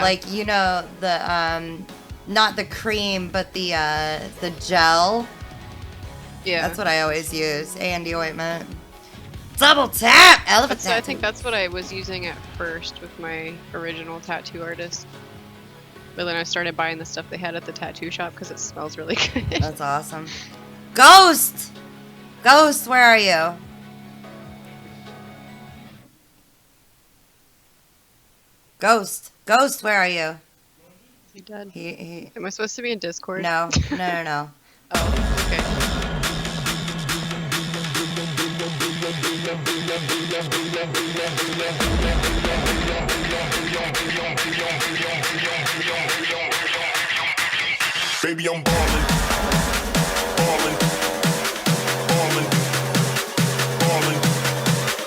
Like, you know, the, not the cream, but the gel. Yeah. That's what I always use. And the ointment. Double tap! Elephant tattoo. I think that's what I was using at first with my original tattoo artist. But then I started buying the stuff they had at the tattoo shop because it smells really good. That's awesome. Ghost! Ghost, where are you? Ghost. Ghost, where are you? He dead. He... Am I supposed to be in Discord? No. No. Oh, okay. Baby, I'm ballin', ballin', ballin', ballin'.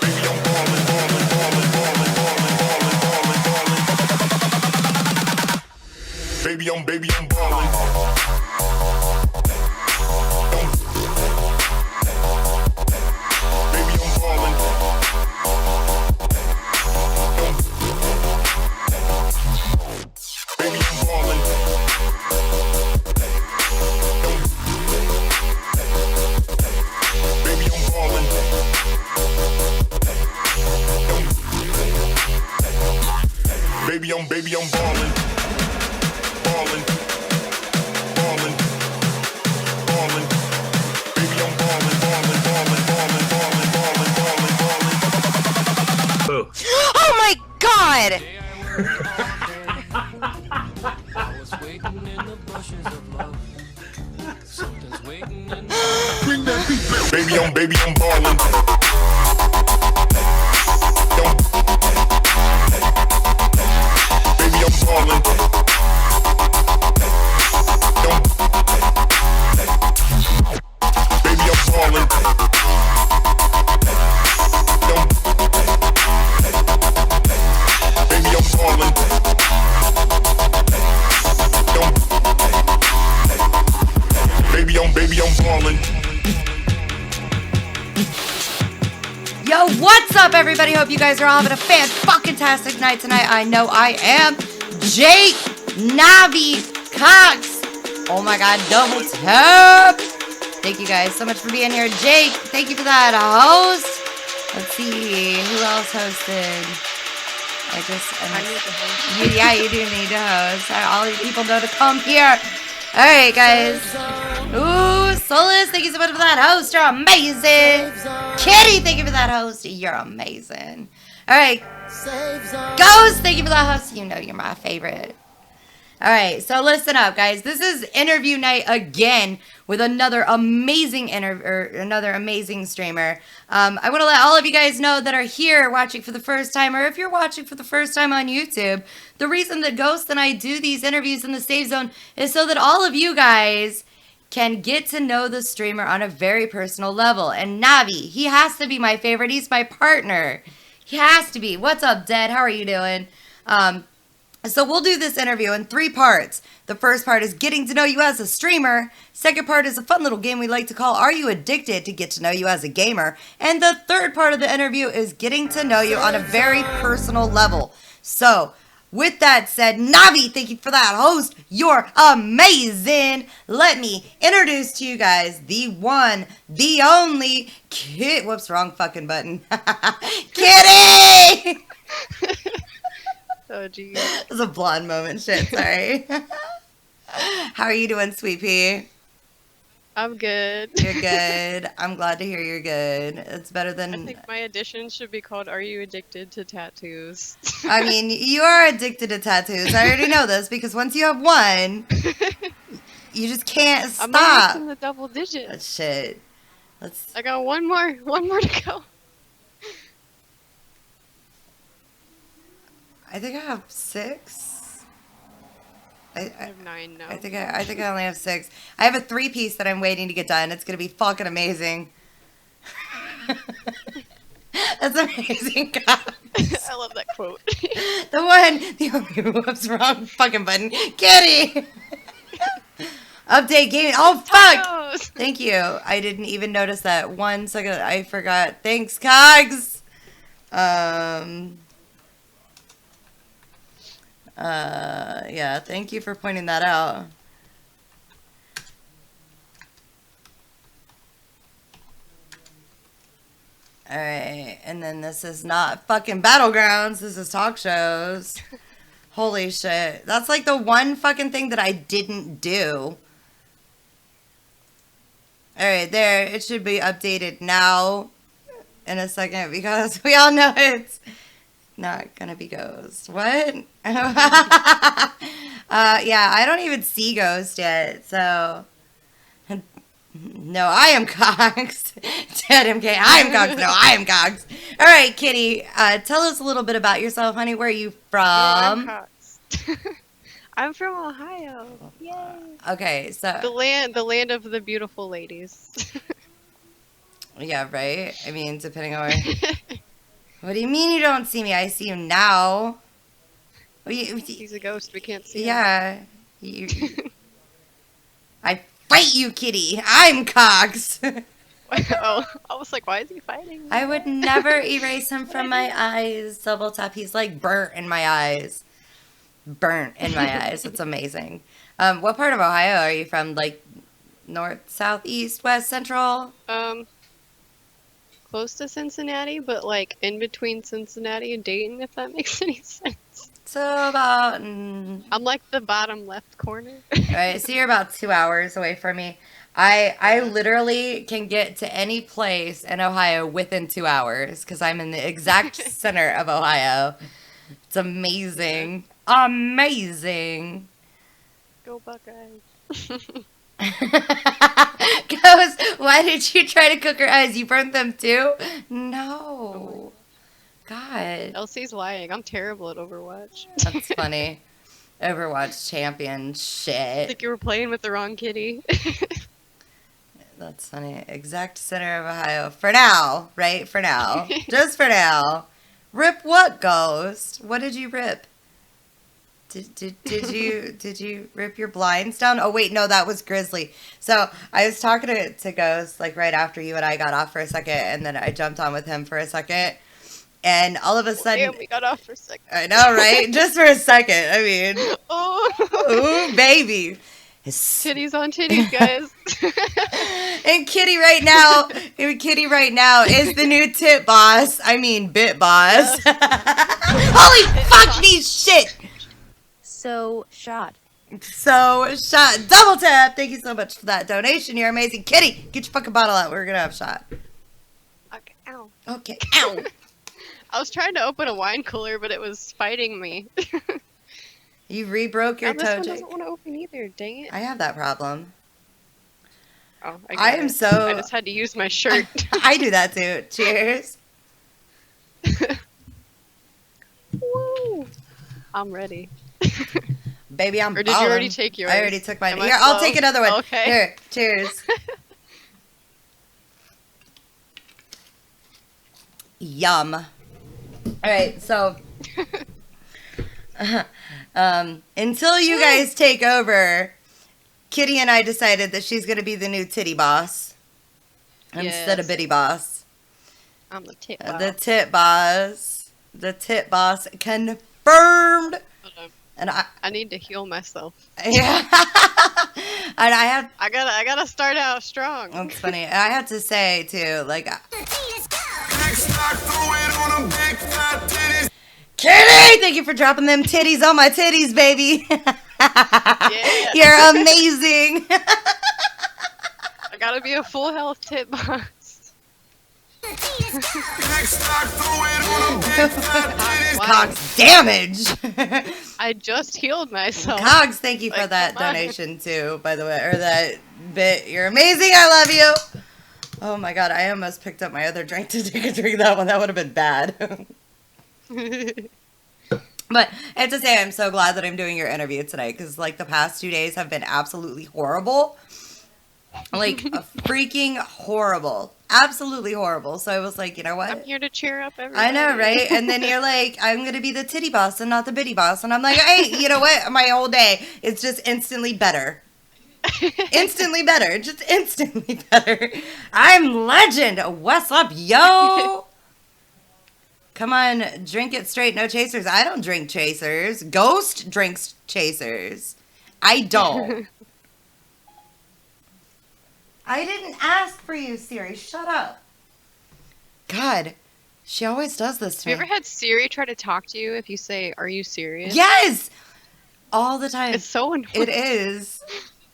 Baby, I'm ballin', ballin', ballin', ballin', ballin', ballin', ballin', ballin'. Baby, I'm ballin'. Baby, I'm ballin'. Baby, I'm ballin'. Baby, I'm ballin', ballin', ballin', ballin'. Baby, I'm ballin', ballin', ballin', ballin', ballin', ballin', ballin', ballin'. Oh my god! Baby, I'm ballin'. Baby, I'm ballin'. Baby, I'm ballin'. Baby, I'm ballin'. Baby, I'm ballin'. Yo, what's up, everybody? Hope you guys are all having a fan-fucking-tastic night tonight. I know I am. Jake Navi Cox. Oh my god, double tap. Thank you guys so much for being here. Jake, thank you for that. Host. Let's see, who else hosted? I need to host. Yeah, you do need to host. All you people know to come here. All right, guys. Ooh, Solus, thank you so much for that host. You're amazing. Kitty, thank you for that host. You're amazing. All right. Ghost, thank you for that host. You know you're my favorite. All right, so listen up, guys. This is interview night again with another amazing another amazing streamer. I want to let all of you guys know that are here watching for the first time, or if you're watching for the first time on YouTube, the reason that Ghost and I do these interviews in the Save Zone is so that all of you guys can get to know the streamer on a very personal level. And Navi, he has to be my favorite. He's my partner. He has to be. What's up, Dad? How are you doing? So we'll do this interview in 3 parts. The first part is getting to know you as a streamer. Second part is a fun little game we like to call Are You Addicted, to get to know you as a gamer. And the third part of the interview is getting to know you on a very personal level. So with that said, Navi, thank you for that host. You're amazing. Let me introduce to you guys the one, the only whoops, wrong fucking button. Kitty! Oh, geez. It was a blonde moment. Shit, sorry. How are you doing, Sweet Pea? I'm good. You're good. I'm glad to hear you're good. It's better than... I think my edition should be called Are You Addicted to Tattoos? I mean, you are addicted to tattoos. I already know this because once you have one, you just can't stop. I'm almost in the double digits. That shit. I got one more to go. I think I have 6. I have 9 now. I think I only have 6. I have a 3-piece that I'm waiting to get done. It's gonna be fucking amazing. That's amazing, guys. I love that quote. The only whoops, wrong fucking button. Kitty! Update gaming. Oh, fuck! Tacos! Thank you. I didn't even notice that. 1 second, I forgot. Thanks, Cogs! Yeah, thank you for pointing that out. Alright, and then this is not fucking Battlegrounds, this is talk shows. Holy shit. That's like the one fucking thing that I didn't do. Alright, there. It should be updated now in a second because we all know it's not gonna be Ghost. What? Yeah, I don't even see Ghost yet, so. No, I am Cox. Ted MK, I am Cox. No, I am Cox. All right, Kitty, tell us a little bit about yourself, honey. Where are you from? I'm Cox. I'm from Ohio. Yay! Okay, so The land of the beautiful ladies. yeah, right. I mean, depending on where. What do you mean you don't see me? I see you now. He's a ghost. We can't see him. Yeah. I fight you, Kitty. I'm Cox. Oh, I was like, why is he fighting me? I would never erase him from my eyes. Double tap. He's like burnt in my eyes. Burnt in my eyes. It's amazing. What part of Ohio are you from? Like north, south, east, west, central? Close to Cincinnati, but like in between Cincinnati and Dayton, if that makes any sense. So about. I'm like the bottom left corner. Alright, so you're about 2 hours away from me. I literally can get to any place in Ohio within 2 hours because I'm in the exact center of Ohio. It's amazing. Amazing. Go Buckeyes. Goes, why did you try to cook her eyes? You burnt them too? No. God. Elsie's lying. I'm terrible at Overwatch. That's funny. Overwatch champion I shit. think you were playing with the wrong kitty. That's funny. Exact center of Ohio. For now, right? For now. Just for now. Rip what, Ghost? What did you rip? Did you rip your blinds down? Oh wait, no, that was Grizzly. So I was talking to Ghost like right after you and I got off for a second, and then I jumped on with him for a second, and all of a sudden, Damn, we got off for a second. I know, right? Just for a second. I mean, Oh, ooh, baby. titties on titties, guys. And Kitty right now is the new tip boss. I mean, bit boss. Holy fuck, these shit. So shot. So, shot. Double tap. Thank you so much for that donation. You're amazing. Kitty, get your fucking bottle out. We're going to have shot. Okay, ow. Okay. Ow. I was trying to open a wine cooler, but it was fighting me. You re-broke your Now this toe, one Jake. doesn't want to open either. Dang it. I have that problem. Oh, I am it. so... I just had to use my shirt. I do that too. Cheers. Woo! I'm ready. Baby, I'm Or did you ballin'. already take yours? I already took mine. Am I Here, I'll slow? take another one. Okay. Here, cheers. Yum. All right, so until you guys take over, Kitty and I decided that she's going to be the new titty boss instead of Yes. bitty boss. I'm the tip. The tit boss. The tit boss confirmed. And I need to heal myself. yeah. And I gotta start out strong. that's funny. And I have to say too, like, Kitty, thank you for dropping them titties on my titties, baby. Yeah. You're amazing. I gotta be a full health tip boss. Cogs damage. I just healed myself. Cogs, thank you for Like, that come on. donation too, by the way, or that bit. You're amazing. I love you. Oh my god, I almost picked up my other drink to take a drink of that one. That would have been bad. But I have to say, I'm so glad that I'm doing your interview tonight because, like, the past 2 days have been absolutely horrible. Like, freaking horrible. Absolutely horrible. So I was like, you know what? I'm here to cheer up everybody. I know, right? And then you're like, I'm going to be the titty boss and not the bitty boss. And I'm like, hey, you know what? My whole day is just instantly better. Instantly better. Just instantly better. I'm legend. What's up, yo? Come on, drink it straight, no chasers. I don't drink chasers. Ghost drinks chasers. I don't. I didn't ask for you, Siri. Shut up. God, she always does this to Have you me. ever had Siri try to talk to you if you say, "Are you serious?" Yes! All the time. It's so annoying. It is.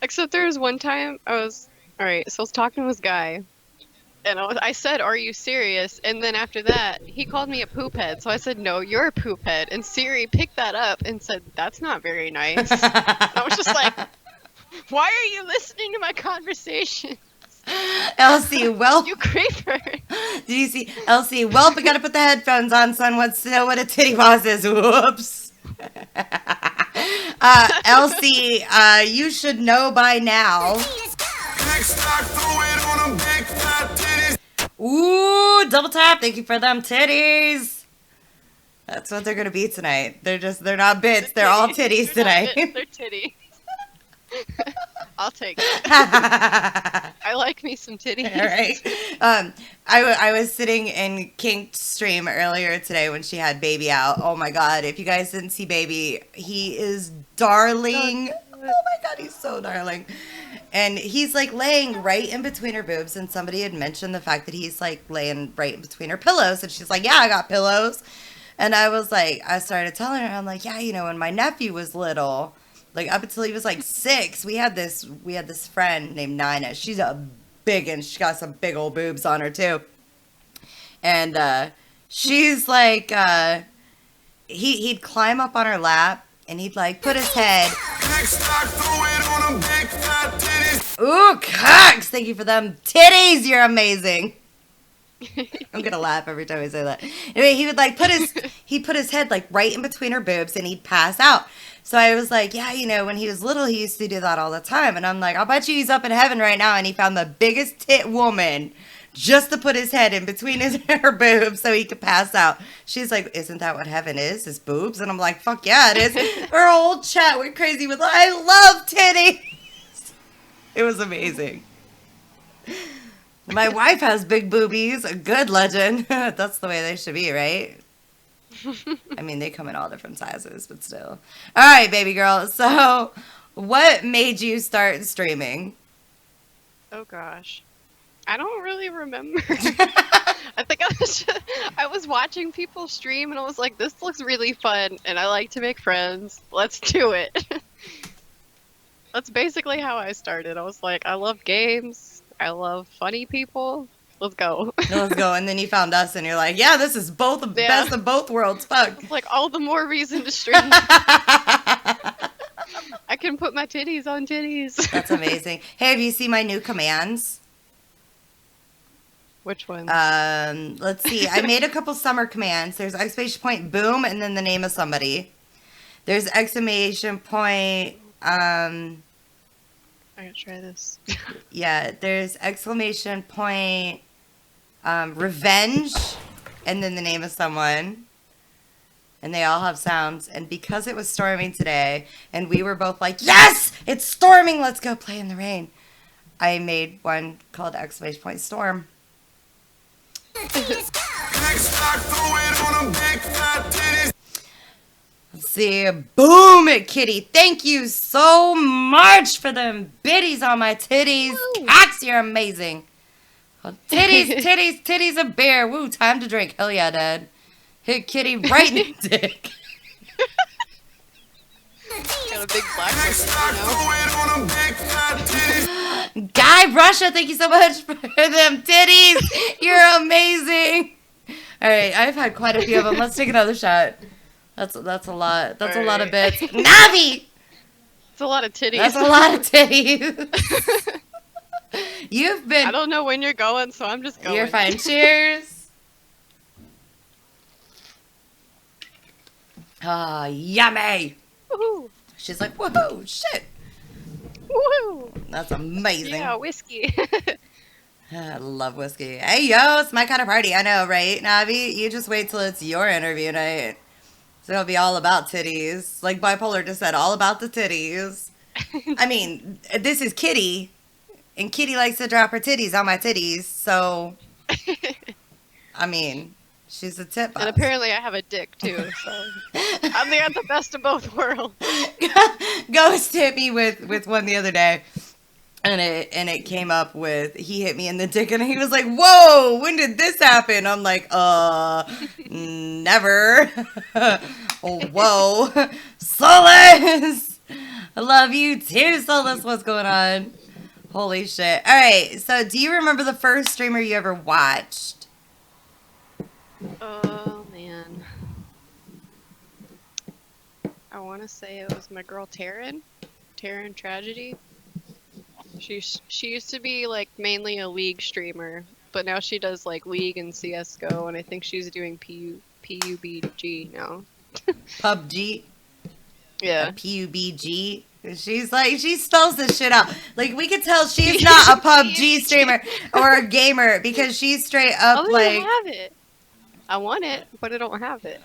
Except there was one time alright, so I was talking to this guy, and I said, "Are you serious?" And then after that, he called me a poop head. So I said, "No, you're a poop head." And Siri picked that up and said, "That's not very nice." And I was just like, why are you listening to my conversation? Elsie, well, You creeper. did you see? Elsie, well, we gotta put the headphones on. Son wants to know what a titty boss is. Whoops. Elsie, you should know by now. Ooh, double tap. Thank you for them titties. That's what they're gonna be tonight. They're not bits. They're all titties They're not tonight. bits, they're titties. I'll take it. I like me some titties. All right. I was sitting in Kink's stream earlier today when she had Baby out. Oh my God. If you guys didn't see Baby, he is darling. Oh my God, he's so darling. And he's like laying right in between her boobs. And somebody had mentioned the fact that he's like laying right in between her pillows. And she's like, yeah, I got pillows. And I was like, I started telling her, I'm like, yeah, you know, when my nephew was little, like up until he was like 6, we had this friend named Nina. She's a big and she got some big old boobs on her too. And she's like, he'd climb up on her lap and he'd like put his head. Ooh, cocks! Thank you for them titties. You're amazing. I'm gonna laugh every time I say that. Anyway, he would like he'd put his head like right in between her boobs and he'd pass out. So I was like, yeah, you know, when he was little, he used to do that all the time. And I'm like, I'll bet you he's up in heaven right now and he found the biggest tit woman just to put his head in between her boobs so he could pass out. She's like, isn't that what heaven is boobs? And I'm like, fuck yeah, it is. Our whole chat went crazy with, I love titties. It was amazing. My wife has big boobies. A good legend. That's the way they should be, right? I mean, they come in all different sizes, but still. All right, baby girl. So, what made you start streaming? Oh gosh, I don't really remember. I think I was watching people stream and I was like, this looks really fun and I like to make friends. Let's do it. That's basically how I started. I was like, I love games. I love funny people. Let's go. Let's go. And then you found us and you're like, yeah, this is both the best of both worlds. Fuck. It's like all the more reason to stream. I can put my titties on titties. That's amazing. Hey, have you seen my new commands? Which one? Let's see. I made a couple summer commands. There's exclamation point boom and then the name of somebody. There's exclamation point I gotta try this. yeah, there's exclamation point revenge and then the name of someone. And they all have sounds. And because it was storming today and we were both like, yes, it's storming, let's go play in the rain, I made one called exclamation point storm. Let's see. Boom it, Kitty. Thank you so much for them biddies on my titties. Cocks, you're amazing. Oh, titties a bear. Woo, time to drink. Hell yeah, Dad. Hit Kitty right in the dick. Got a big black one, you know? Guy Russia, thank you so much for them titties. You're amazing. All right, I've had quite a few of them. Let's take another shot. That's a lot. That's a lot of bits. Navi! It's a lot of titties. That's a lot of titties. You've been... I don't know when you're going, so I'm just going. You're fine. Cheers. Ah, yummy. Woohoo! She's like, woohoo, shit. Woohoo! That's amazing. Yeah, whiskey. I love whiskey. Hey, yo, it's my kind of party. I know, right, Navi? You just wait till it's your interview night. So it'll be all about titties. Like Bipolar just said, all about the titties. I mean, this is Kitty, and Kitty likes to drop her titties on my titties, so, I mean, She's a tit boss. And apparently I have a dick too, so I got the best of both worlds. Ghost hit me with one the other day. And it came up with, he hit me in the dick and he was like, whoa, when did this happen? I'm like, never. Oh, whoa. Solace! I love you too, Solace. What's going on? Holy shit. All right, so do you remember the first streamer you ever watched? Oh man. I want to say it was my girl Taryn Tragedy. She used to be like mainly a League streamer, but now she does like League and CS:GO, and I think she's doing PUBG now. PUBG? Yeah. PUBG? She's like, she spells this shit out. Like, we could tell she's not a PUBG streamer or a gamer because she's straight up I like, have it. I want it, but I don't have it.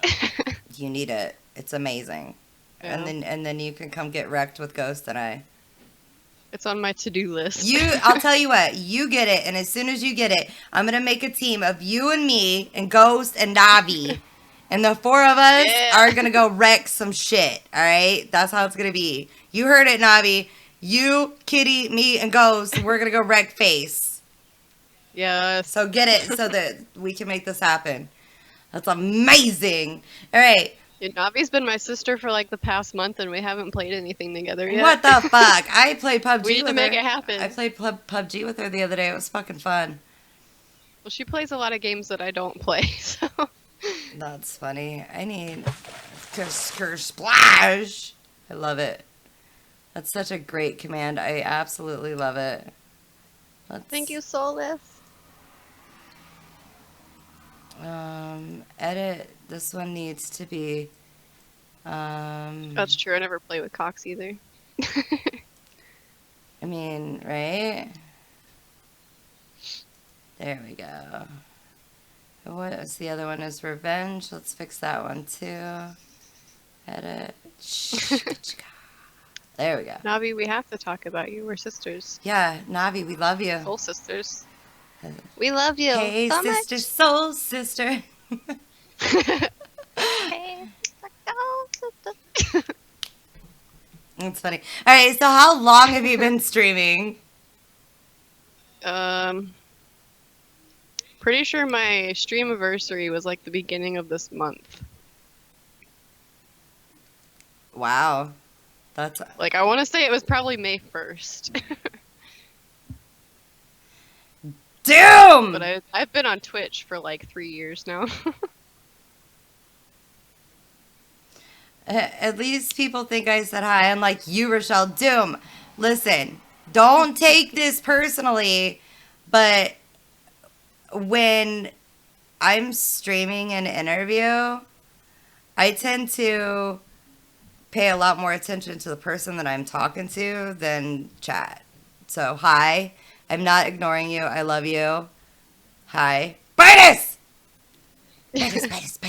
you need it. It's amazing. Yeah. And then you can come get wrecked with Ghost and I. It's on my to-do list. I'll tell you what, you get it, and as soon as you get it, I'm gonna make a team of you and me and Ghost and Navi. And the four of us are gonna go wreck some shit. Alright? That's how it's gonna be. You heard it, Navi. You, Kitty, me, and Ghost, we're gonna go wreck face. Yes. So get it so that we can make this happen. That's amazing. Alright. Yeah, Navi's been my sister for like the past month, and we haven't played anything together yet. What the fuck? I played PUBG We need with to make her. it happen. I played PUBG with her the other day. It was fucking fun. Well, she plays a lot of games that I don't play, so. That's funny. I need splash. I love it. That's such a great command. I absolutely love it. Thank you, Solace. Edit. This one needs to be. That's true. I never play with Cox either. I mean, right? There we go. What was the other one? Is Revenge. Let's fix that one too. Edit. There we go. Navi, we have to talk about you. We're sisters. Yeah, Navi, we love you. Soul sisters. We love you Hey, so sister, much. soul sister. Hey, soul sister. That's funny. All right, so how long have you been streaming? Pretty sure my stream anniversary was like the beginning of this month. Wow. That's Like, I want to say it was probably May 1st. Doom! But I've been on Twitch for like 3 years now. At least people think I said hi, unlike you, Rochelle. Doom, listen, don't take this personally, but when I'm streaming an interview, I tend to pay a lot more attention to the person that I'm talking to than chat. So, hi. I'm not ignoring you. I love you. Hi. Bitus! Bitus.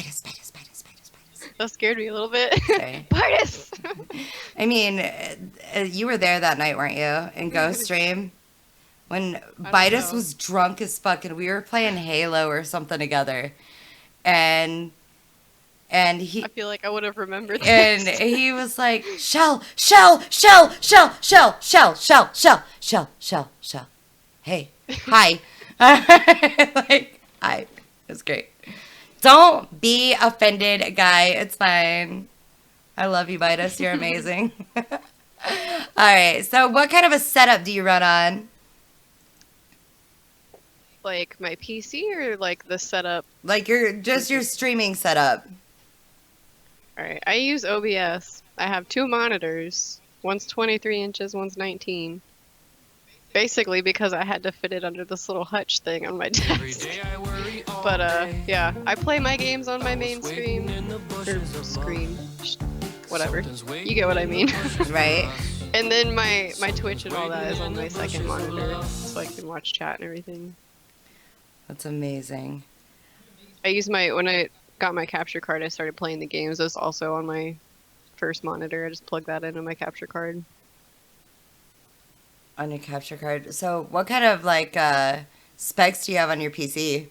That scared me a little bit. Sorry. Bartis! I mean, you were there that night, weren't you? In Ghost Stream? When Bitus know. was drunk as fuck and we were playing Halo or something together. And he... I feel like I would have remembered this. And he was like, Shell. Hey, hi. Like, hi. It was great. Don't be offended, guy. It's fine. I love you, Bitus. You're amazing. All right. So what kind of a setup do you run on? Like my PC or like the setup? Like your streaming setup. Alright, I use OBS. I have 2 monitors. One's 23 inches, one's 19. Basically because I had to fit it under this little hutch thing on my desk. But yeah, I play my games on my main screen. Or screen. Whatever. You get what I mean. Right? And then my Twitch and all that is on my second monitor. So I can watch chat and everything. That's amazing. I use when I got my capture card, I started playing the games. It was also on my first monitor. I just plugged that into my capture card. On your capture card. So what kind of like specs do you have on your PC?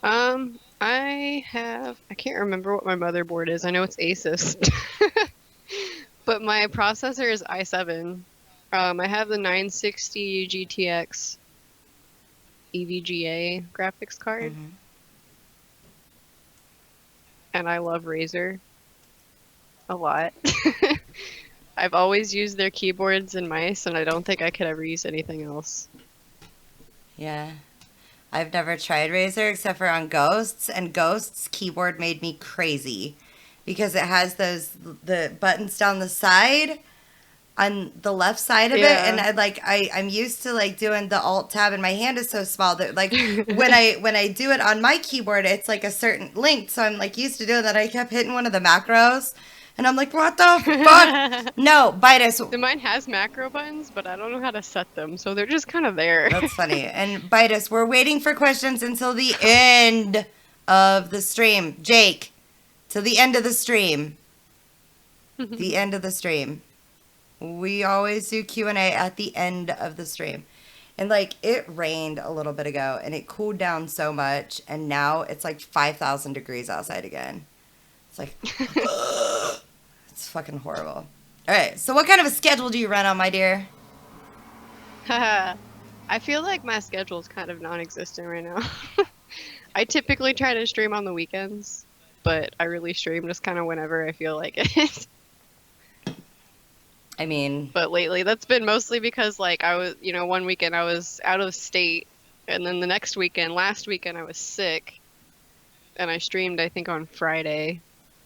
I can't remember what my motherboard is. I know it's Asus. But my processor is i7. I have the 960 GTX EVGA graphics card, Mhm. and I love Razer a lot. I've always used their keyboards and mice, and I don't think I could ever use anything else. Yeah. I've never tried Razer except for on Ghosts, and Ghosts keyboard made me crazy because it has the buttons down the side on the left side of it, and Yeah. I'm used to like doing the alt tab, and my hand is so small that like when I do it on my keyboard, it's like a certain length, so I'm like used to doing that. I kept hitting one of the macros, and I'm like, what the fuck? No, Bitus. Mine has macro buttons, but I don't know how to set them, so they're just kind of there. That's funny. And Bitus, we're waiting for questions until the end of the stream. Jake, to the end of the stream. The end of the stream. We always do Q&A at the end of the stream. And like it rained a little bit ago and it cooled down so much and now it's like 5,000 degrees outside again. It's like it's fucking horrible. All right. So what kind of a schedule do you run on, my dear? I feel like my schedule is kind of non-existent right now. I typically try to stream on the weekends, but I really stream just kind of whenever I feel like it. I mean, But lately, that's been mostly because like I was, one weekend I was out of state, and then the next weekend, last weekend I was sick, and I streamed I think on Friday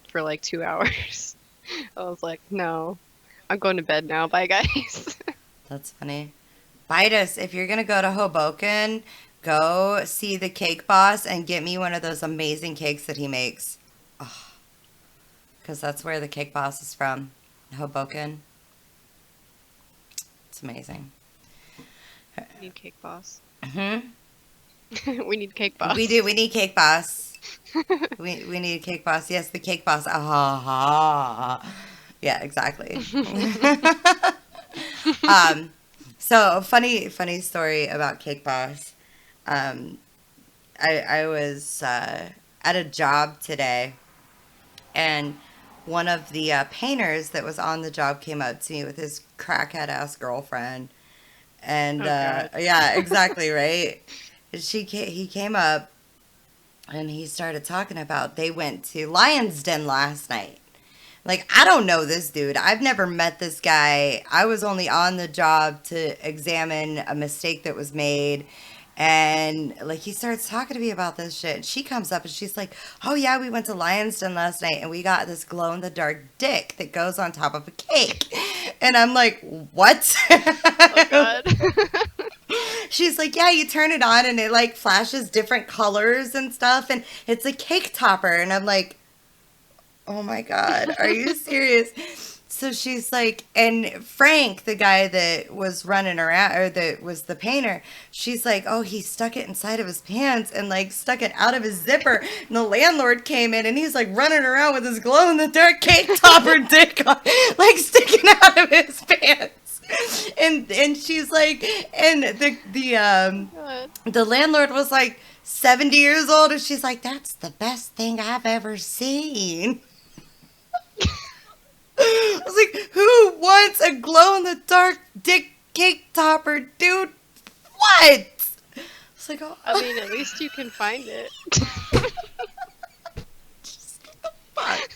for like 2 hours. I was like, no, I'm going to bed now. Bye, guys. that's funny. Bitus, if you're going to go to Hoboken, go see the cake boss and get me one of those amazing cakes that he makes. Because that's where the cake boss is from, Hoboken. It's amazing. We need Cake Boss. Hmm. We need Cake Boss. We do. We need cake boss. we need cake boss. Yes, the cake boss. Yeah, exactly. So funny story about cake boss. I was at a job today, and one of the painters that was on the job came up to me with his crackhead ass girlfriend, and Oh, God. yeah, exactly right. He came up, and he started talking about they went to Lion's Den last night. Like, I don't know this dude. I've never met this guy. I was only on the job to examine a mistake that was made. And, like, he starts talking to me about this shit. And she comes up and she's like, oh, yeah, we went to Lion's Den last night and we got this glow-in-the-dark dick that goes on top of a cake. And I'm like, what? Oh, God. She's like, yeah, you turn it on and it, like, flashes different colors and stuff. And it's a cake topper. And I'm like, oh my God, are you serious? So she's like, and Frank, the guy that was running around, or that was the painter, she's like, oh, he stuck it inside of his pants and like stuck it out of his zipper. And the landlord came in and he's like running around with his glow in the dark cake topper dick on, like sticking out of his pants. And she's like, and God. the landlord was like 70 years old, and she's like, that's the best thing I've ever seen. I was like, who wants a glow-in-the-dark dick cake topper, dude? What? I was like, oh. I mean, at least you can find it. Fuck.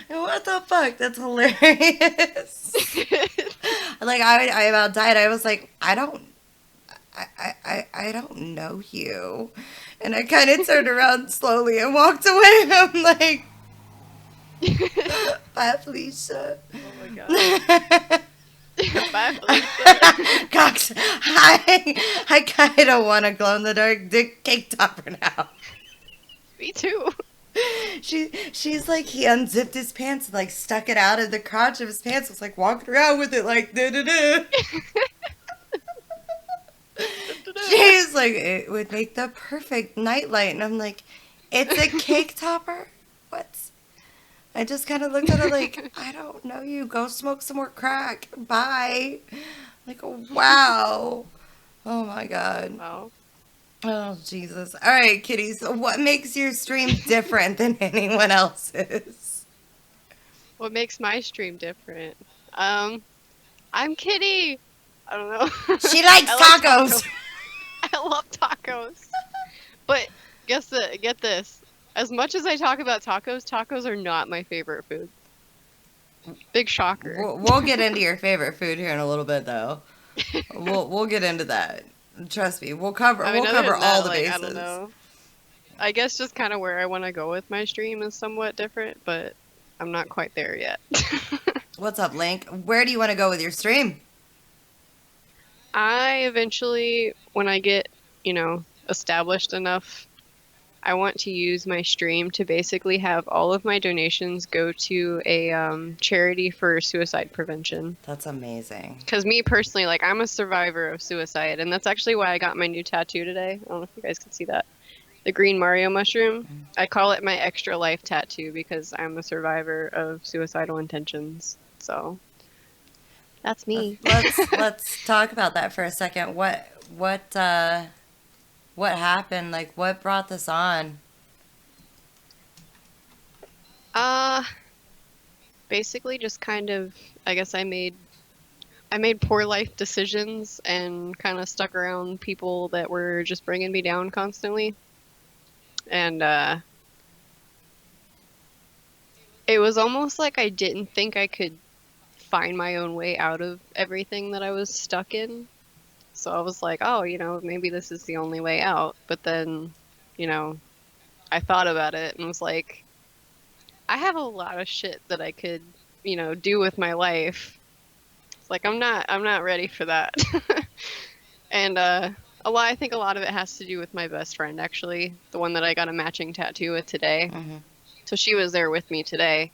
What the fuck? That's hilarious. Like, I about died. I was like, I don't know you. And I kind of turned around slowly and walked away. I'm like, bye, Felicia. Oh my God. Bye, Felicia. Cox, I kind of want a glow-in-the-dark dick cake topper now. Me too. She's like, he unzipped his pants and like stuck it out of the crotch of his pants. Was like walking around with it like da-da-da. She's like, it would make the perfect nightlight. And I'm like, it's a cake topper? What? I just kind of looked at her like, I don't know you. Go smoke some more crack. Bye. Like, wow. Oh my god. Well, Oh Jesus. All right, Kitty. So what makes your stream different than anyone else's? what makes my stream different? Um, I'm Kitty. I don't know. She likes I like tacos. tacos. I love tacos. But get this. As much as I talk about tacos, tacos are not my favorite food. Big shocker. We'll get into your favorite food here in a little bit, though. We'll get into that. Trust me. We'll cover I mean, we'll other cover than all that, the like, bases. I don't know. I guess just kind of where I want to go with my stream is somewhat different, but I'm not quite there yet. What's up, Link? Where do you want to go with your stream? I eventually, when I get, established enough, I want to use my stream to basically have all of my donations go to a charity for suicide prevention. That's amazing. Because me personally, like, I'm a survivor of suicide, and that's actually why I got my new tattoo today. I don't know if you guys can see that. The green Mario mushroom. I call it my extra life tattoo because I'm a survivor of suicidal intentions. So that's me. Let's talk about that for a second. What happened? Like, what brought this on? Basically just kind of, I guess I made poor life decisions and kind of stuck around people that were just bringing me down constantly. And it was almost like I didn't think I could find my own way out of everything that I was stuck in. So I was like, oh, maybe this is the only way out. But then, I thought about it and was like, I have a lot of shit that I could, do with my life. It's like I'm not ready for that. And I think a lot of it has to do with my best friend, actually, the one that I got a matching tattoo with today. Mm-hmm. So she was there with me today,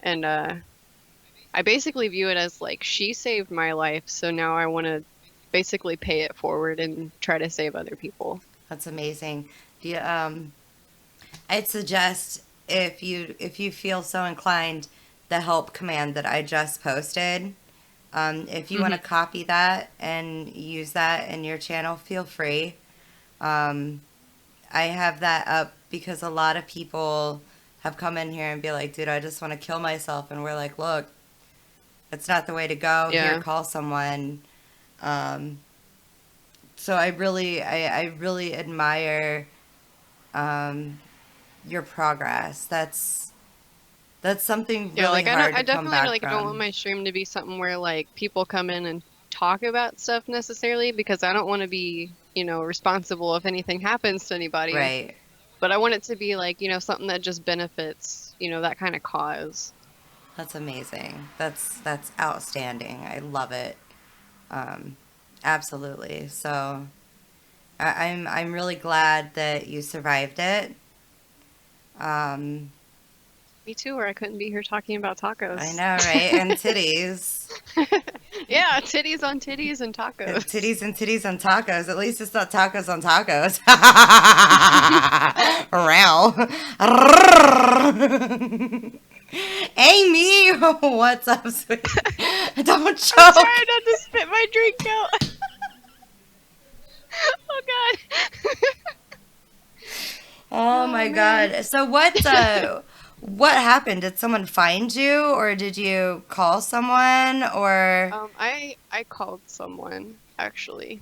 and I basically view it as like she saved my life, so now I want to basically pay it forward and try to save other people. That's amazing. Do you, I'd suggest if you feel so inclined, the help command that I just posted. If you want to copy that and use that in your channel, feel free. I have that up because a lot of people have come in here and be like, dude, I just want to kill myself. And we're like, look, it's not the way to go. Yeah. Here, call someone. So I really admire your progress. That's something really Like hard I to come definitely back like from. don't want my stream to be something where like people come in and talk about stuff necessarily, because I don't want to be, responsible if anything happens to anybody. Right. But I want it to be like, something that just benefits, that kind of cause. That's amazing. That's outstanding. I love it. Absolutely. So I'm really glad that you survived it. Me too, or I couldn't be here talking about tacos. I know, right? And titties. Yeah, titties on titties and tacos. Titties and titties on tacos. At least it's not tacos on tacos. Row. Amy, what's up, sweetie? Don't choke. I'm sorry not to spit my drink out. Oh God. Oh my God. So what happened? Did someone find you, or did you call someone, or? I called someone actually.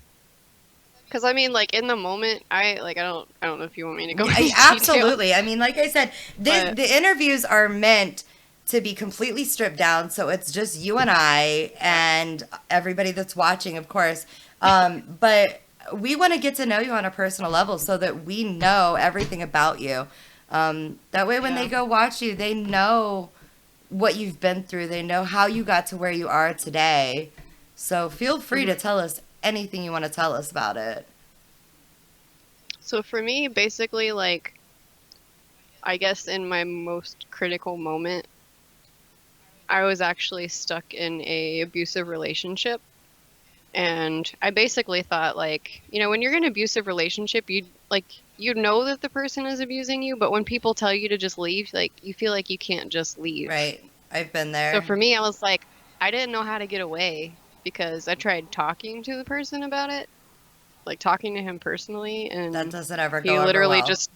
Because I mean, like in the moment, I don't know if you want me to go into detail. Absolutely. I mean, like I said, But- the interviews are meant to be completely stripped down, so it's just you and I and everybody that's watching, of course. But we want to get to know you on a personal level so that we know everything about you. That way, when they go watch you, they know what you've been through. They know how you got to where you are today. So feel free to tell us anything you want to tell us about it. So for me, basically, like, I guess in my most critical moment, I was actually stuck in a abusive relationship. And I basically thought, like, when you're in an abusive relationship, you know that the person is abusing you, but when people tell you to just leave, like, you feel like you can't just leave. Right. I've been there. So for me, I was like, I didn't know how to get away because I tried talking to the person about it, like talking to him personally, That and doesn't ever he go over literally well. just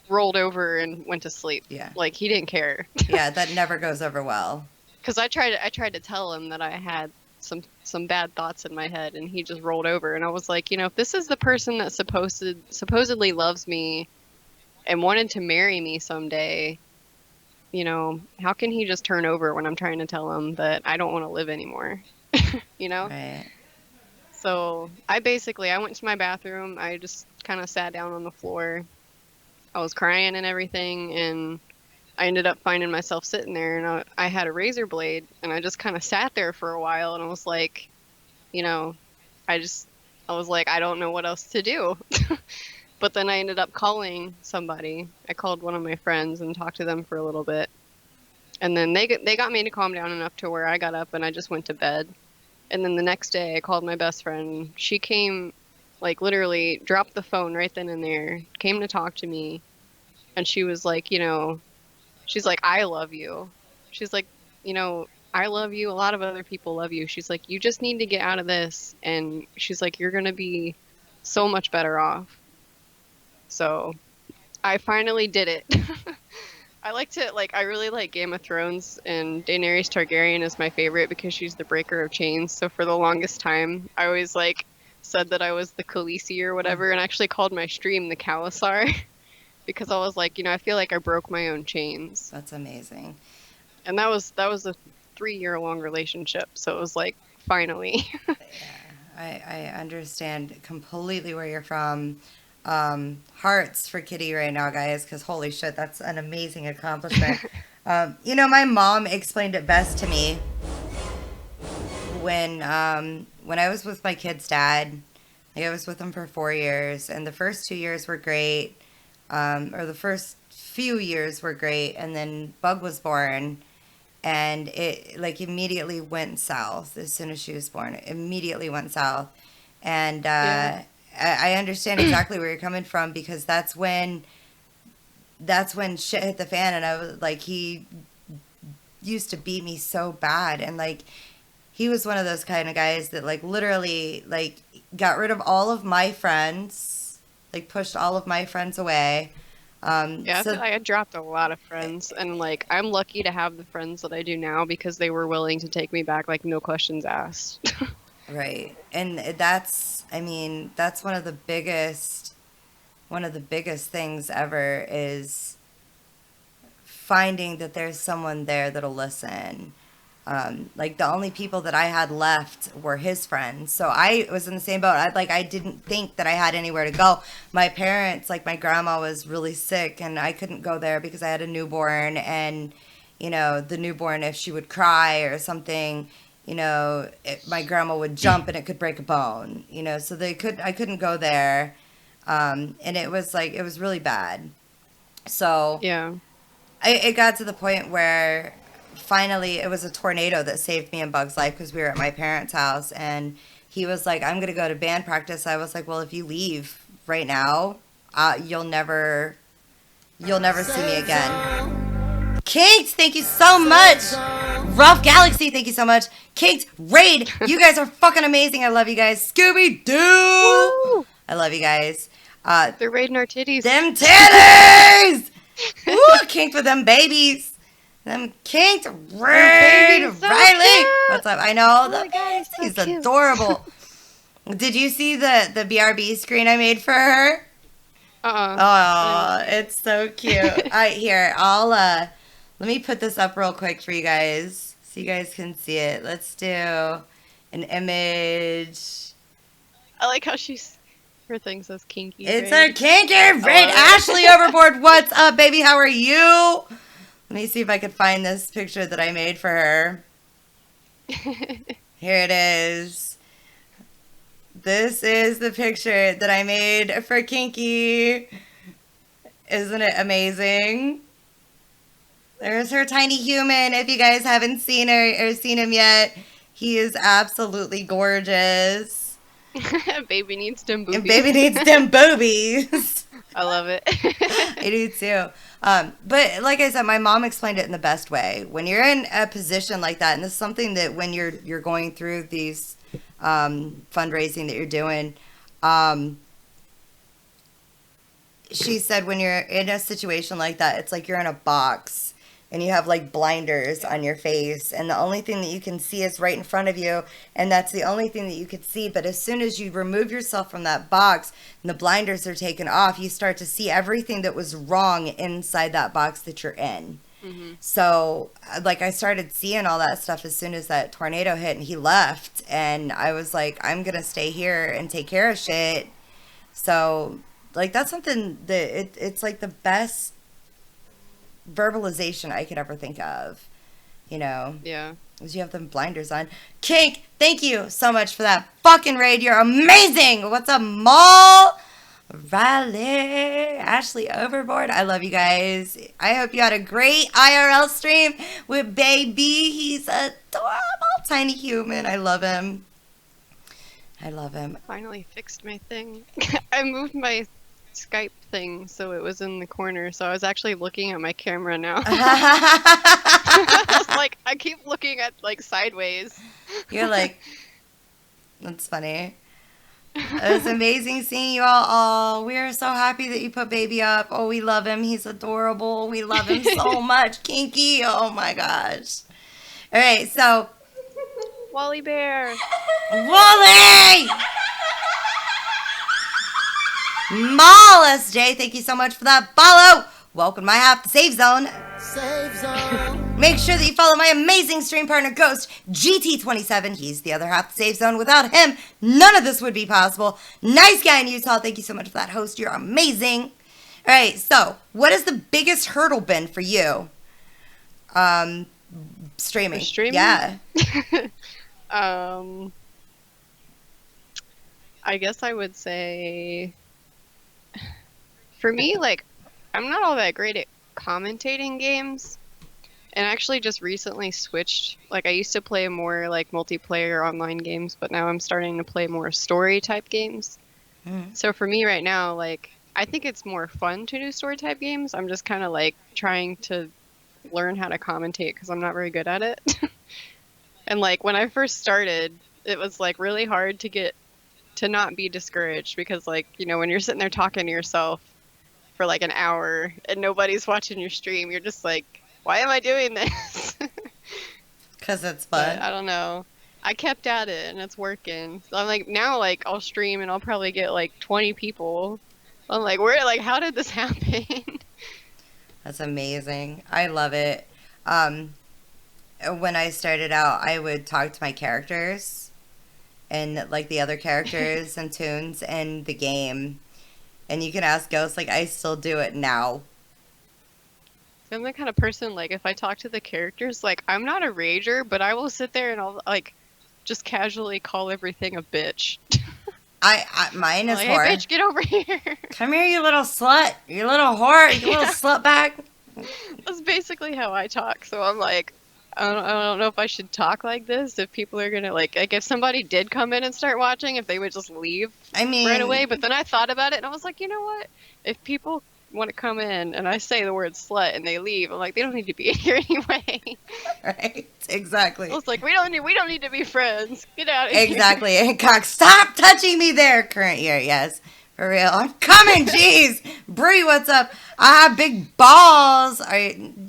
rolled over and went to sleep. Yeah. Like he didn't care. Yeah, that never goes over well. Because I tried to tell him that I had some bad thoughts in my head, and he just rolled over. And I was like, if this is the person that supposedly loves me and wanted to marry me someday, how can he just turn over when I'm trying to tell him that I don't want to live anymore? Right. So I went to my bathroom. I just kind of sat down on the floor. I was crying and everything, and I ended up finding myself sitting there, and I had a razor blade, and I just kind of sat there for a while, and I was like, you know, I was like, I don't know what else to do. But then I ended up calling somebody. I called one of my friends and talked to them for a little bit. And then they got me to calm down enough to where I got up and I just went to bed. And then the next day I called my best friend. She came, like literally dropped the phone right then and there, came to talk to me. And she was like, she's like, I love you. She's like, I love you. A lot of other people love you. She's like, you just need to get out of this. And she's like, you're going to be so much better off. So I finally did it. I really like Game of Thrones, and Daenerys Targaryen is my favorite because she's the breaker of chains. So for the longest time, I always said that I was the Khaleesi or whatever, and actually called my stream the Khalasar because I was like, I feel like I broke my own chains. That's amazing. And that was a 3-year-long relationship, so it was like finally. Yeah, I understand completely where you're from. Hearts for Khitii right now, guys, because holy shit, that's an amazing accomplishment. My mom explained it best to me when I was with my kid's dad. I was with him for 4 years, and the first 2 years were great, or the first few years were great, and then Bug was born, and it immediately went south as soon as she was born. It immediately went south, and Yeah. I understand exactly where you're coming from, because that's when shit hit the fan, and I was like, he used to beat me so bad, and he was one of those kind of guys that literally got rid of all of my friends, pushed all of my friends away. Yeah, So I had dropped a lot of friends, and I'm lucky to have the friends that I do now because they were willing to take me back, no questions asked. right, and that's one of the biggest things ever, is finding that there's someone there that'll listen. The only people that I had left were his friends. So I was in the same boat. I didn't think that I had anywhere to go. My parents, my grandma was really sick, and I couldn't go there because I had a newborn, and, the newborn, if she would cry or something, my grandma would jump and it could break a bone, so I couldn't go there. And it was really bad. So Yeah. it got to the point where finally it was a tornado that saved me and Bug's life, because we were at my parents' house, and he was like, I'm going to go to band practice. I was like, well, if you leave right now, you'll never see me again. Kinks, thank you so much. Rough Galaxy, thank you so much. Kinks, Raid, you guys are fucking amazing. I love you guys. Scooby-Doo, Woo! I love you guys. They're raiding our titties. Them titties! Ooh, kinked with them babies. Them kinked. Raid, baby's so Riley. cute. What's up? I know. Oh my God, it's so He's cute. adorable. Did you see the BRB screen I made for her? Oh, it's so cute. All right, here, let me put this up real quick for you guys so you guys can see it. Let's do an image. I like how her thing says kinky. It's raid. a kinky raid. love it. Ashley Overboard, what's up, baby? How are you? Let me see if I can find this picture that I made for her. Here it is. This is the picture that I made for Kinky. Isn't it amazing? There's her tiny human. If you guys haven't seen her or seen him yet, he is absolutely gorgeous. Baby needs them boobies. And baby needs them boobies. I love it. I do too. But like I said, my mom explained it in the best way. When you're in a position like that, and this is something that when you're going through these fundraising that you're doing, Um, she said when you're in a situation like that, it's like you're in a box and you have like blinders on your face, and the only thing that you can see is right in front of you, and that's the only thing that you could see. But as soon as you remove yourself from that box and the blinders are taken off, you start to see everything that was wrong inside that box that you're in. So, like, I started seeing all that stuff as soon as that tornado hit and he left. And I was like, I'm going to stay here and take care of shit. So, like, that's something that it's like the best verbalization I could ever think of, you know? Yeah. Is you have the blinders on. Kink, thank you so much for that fucking raid. You're amazing. What's up, Maul? Riley, Ashley Overboard. I love you guys. I hope you had a great IRL stream with baby. He's adorable, tiny human. I love him. I love him. Finally fixed my thing. I moved my Skype thing so it was in the corner, so I was actually looking at my camera now. I was like, I keep looking at like sideways. You're like, that's funny. It was amazing seeing you all. Oh, we are so happy that you put baby up. Oh, we love him. He's adorable. We love him so much. Kinky. Oh my gosh. All right, so Wally Bear. Wally! Mall SJ, thank you so much for that follow. Welcome to my half the safe zone. Make sure that you follow my amazing stream partner, Ghost GT27. He's the other half of the safe zone. Without him, none of this would be possible. Nice guy in Utah. Thank you so much for that, host. You're amazing. All right, so what has the biggest hurdle been for you? Streaming. For streaming? Yeah. I guess I would say, for me, like, I'm not all that great at commentating games. And actually just recently switched. Like, I used to play more like multiplayer online games, but now I'm starting to play more story type games. So for me right now, like, I think it's more fun to do story type games. I'm just kind of like trying to learn how to commentate because I'm not very good at it. And like when I first started, it was like really hard to not be discouraged because, like, you know, when you're sitting there talking to yourself for like an hour and nobody's watching your stream, you're just like, why am I doing this? Because it's fun. But I don't know. I kept at it and it's working. So I'm like, now, like, I'll stream and I'll probably get like 20 people. I'm like, how did this happen? That's amazing. I love it. When I started out, I would talk to my characters and like the other characters and tunes in the game. And you can ask Ghost, like, I still do it now. I'm the kind of person, like, if I talk to the characters, like, I'm not a rager, but I will sit there and I'll, like, just casually call everything a bitch. Mine is like, whore. Hey, bitch, get over here. Come here, you little slut. You little whore. You little slut bag. That's basically how I talk. So I'm like, I don't know if I should talk like this. If people are gonna like if somebody did come in and start watching, if they would just leave I mean, right away. But then I thought about it and I was like, you know what? If people want to come in and I say the word slut and they leave, I'm like, they don't need to be in here anyway. Right? Exactly. I was like, we don't need to be friends. Get out of here. Exactly. And cock, stop touching me there. Current year, yes. For real. I'm coming, jeez. Bree, what's up? I have big balls.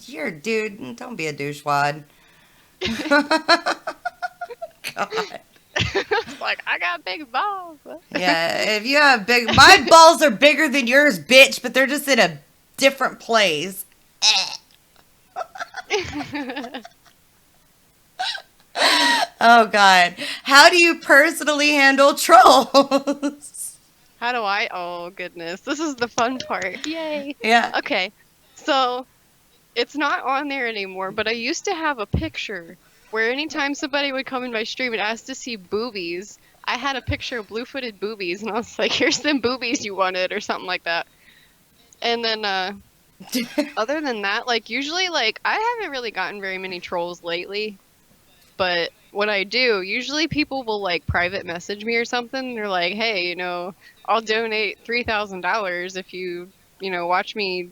You're a dude. Don't be a douchewad. God. It's like, I got big balls. Yeah, if you have my balls are bigger than yours, bitch, but they're just in a different place. Oh, God. How do you personally handle trolls? How do I? Oh, goodness. This is the fun part. Yay. Yeah. Okay. So, it's not on there anymore, but I used to have a picture where anytime somebody would come in my stream and ask to see boobies, I had a picture of blue-footed boobies, and I was like, here's them boobies you wanted, or something like that. And then, other than that, like, usually, like, I haven't really gotten very many trolls lately, but when I do, usually people will, like, private message me or something. They're like, hey, you know, I'll donate $3,000 if you, you know, watch me,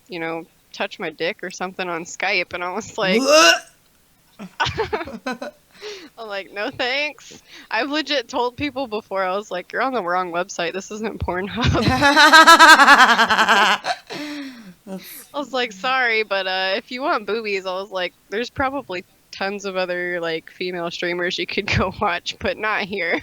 you know, touch my dick or something on Skype. And I was like, I'm like, no thanks. I've legit told people before, I was like, you're on the wrong website. This isn't Pornhub. I was like, sorry, but if you want boobies, I was like, there's probably tons of other like female streamers you could go watch, but not here.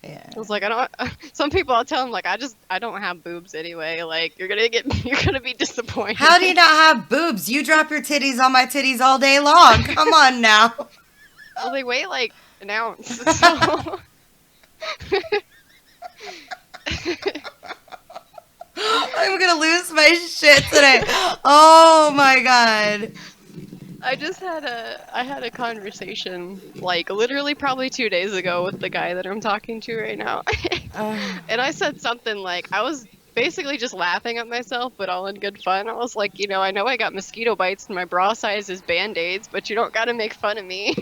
Yeah. I was like, I don't. Some people, I'll tell them like, I don't have boobs anyway. Like, you're gonna be disappointed. How do you not have boobs? You drop your titties on my titties all day long. Come on now. Well, they weigh like an ounce. So. I'm gonna lose my shit today. Oh my god. I had a conversation like literally probably 2 days ago with the guy that I'm talking to right now. And I said something like, I was basically just laughing at myself, but all in good fun. I was like, I know I got mosquito bites and my bra size is Band-Aids, but you don't gotta make fun of me.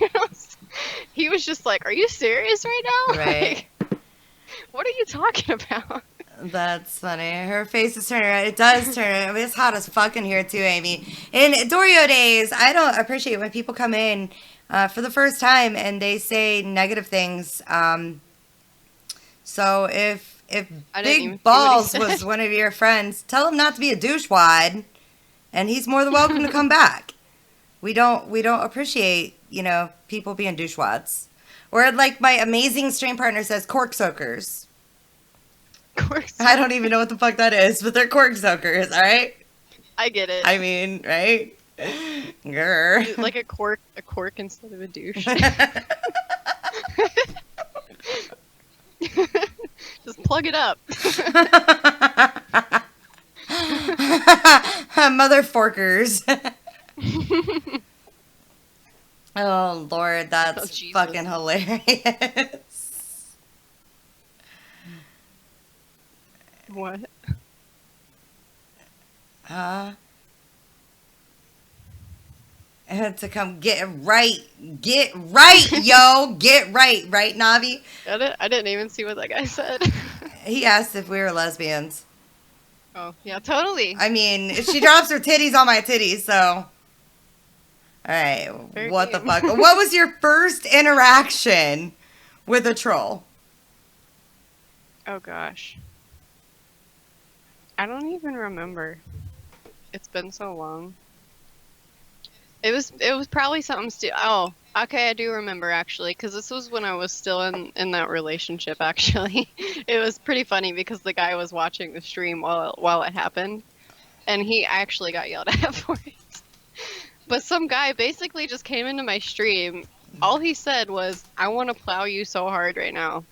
He was just like, are you serious right now? Right. Like, what are you talking about? That's funny. Her face is turning red. It does turn red. I mean, it's hot as fuck in here too, Amy. In Dorio days, I don't appreciate when people come in for the first time and they say negative things. So if I didn't even Big see what he Balls said. was one of your friends, tell him not to be a douchewad, and he's more than welcome to come back. We don't appreciate people being douchewads, or like my amazing stream partner says, cork soakers. Of course. I don't even know what the fuck that is, but they're cork soakers, all right? I get it. I mean, right? Grr. Like a cork instead of a douche. Just plug it up. Mother forkers. Oh, Lord, that's Oh, Jesus. fucking hilarious. What? Huh? I had to come get right, yo, get right, Navi? I didn't even see what that guy said. He asked if we were lesbians. Oh, yeah, totally. I mean, she drops her titties on my titties, so. Alright, Fair what the game. fuck? What was your first interaction with a troll? Oh gosh. I don't even remember. It's been so long. It was probably something oh, okay, I do remember actually, because this was when I was still in that relationship actually. It was pretty funny because the guy was watching the stream while it happened, and he actually got yelled at for it. But some guy basically just came into my stream. All he said was, I want to plow you so hard right now.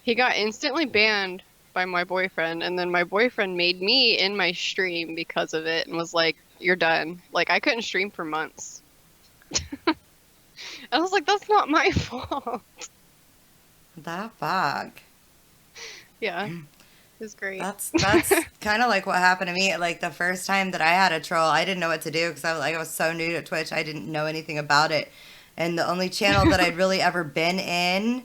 He got instantly banned by my boyfriend, and then my boyfriend made me in my stream because of it and was like, you're done. Like, I couldn't stream for months. I was like, that's not my fault. The fuck? Yeah, it was great. That's kind of like what happened to me. Like the first time that I had a troll, I didn't know what to do because I was so new to Twitch. I didn't know anything about it, and the only channel that I'd really ever been in,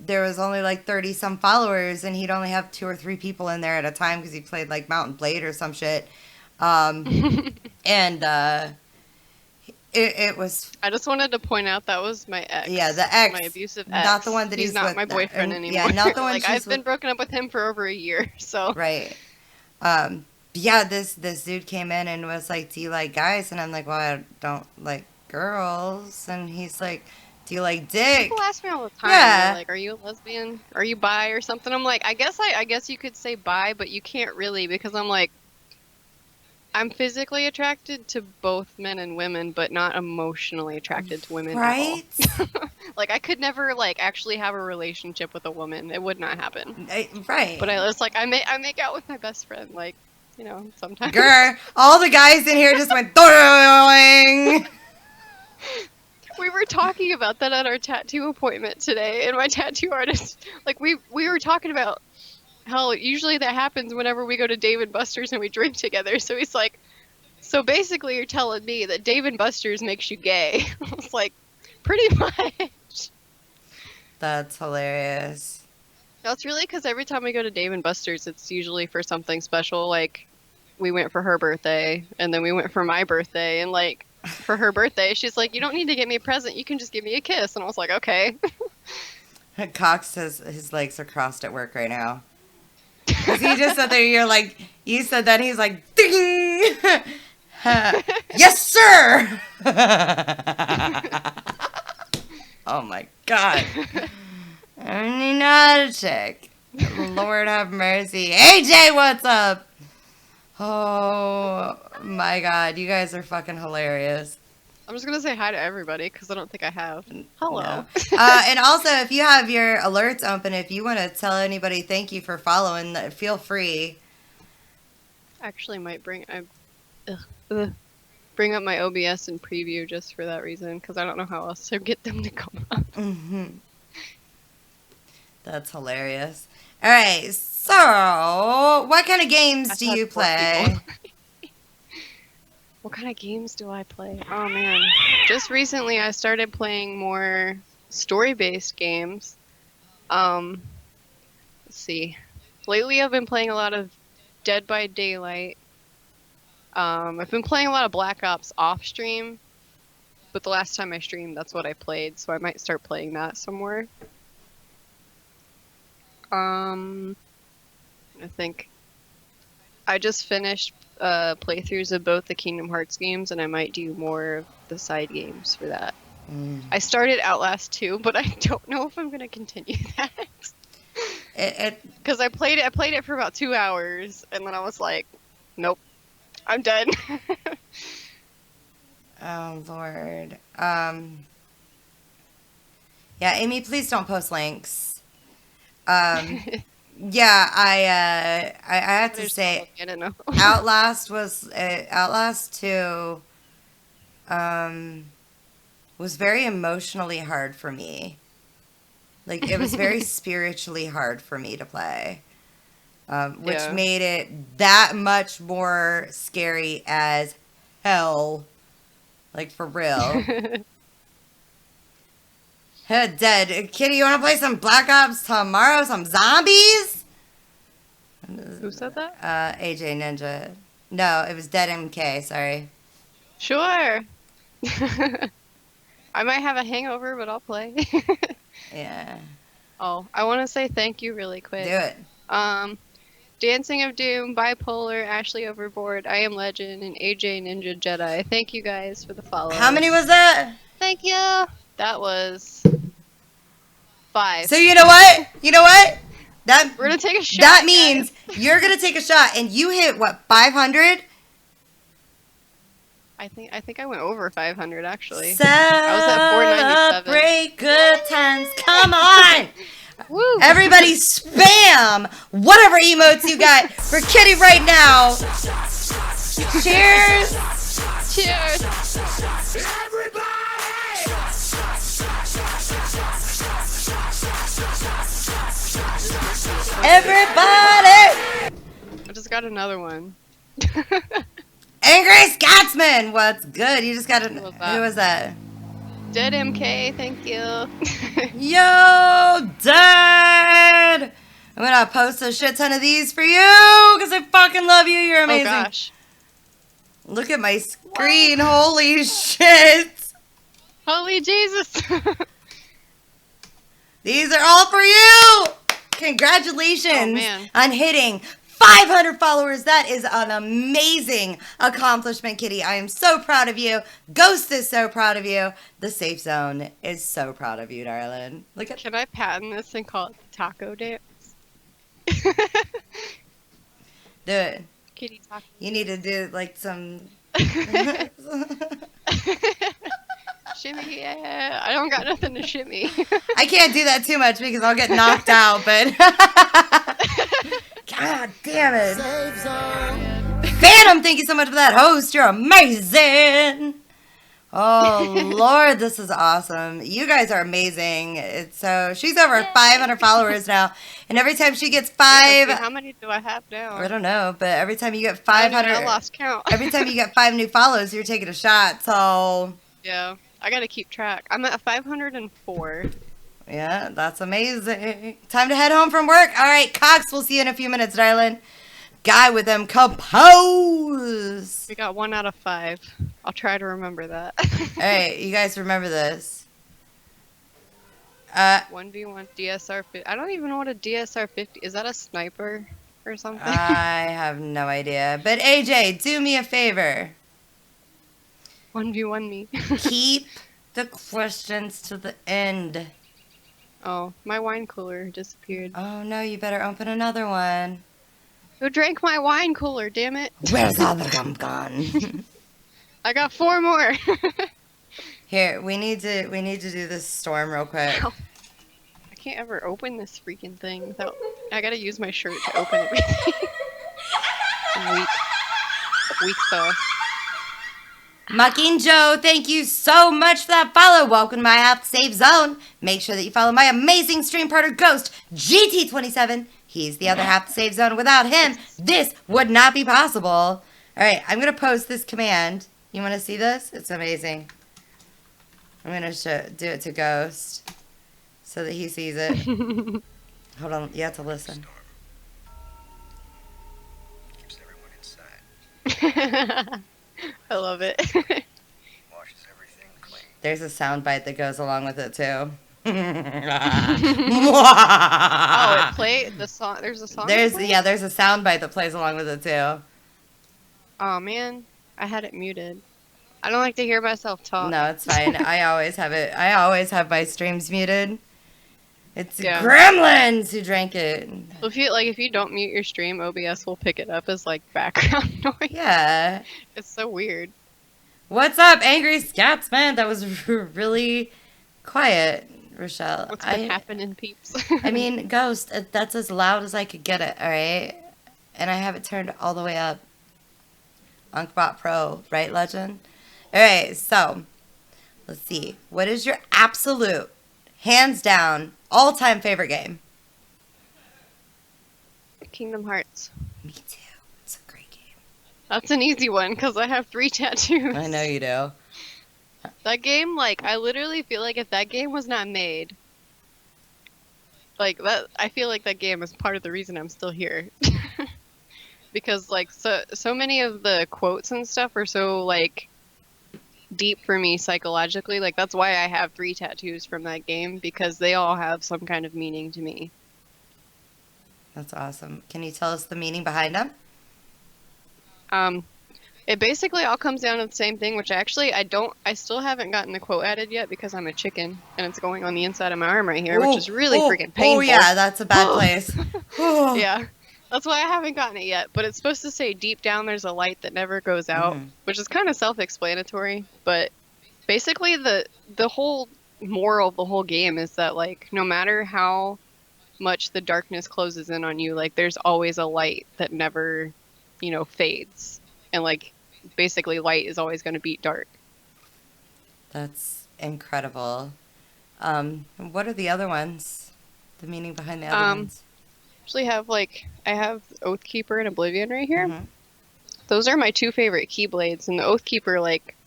there was only like 30 some followers, and he'd only have 2 or 3 people in there at a time because he played like Mountain Blade or some shit. And it was. I just wanted to point out that was my ex. Yeah, the ex, my abusive ex. not the one that he's not with, my boyfriend anymore. Yeah, not the one. Like, I've been broken up with him for over a year, so. Right. Yeah, this dude came in and was like, do you like guys? And I'm like, well, I don't like girls. And he's like, do you like dick? People ask me all the time. Yeah. They're like, are you a lesbian? Are you bi or something? I'm like, I guess you could say bi, but you can't really, because I'm like, I'm physically attracted to both men and women, but not emotionally attracted to women Right? at all. Like, I could never like actually have a relationship with a woman. It would not happen. Right. But it's like I make out with my best friend, like, sometimes. Grr, all the guys in here just went doing. We were talking about that at our tattoo appointment today, and my tattoo artist, like, we were talking about how usually that happens whenever we go to Dave & Buster's and we drink together. So he's like, so basically you're telling me that Dave & Buster's makes you gay. I was like, pretty much. That's hilarious. No, it's really because every time we go to Dave & Buster's, it's usually for something special. Like, we went for her birthday, and then we went for my birthday, and like, for her birthday. She's like, "You don't need to get me a present. You can just give me a kiss." And I was like, "Okay." Cox says his legs are crossed at work right now. Because he just said that you said that, he's like, ding! Yes, sir! Oh my God. I'm not a chick. Lord have mercy. AJ, what's up? Oh my God. You guys are fucking hilarious. I'm just gonna say hi to everybody because I don't think I have. Hello. No. And also, if you have your alerts open, if you want to tell anybody thank you for following, feel free. Actually, might bring bring up my OBS and preview just for that reason because I don't know how else to get them to come up. That's hilarious. All right, so what kind of games do you play? What kind of games do I play? Oh man. Just recently I started playing more story-based games. Let's see. Lately I've been playing a lot of Dead by Daylight. I've been playing a lot of Black Ops off stream, but the last time I streamed that's what I played, so I might start playing that some more. I think I just finished playthroughs of both the Kingdom Hearts games, and I might do more of the side games for that. I started Outlast 2, but I don't know if I'm gonna continue that. Because I played it for about 2 hours, and then I was like, nope, I'm done. Oh Lord. Yeah, Amy, please don't post links. Yeah, I have to say, I don't know. Outlast 2 was very emotionally hard for me. Like, it was very spiritually hard for me to play, which made it that much more scary as hell. Like, for real. Dead. Kitty, you want to play some Black Ops tomorrow? Some zombies? Who said that? AJ Ninja. No, it was Dead MK, sorry. Sure. I might have a hangover, but I'll play. Yeah. Oh, I want to say thank you really quick. Do it. Dancing of Doom, Bipolar, Ashley Overboard, I Am Legend, and AJ Ninja Jedi. Thank you guys for the follow. How many was that? Thank you. That was 5. So you know what? You know what? We're gonna take a shot. That means you're gonna take a shot, and you hit what, 500? I think I went over 500 actually. I was at 497. Celebrate good times. Come on. Woo. Everybody spam whatever emotes you got for Kitty right now. Cheers. Cheers. Everybody. I just got another one. Angry Scotsman. What's good? You just got a... Who was Who was that? Dead MK, thank you. Yo, Dad! I'm gonna post a shit ton of these for you because I fucking love you. You're amazing. Oh gosh. Look at my screen. Holy shit. Holy Jesus. These are all for you. Congratulations on hitting 500 followers. That is an amazing accomplishment, Kitty. I am so proud of you. Ghost is so proud of you. The Safe Zone is so proud of you, darling. Look at. Can I patent this and call it the taco dance? Do it. Kitty taco. You need to do like some. Shimmy, yeah. I don't got nothing to shimmy. I can't do that too much because I'll get knocked out, but. God damn it. Phantom, thank you so much for that host. You're amazing. Oh, Lord, this is awesome. You guys are amazing. She's over 500 followers now. And every time she gets 5... How many do I have now? I don't know, but every time you get 500... I lost count. Every time you get 5 new follows, you're taking a shot, so... Yeah, I gotta keep track. I'm at 504. Yeah, that's amazing. Time to head home from work. All right, Cox, we'll see you in a few minutes, darling. guy with them compose. We got 1 out of 5. I'll try to remember that. All right, you guys remember this. 1v1 DSR 50. I don't even know what a DSR 50 is. That a sniper or something? I have no idea. But AJ, do me a favor. 1v1 me. Keep the questions to the end. Oh, my wine cooler disappeared. Oh no, you better open another one. Who drank my wine cooler? Damn it! Where's all the gum gone? I got 4 more. Here, we need to do this storm real quick. Ow. I can't ever open this freaking thing without. I gotta use my shirt to open everything. I'm weak sauce. Mucking Joe, thank you so much for that follow. Welcome to my app Safe Zone. Make sure that you follow my amazing stream partner Ghost GT27. He's the other half of Safe Zone. Without him, this would not be possible. All right, I'm gonna post this command. You want to see this? It's amazing. I'm gonna do it to Ghost so that he sees it. Hold on, you have to listen. Keeps everyone inside. I love it. Washes everything clean. There's a sound bite that goes along with it too. Oh, it played the song. There's a song. There's that plays? there's a sound bite that plays along with it too. Oh man, I had it muted. I don't like to hear myself talk. No, it's fine. I always have it. I always have my streams muted. It's Yeah. gremlins who drank it. If you don't mute your stream, OBS will pick it up as like background noise. Yeah. It's so weird. What's up, Angry Scatsman? That was really quiet, Rochelle. What's been happening, peeps? I mean, Ghost, that's as loud as I could get it, all right? And I have it turned all the way up. Uncbot Pro, right, Legend? All right, so let's see. What is your absolute, hands down, all-time favorite game? Kingdom Hearts. Me too. It's a great game. That's an easy one because I have 3 tattoos. I know you do. That game, like, I literally feel like if that game was not made, like that, I feel like that game is part of the reason I'm still here. Because like so many of the quotes and stuff are so like deep for me psychologically. Like that's why I have 3 tattoos from that game because they all have some kind of meaning to me. That's awesome. Can you tell us the meaning behind them? It basically all comes down to the same thing, which actually I still haven't gotten the quote added yet because I'm a chicken and it's going on the inside of my arm right here, which is really freaking painful. Oh yeah, that's a bad place. Yeah. That's why I haven't gotten it yet, but it's supposed to say deep down there's a light that never goes out, which is kind of self-explanatory, but basically the whole moral of the whole game is that like no matter how much the darkness closes in on you, like there's always a light that never, fades. And like basically light is always going to beat dark. That's incredible. What are the other ones? The meaning behind the other ones? Actually I have Oathkeeper and Oblivion right here. Those are my 2 favorite Keyblades, and the Oathkeeper, like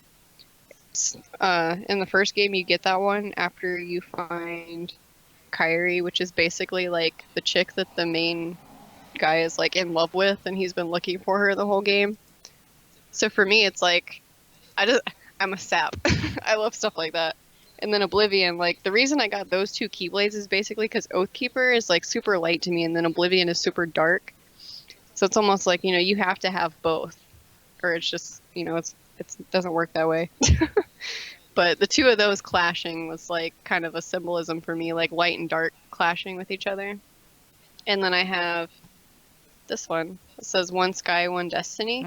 in the first game you get that one after you find Kyrie, which is basically like the chick that the main guy is like in love with and he's been looking for her the whole game. So for me it's like I'm a sap. I love stuff like that. And then Oblivion, like, the reason I got those 2 Keyblades is basically because Oathkeeper is, like, super light to me, and then Oblivion is super dark. So it's almost like, you have to have both. Or it's just, it doesn't work that way. But the 2 of those clashing was, like, kind of a symbolism for me, like, light and dark clashing with each other. And then I have this one. It says, One Sky, One Destiny.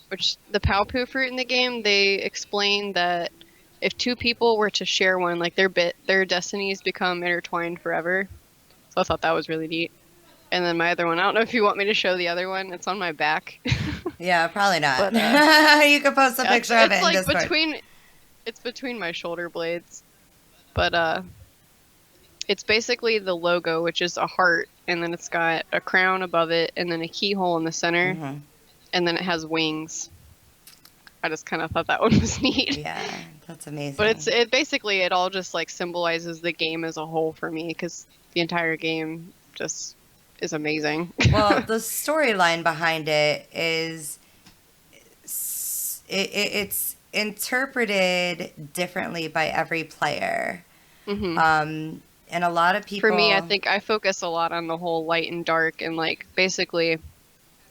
Which, the Paopu fruit in the game, they explain that if 2 people were to share one, like their destinies become intertwined forever. So I thought that was really neat. And then my other one, I don't know if you want me to show the other one. It's on my back. Yeah, probably not. But, you can post a picture of it. It's like Discord. it's between my shoulder blades. But it's basically the logo, which is a heart, and then it's got a crown above it, and then a keyhole in the center, and then it has wings. I just kind of thought that one was neat. Yeah, that's amazing. But it all just like symbolizes the game as a whole for me because the entire game just is amazing. Well, the storyline behind it is it's interpreted differently by every player. hmm And a lot of people. For me, I think I focus a lot on the whole light and dark, and like basically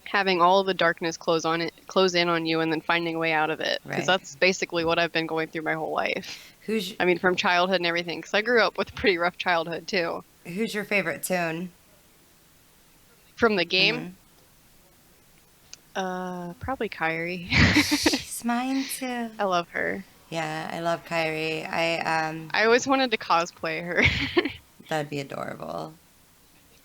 having all of the darkness close in on you, and then finding a way out of it. Because Right. that's basically what I've been going through my whole life. Who's I mean, from childhood and everything. Because I grew up with a pretty rough childhood too. who's your favorite tune? From the game, Mhm. probably Kyrie. She's mine too. I love her. Yeah, I love Kyrie. I always wanted to cosplay her. That'd be adorable.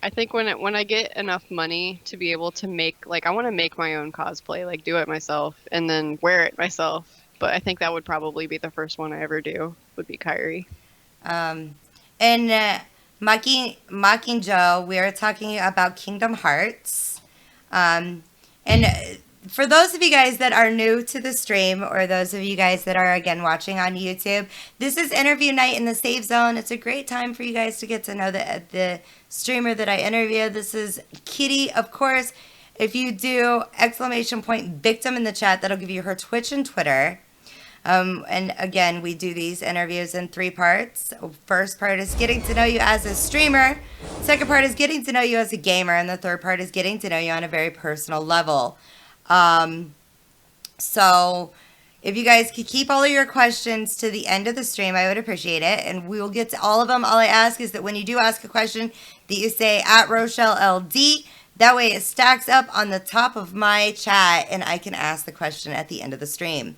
I think when I get enough money to be able to make, like, I want to make my own cosplay, like do it myself and then wear it myself. But I think that would probably be the first one I ever do, would be Kyrie. And Mocking Joe, we are talking about Kingdom Hearts. And for those of you guys that are new to the stream, or those of you guys that are again watching on YouTube, this is interview night in the Save Zone. It's a great time for you guys to get to know the streamer that I interview. This is Khitii, of course. If you do !victim in the chat, that'll give you her Twitch and Twitter. And again, we do these interviews in 3 parts. First part is getting to know you as a streamer. Second part is getting to know you as a gamer. And the third part is getting to know you on a very personal level. So if you guys could keep all of your questions to the end of the stream, I would appreciate it. And we will get to all of them. All I ask is that when you do ask a question, that you say @RochelleLD. That way it stacks up on the top of my chat and I can ask the question at the end of the stream.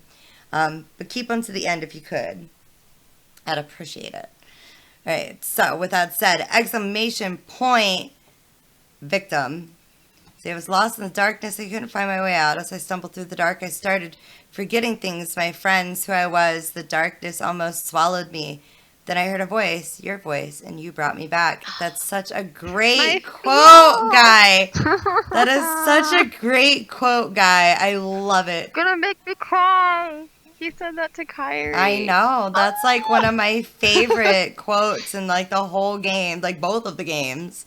But keep them to the end if you could. I'd appreciate it. All right, so with that said, !victim. See, I was lost in the darkness. I couldn't find my way out. As I stumbled through the dark, I started forgetting things, my friends, who I was. The darkness almost swallowed me. Then I heard a voice, your voice, and you brought me back. That's such a great quote, Guy. That is such a great quote, Guy. I love it. Gonna make me cry. He said that to Kyrie. I know. That's like one of my favorite quotes in like the whole game, like both of the games.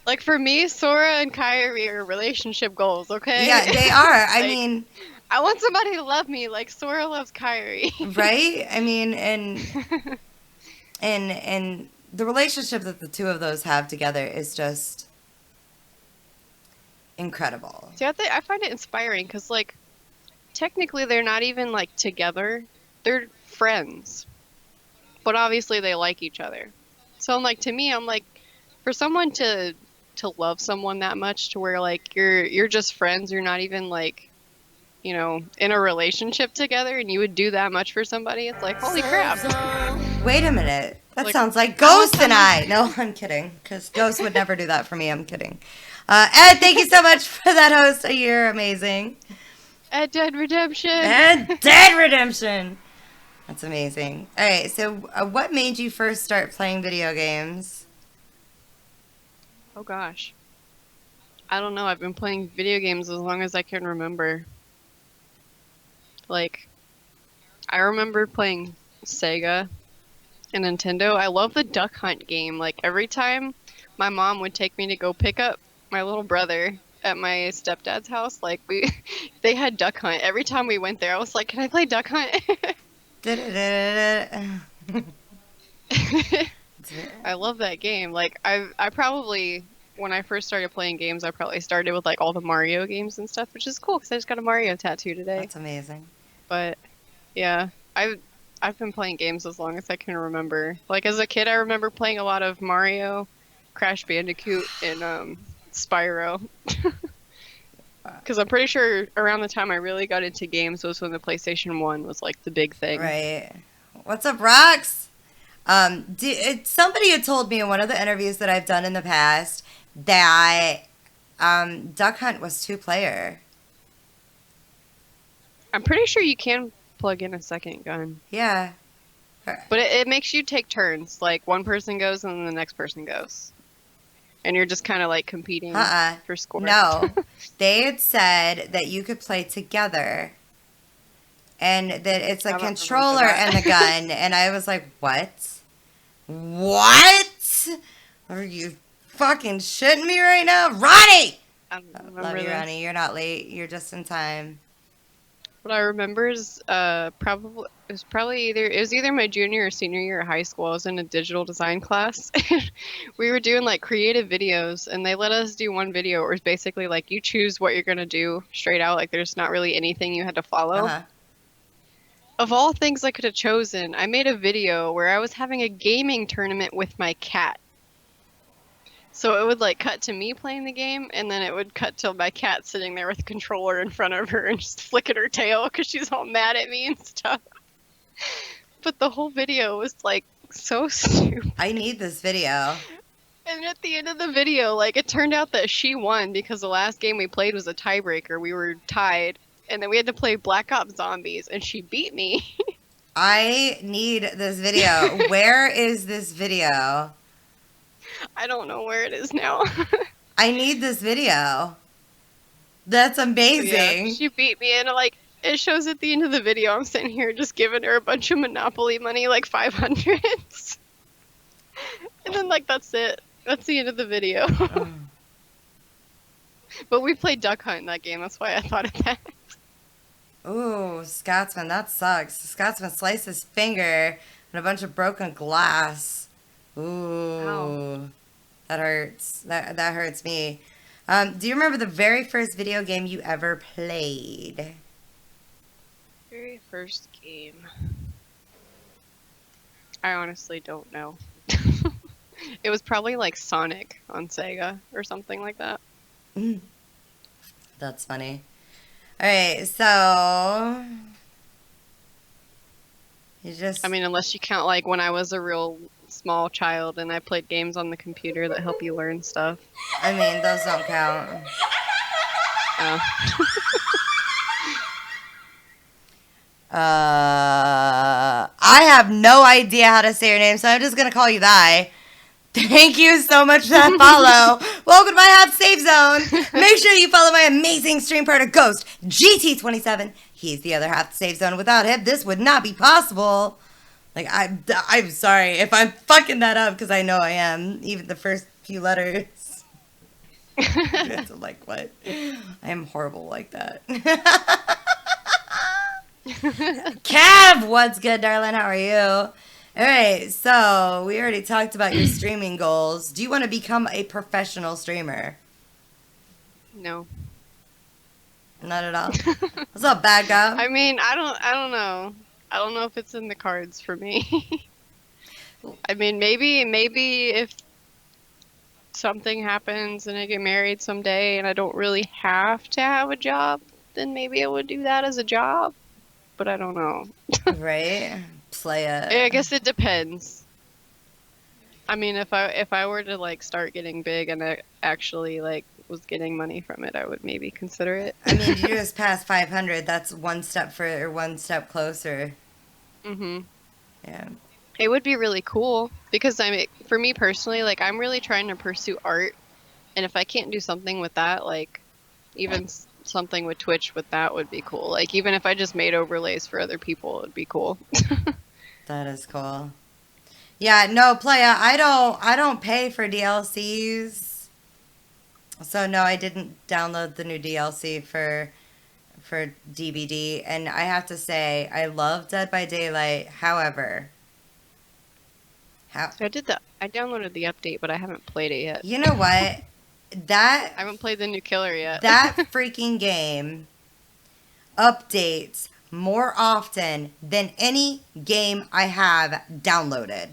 Like for me, Sora and Kyrie are relationship goals, okay? Yeah, they are. I Like, mean, I want somebody to love me like Sora loves Kyrie. right? I mean, and the relationship that the two of those have together is just incredible. See, I find it inspiring because, like, technically they're not even, like, together. They're friends. But obviously they like each other. So, I'm like, to me, I'm like, for someone to love someone that much to where, like, you're just friends, you're not even, like, you know, in a relationship together, and you would do that much for somebody, it's like, holy crap. Wait a minute. That Like, sounds like Ghost and I. No, I'm kidding. Because Ghost would never do that for me. I'm kidding. Ed, thank you so much for that host. You're amazing. At Dead Redemption. And Dead Redemption. That's amazing. All right, so what made you first start playing video games? Oh gosh. I don't know. I've been playing video games as long as I can remember. Like, I remember playing Sega and Nintendo. I love the Duck Hunt game. Like, every time my mom would take me to go pick up my little brother at my stepdad's house, like, they had Duck Hunt. Every time we went there, I was like, can I play Duck Hunt? I love that game. Like, I probably, when I first started playing games, I probably started with, like, all the Mario games and stuff, which is cool because I just got a Mario tattoo today. That's amazing. But yeah, I've been playing games as long as I can remember. Like as a kid, I remember playing a lot of Mario, Crash Bandicoot, and Spyro. Because I'm pretty sure around the time I really got into games was when the PlayStation 1 was like the big thing. Right. What's up, Rox? Somebody had told me in one of the interviews that I've done in the past that Duck Hunt was 2-player. I'm pretty sure you can plug in a second gun. Yeah. But it makes you take turns. Like one person goes and then the next person goes. And you're just kind of like competing for scores. No. They had said that you could play together. And that it's a controller and a gun. And I was like, what? What? Are you fucking shitting me right now? Ronnie! I don't remember Love you, this. Ronnie. You're not late. You're just in time. What I remember is probably either my junior or senior year of high school. I was in a digital design class. We were doing like creative videos, and they let us do one video where it's basically like you choose what you're gonna do straight out. Like there's not really anything you had to follow. Uh-huh. Of all things I could have chosen, I made a video where I was having a gaming tournament with my cat. So it would like cut to me playing the game, and then it would cut to my cat sitting there with a controller in front of her and just flicking her tail because she's all mad at me and stuff. But the whole video was like so stupid. I need this video. And at the end of the video, like it turned out that she won because the last game we played was a tiebreaker. We were tied, and then we had to play Black Ops Zombies, and she beat me. I need this video. Where is this video? I don't know where it is now. I need this video. That's amazing. Yeah, she beat me, and like it shows at the end of the video, I'm sitting here just giving her a bunch of Monopoly money, like 500s. And then like that's it. That's the end of the video. Oh. But we played Duck Hunt in that game. That's why I thought of that. Ooh, Scotsman, that sucks. Scotsman sliced his finger and a bunch of broken glass. Ooh, Ow. that hurts. That hurts me. Do you remember the very first video game you ever played? Very first game. I honestly don't know. It was probably like Sonic on Sega or something like that. That's funny. All right, so you just. I mean, unless you count like when I was a real small child and I played games on the computer that help you learn stuff. I mean, those don't count. Oh. I have no idea how to say your name, so I'm just gonna call you Thy. Thank you so much for that follow. Welcome to my hot safe zone. Make sure you follow my amazing stream partner, Ghost GT27. He's the other half of the safe zone. Without him, this would not be possible. Like, I'm sorry if I'm fucking that up, because I know I am. Even the first few letters. It's like, what? I am horrible like that. Cav, what's good, darling? How are you? All right, so we already talked about your streaming goals. Do you want to become a professional streamer? No. Not at all. What's up, bad guy? I mean, I don't know. I don't know if it's in the cards for me. I mean, maybe if something happens and I get married someday and I don't really have to have a job, then maybe I would do that as a job. But I don't know. Right? Play it. I guess it depends. I mean, if I were to like start getting big and I actually like was getting money from it, I would maybe consider it. I mean, you just passed 500. That's one step further, one step closer. Mhm. Yeah. It would be really cool because for me personally, like I'm really trying to pursue art, and if I can't do something with that, like even something with Twitch with that would be cool. Like even if I just made overlays for other people, it'd be cool. That is cool. Yeah, no, Playa, I don't pay for DLCs. So no, I didn't download the new DLC for DBD, and I have to say I love Dead by Daylight. However, I downloaded the update, but I haven't played it yet. you know what? I haven't played the new killer yet. That freaking game updates more often than any game I have downloaded.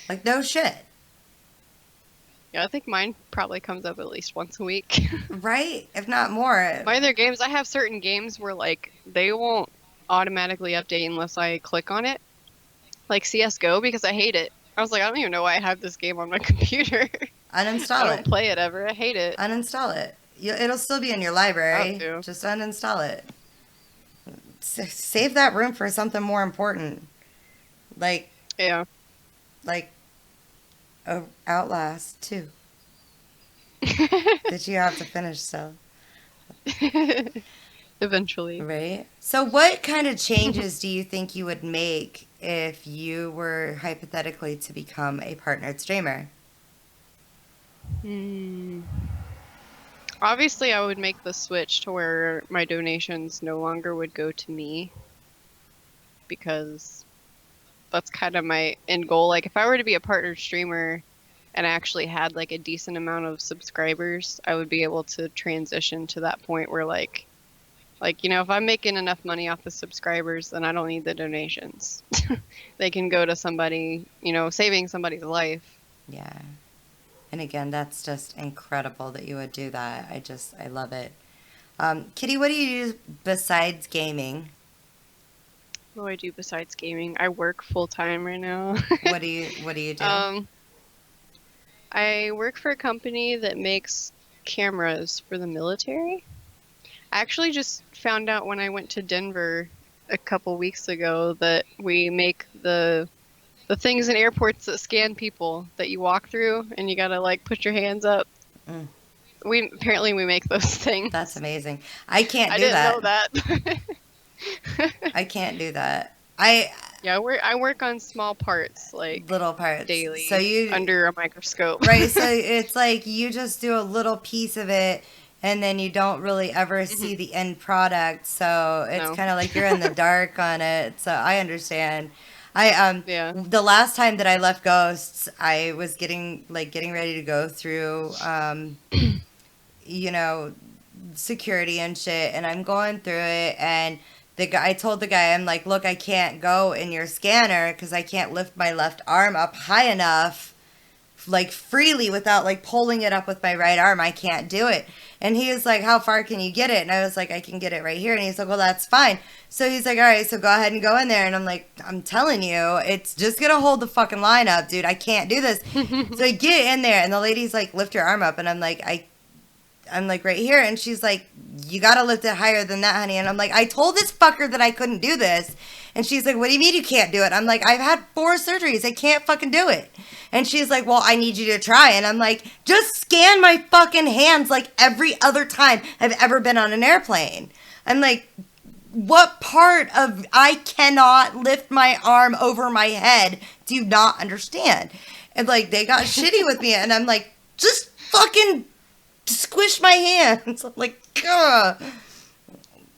Like, no shit. Yeah, I think mine probably comes up at least once a week. Right? If not more. My other games, I have certain games where like they won't automatically update unless I click on it. Like CS:GO, because I hate it. I was like, I don't even know why I have this game on my computer. I Uninstall don't it. play it ever. I hate it. Uninstall it. It'll still be in your library. Oh, Just uninstall it. Save that room for something more important. Like Yeah. Outlast 2. That you have to finish still. Eventually. Right? So what kind of changes do you think you would make if you were hypothetically to become a partnered streamer? Hmm. Obviously, I would make the switch to where my donations no longer would go to me because that's kind of my end goal. Like, if I were to be a partner streamer and I actually had like a decent amount of subscribers, I would be able to transition to that point where like, if I'm making enough money off the subscribers, then I don't need the donations. They can go to somebody, saving somebody's life. Yeah. And again, that's just incredible that you would do that. I love it. Kitty, what do you do besides gaming? What do I do besides gaming? I work full time right now. What do you do? I work for a company that makes cameras for the military. I actually just found out when I went to Denver a couple weeks ago that we make the things in airports that scan people that you walk through and you gotta like put your hands up. Mm. We make those things. That's amazing. I can't I do didn't that. know that. I can't do that. Yeah, I work on small parts like Little parts. daily, So you under a microscope. right, so it's like you just do a little piece of it and then you don't really ever see the end product. So it's No. kind of like you're in the dark on it. So I understand. Yeah. The last time that I left Ghosts, I was getting ready to go through you know, security and shit, and I'm going through it, and I told the guy, I'm like, look, I can't go in your scanner because I can't lift my left arm up high enough, like freely without like pulling it up with my right arm. I can't do it. And he was like, how far can you get it? And I was like, I can get it right here. And he's like, well, that's fine. So he's like, all right, so go ahead and go in there. And I'm like, I'm telling you, it's just gonna hold the fucking line up, dude. I can't do this. So I get in there, and the lady's like, lift your arm up, and I'm like, I'm like, right here. And she's like, you got to lift it higher than that, honey. And I'm like, I told this fucker that I couldn't do this. And she's like, what do you mean you can't do it? I'm like, I've had 4 surgeries. I can't fucking do it. And she's like, well, I need you to try. And I'm like, just scan my fucking hands like every other time I've ever been on an airplane. I'm like, what part of I cannot lift my arm over my head do you not understand? And like, they got shitty with me. And I'm like, just fucking squish my hands. I'm like, ugh.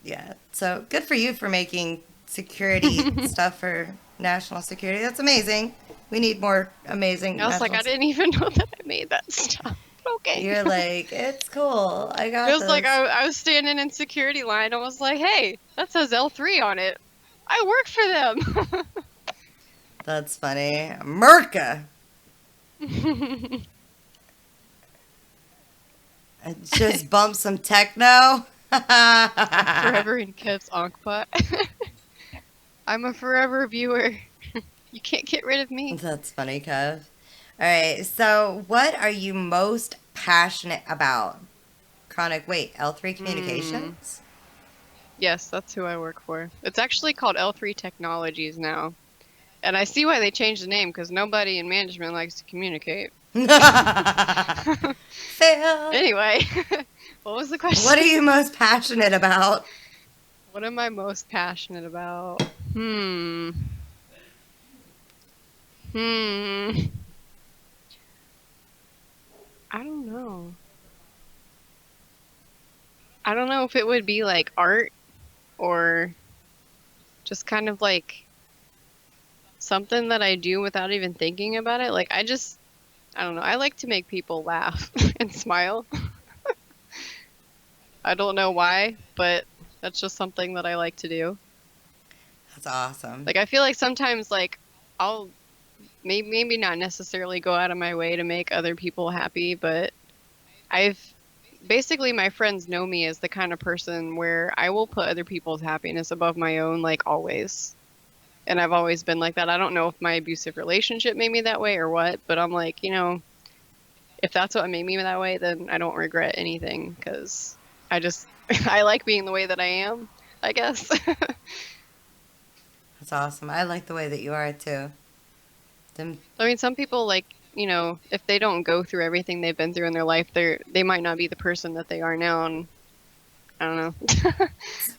Yeah, so good for you for making security stuff for national security. That's amazing. We need more amazing. I was like, I didn't even know that I made that stuff. Okay. You're like, it's cool. I got It was this. like I was standing in security line. I was like, hey, that says L3 on it. I work for them. That's funny. Merca. I just bumped some techno. Forever in Kev's Ankpot. I'm a forever viewer. You can't get rid of me. That's funny, Kev. All right, so what are you most passionate about? L3 Communications? Yes, that's who I work for. It's actually called L3 Technologies now. And I see why they changed the name, because nobody in management likes to communicate. Fail. Anyway, what was the question? What are you most passionate about? What am I most passionate about? I don't know. I don't know if it would be like art or just kind of like something that I do without even thinking about it. Like I don't know. I like to make people laugh and smile. I don't know why, but that's just something that I like to do. That's awesome. Like I feel like sometimes like I'll maybe not necessarily go out of my way to make other people happy, but basically my friends know me as the kind of person where I will put other people's happiness above my own, like always. And I've always been like that. I don't know if my abusive relationship made me that way or what, but I'm like, if that's what made me that way, then I don't regret anything because I like being the way that I am, I guess. That's awesome. I like the way that you are too. I mean, some people like, if they don't go through everything they've been through in their life, they might not be the person that they are now. And I don't know.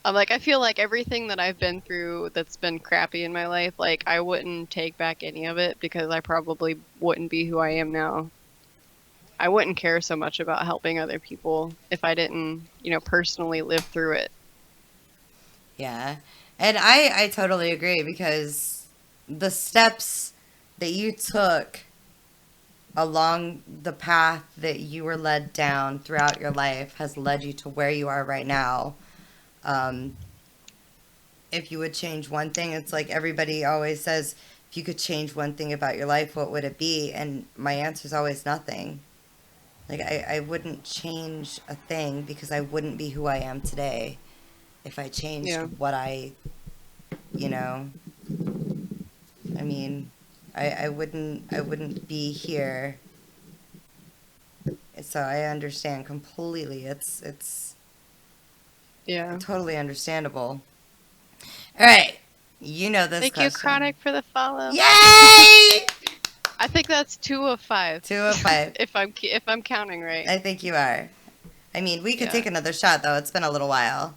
I'm like, I feel like everything that I've been through that's been crappy in my life, like I wouldn't take back any of it because I probably wouldn't be who I am now. I wouldn't care so much about helping other people if I didn't, personally live through it. Yeah. And I totally agree because the steps that you took along the path that you were led down throughout your life has led you to where you are right now. Um, if you would change one thing, it's like everybody always says, if you could change one thing about your life, what would it be? And my answer is always nothing. Like, I wouldn't change a thing because I wouldn't be who I am today if I changed Yeah. what you know, I mean, I wouldn't be here. So I understand completely. It's Yeah. totally understandable. All right. You know this Thank question. you, Chronic, for the follow. Yay! I think that's 2 of 5. 2 of 5. if I'm counting right. I think you are. I mean, we could Yeah. take another shot though. It's been a little while.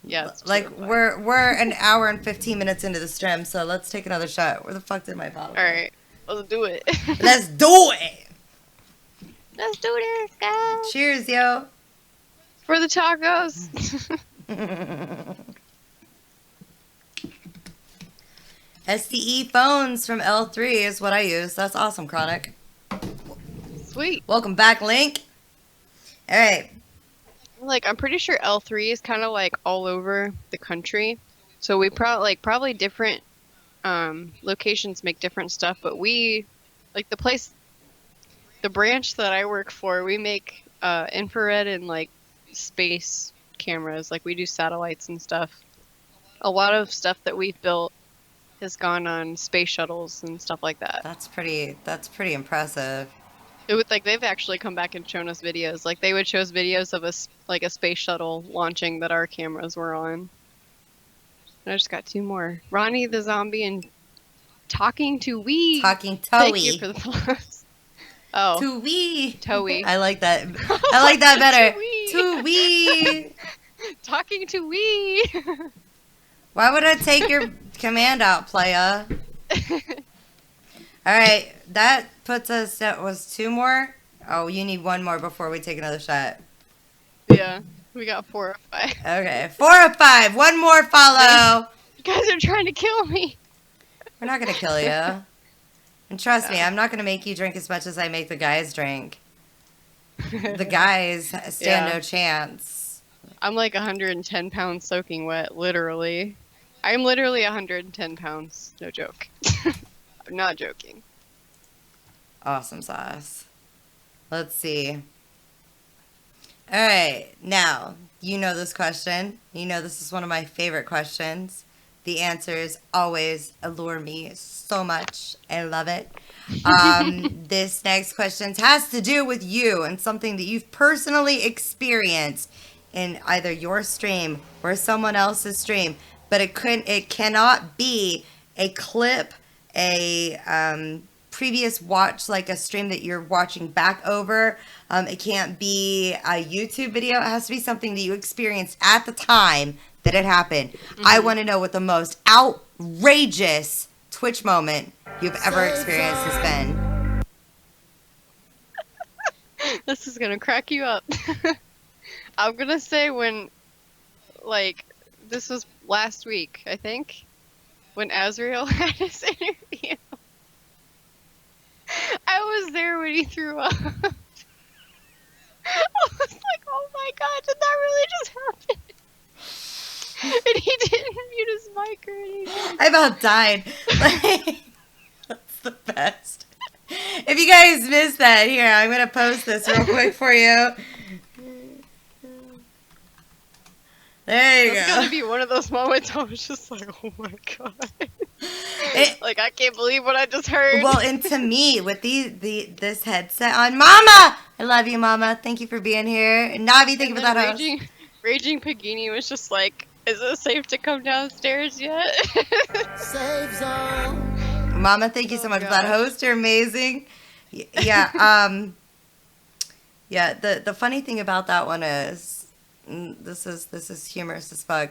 Yeah. It's 2 Like of 5. we're an hour and 15 minutes into the stream, so let's take another shot. Where the fuck did my bottle go? All right. Let's do it. Let's do it. Let's do this, guys. Cheers, yo. For the tacos. STE phones from L3 is what I use. That's awesome, Chronic. Sweet. Welcome back, Link. All right. Like, I'm pretty sure L3 is kind of like all over the country. So we probably different locations make different stuff, but we, like the branch that I work for, we make infrared and like space cameras. Like we do satellites and stuff. A lot of stuff that we've built has gone on space shuttles and stuff like that. That's pretty impressive. It would, like, they've actually come back and shown us videos. Like, they would show us videos of a space shuttle launching that our cameras were on. And I just got 2 more. Ronnie the Zombie and Talking to Wee. Talking Thank you Toey. for the follows. Oh, To wee. Toey. I like that. I like that better. To-wee. To wee. Talking to Wee. Why would I take your command out, playa? All right, that puts us. That was 2 more. Oh, you need 1 more before we take another shot. Yeah, we got 4 or 5. Okay, 4 of 5. 1 more follow. You guys are trying to kill me. We're not gonna kill you. And trust me, I'm not gonna make you drink as much as I make the guys drink. The guys stand Yeah. no chance. I'm like 110 pounds soaking wet, literally. I'm literally 110 pounds. No joke. I'm not joking. Awesome sauce. Let's see. All right, now, you know this question. You know this is one of my favorite questions. The answers always allure me so much. I love it. This next question has to do with you and something that you've personally experienced in either your stream or someone else's stream. But it cannot be a clip, a previous watch, like a stream that you're watching back over. It can't be a YouTube video. It has to be something that you experienced at the time that it happened. Mm-hmm. I want to know what the most outrageous Twitch moment you've ever experienced has been. This is gonna crack you up. I'm gonna say when, like, this was last week, I think, when Azrael had his interview. I was there when he threw up. I was like, oh my god, did that really just happen? And he didn't mute his mic or anything. I about died. Like, that's the best. If you guys missed that, here, I'm going to post this real quick for you. There you It's go. gonna be one of those moments I was just like, oh my god. It- Like, I can't believe what I just heard. Well, and to me, with this headset on, Mama! I love you, Mama. Thank you for being here. And Navi, thank you for that host. Raging Pagini was just like, is it safe to come downstairs yet? Mama, thank you so Oh, much for that God. host. You're amazing. Yeah, yeah, the funny thing about that one is, this is humorous as fuck.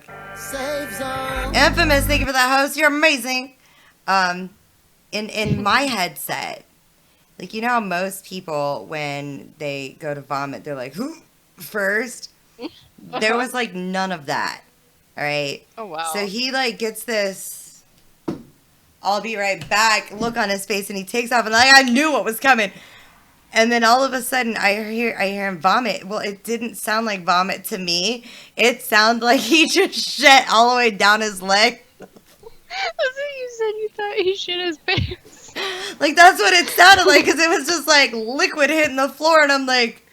Infamous, thank you for that host. You're amazing. In my headset, Like, you know how most people, when they go to vomit, they're like, "Who?" first? There was, like, none of that. All right? Oh wow. So he, like, gets this, "I'll be right back" look on his face, and he takes off, and, like, I knew what was coming. And then all of a sudden, I hear him vomit. Well, it didn't sound like vomit to me. It sounded like he just shit all the way down his leg. That's what you said. You thought he shit his pants. Like, that's what it sounded like, because it was just, like, liquid hitting the floor, and I'm like,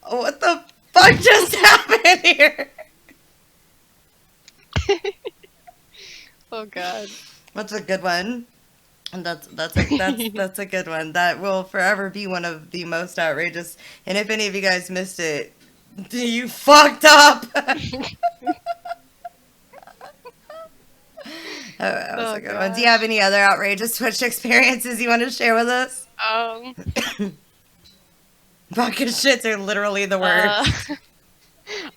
what the fuck just happened here? Oh god. That's a good one. And that's a good one. That will forever be one of the most outrageous. And if any of you guys missed it, you fucked up. That was a good one. Do you have any other outrageous Twitch experiences you want to share with us? Fucking shits are literally the worst.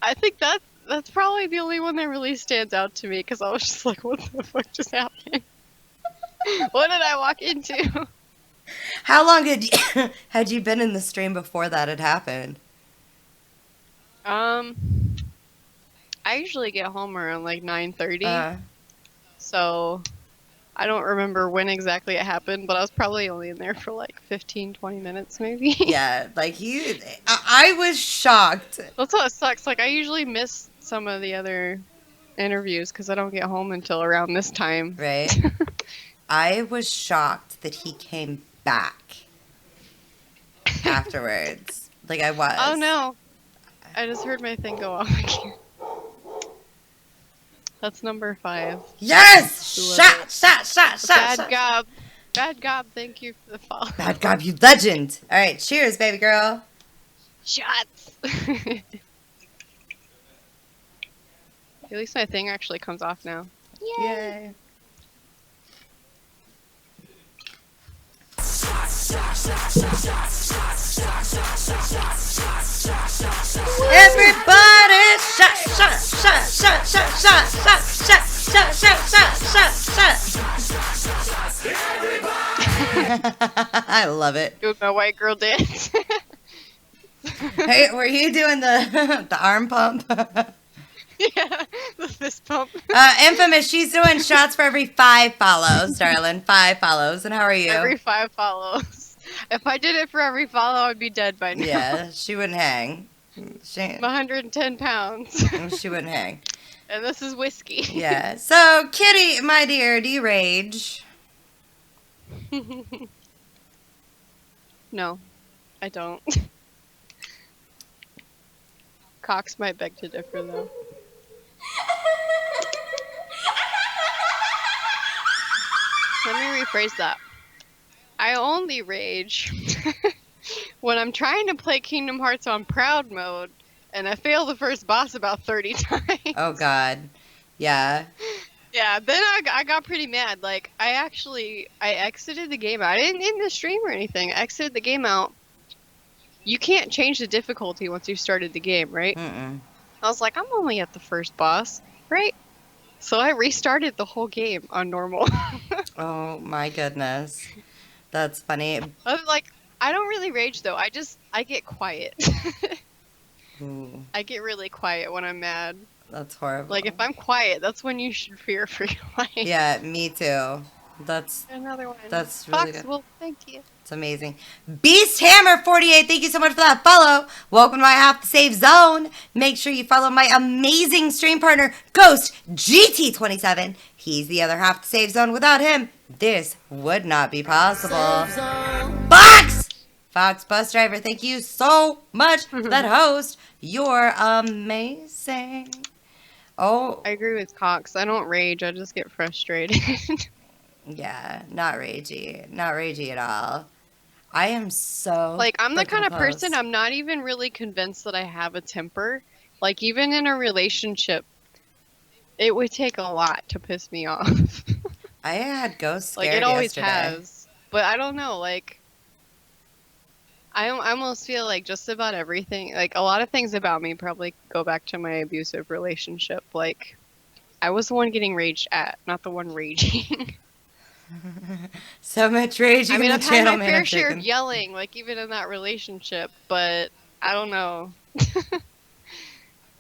I think that's probably the only one that really stands out to me because I was just like, what the fuck just happened? What did I walk into? How long had you been in the stream before that had happened? I usually get home around like 9:30. So I don't remember when exactly it happened, but I was probably only in there for like 15-20 minutes maybe. Yeah, like I was shocked. That's what sucks. Like I usually miss some of the other interviews because I don't get home until around this time. Right. I was shocked that he came back afterwards. Like I was. Oh no. I just heard my thing go off again. That's number 5. Yes! Whoever. Shot. Bad Gob. Bad Gob, thank you for the follow. Bad Gob, you legend. All right, cheers, baby girl. Shots! At least my thing actually comes off now. Yay. Everybody shot. I love it. Doing my white girl dance. Hey, were you doing the arm pump? Yeah, the fist pump. Infamous, she's doing shots for every 5 follows, darling. 5 follows. And how are you? Every 5 follows. If I did it for every follow, I'd be dead by now. Yeah, she wouldn't hang. I'm 110 pounds. She wouldn't hang. And this is whiskey. Yeah. So, Kitty, my dear, do you rage? No, I don't. Cox might beg to differ, though. Let me rephrase that. I only rage when I'm trying to play Kingdom Hearts on proud mode and I fail the first boss about 30 times. Oh, God. Yeah. Yeah, then I got pretty mad. Like, I exited the game out. I didn't end the stream or anything. I exited the game out. You can't change the difficulty once you started the game, right? Mm-mm. I was like, I'm only at the first boss, right? So I restarted the whole game on normal. Oh, my goodness. That's funny. I was like, I don't really rage, though. I get quiet. Ooh, I get really quiet when I'm mad. that's horrible. Like, if I'm quiet, that's when you should fear for your life. Yeah, me too. That's Another one. That's really good. Well, thank you. It's amazing. Beast Hammer 48, thank you so much for that follow. Welcome to my Half the Save Zone. Make sure you follow my amazing stream partner, Ghost GT27. He's the other half the Save Zone. Without him, this would not be possible. Fox Bus Driver, thank you so much for that host. You're amazing. Oh, I agree with Cox. I don't rage. I just get frustrated. yeah, not ragey. Not ragey at all. I am so Like, I'm the freaking kind of close. person, I'm not even really convinced that I have a temper. Like, even in a relationship, it would take a lot to piss me off. I had Ghost Like, scared it always yesterday. has. But I don't know, like, I almost feel like just about everything, like, a lot of things about me probably go back to my abusive relationship. Like, I was the one getting raged at, not the one raging. So much rage, I even mean, the I've had channel my fair manager share of can- yelling, like even in that relationship, but I don't know.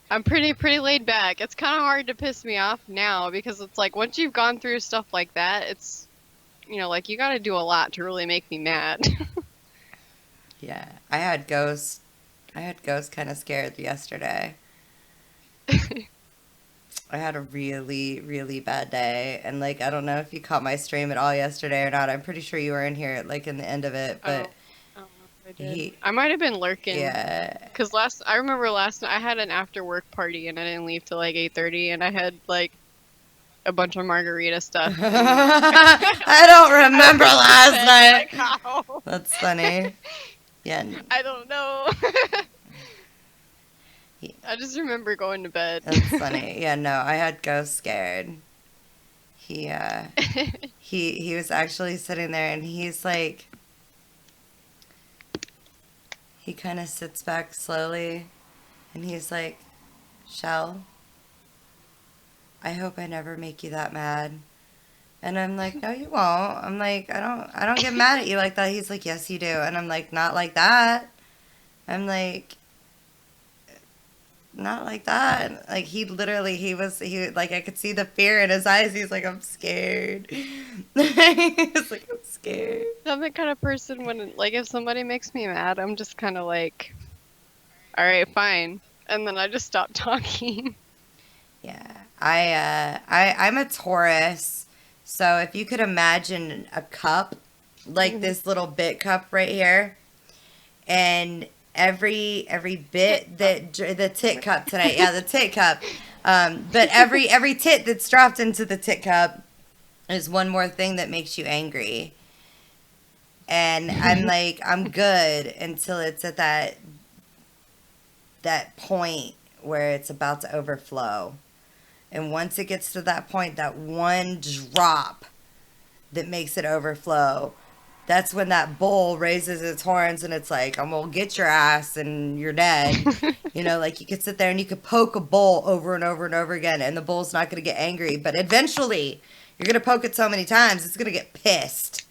I'm pretty laid back. It's kind of hard to piss me off now because it's like once you've gone through stuff like that, it's like you got to do a lot to really make me mad. Yeah, I had Ghost. Kind of scared yesterday. I had a really, really bad day, and like I don't know if you caught my stream at all yesterday or not. I'm pretty sure you were in here, like in the end of it, but Oh, I don't know if I did. he, I might have been lurking. yeah. Cause I remember last night I had an after work party and I didn't leave till like 8:30 and I had like a bunch of margarita stuff. And I don't remember I went to last bed night. like how? That's funny. Yeah. I don't know. Yeah. I just remember going to bed. That's funny. Yeah, no, I had Ghost scared. He he was actually sitting there and he's like he kind of sits back slowly and he's like, "Shell, I hope I never make you that mad." And I'm like, "No, you won't." I'm like, I don't get mad at you like that." He's like, "Yes, you do." And I'm like, "Not like that." I'm like, "Not like that." Like he literally, he like I could see the fear in his eyes. He's like, "I'm scared." He's like, "I'm scared." I'm the kind of person when like if somebody makes me mad, I'm just kind of like, all right, fine, and then I just stop talking. Yeah, I'm a Taurus, so if you could imagine a cup, like this little bit cup right here, and every bit the tit cup tonight, yeah, the tit cup, but every tit that's dropped into the tit cup is one more thing that makes you angry, and I'm like I'm good until it's at that point where it's about to overflow. And once it gets to that point, that one drop that makes it overflow, that's when that bull raises its horns and it's like, I'm going to get your ass and you're dead. Like you could sit there and you could poke a bull over and over and over again and the bull's not going to get angry. But eventually, you're going to poke it so many times, it's going to get pissed.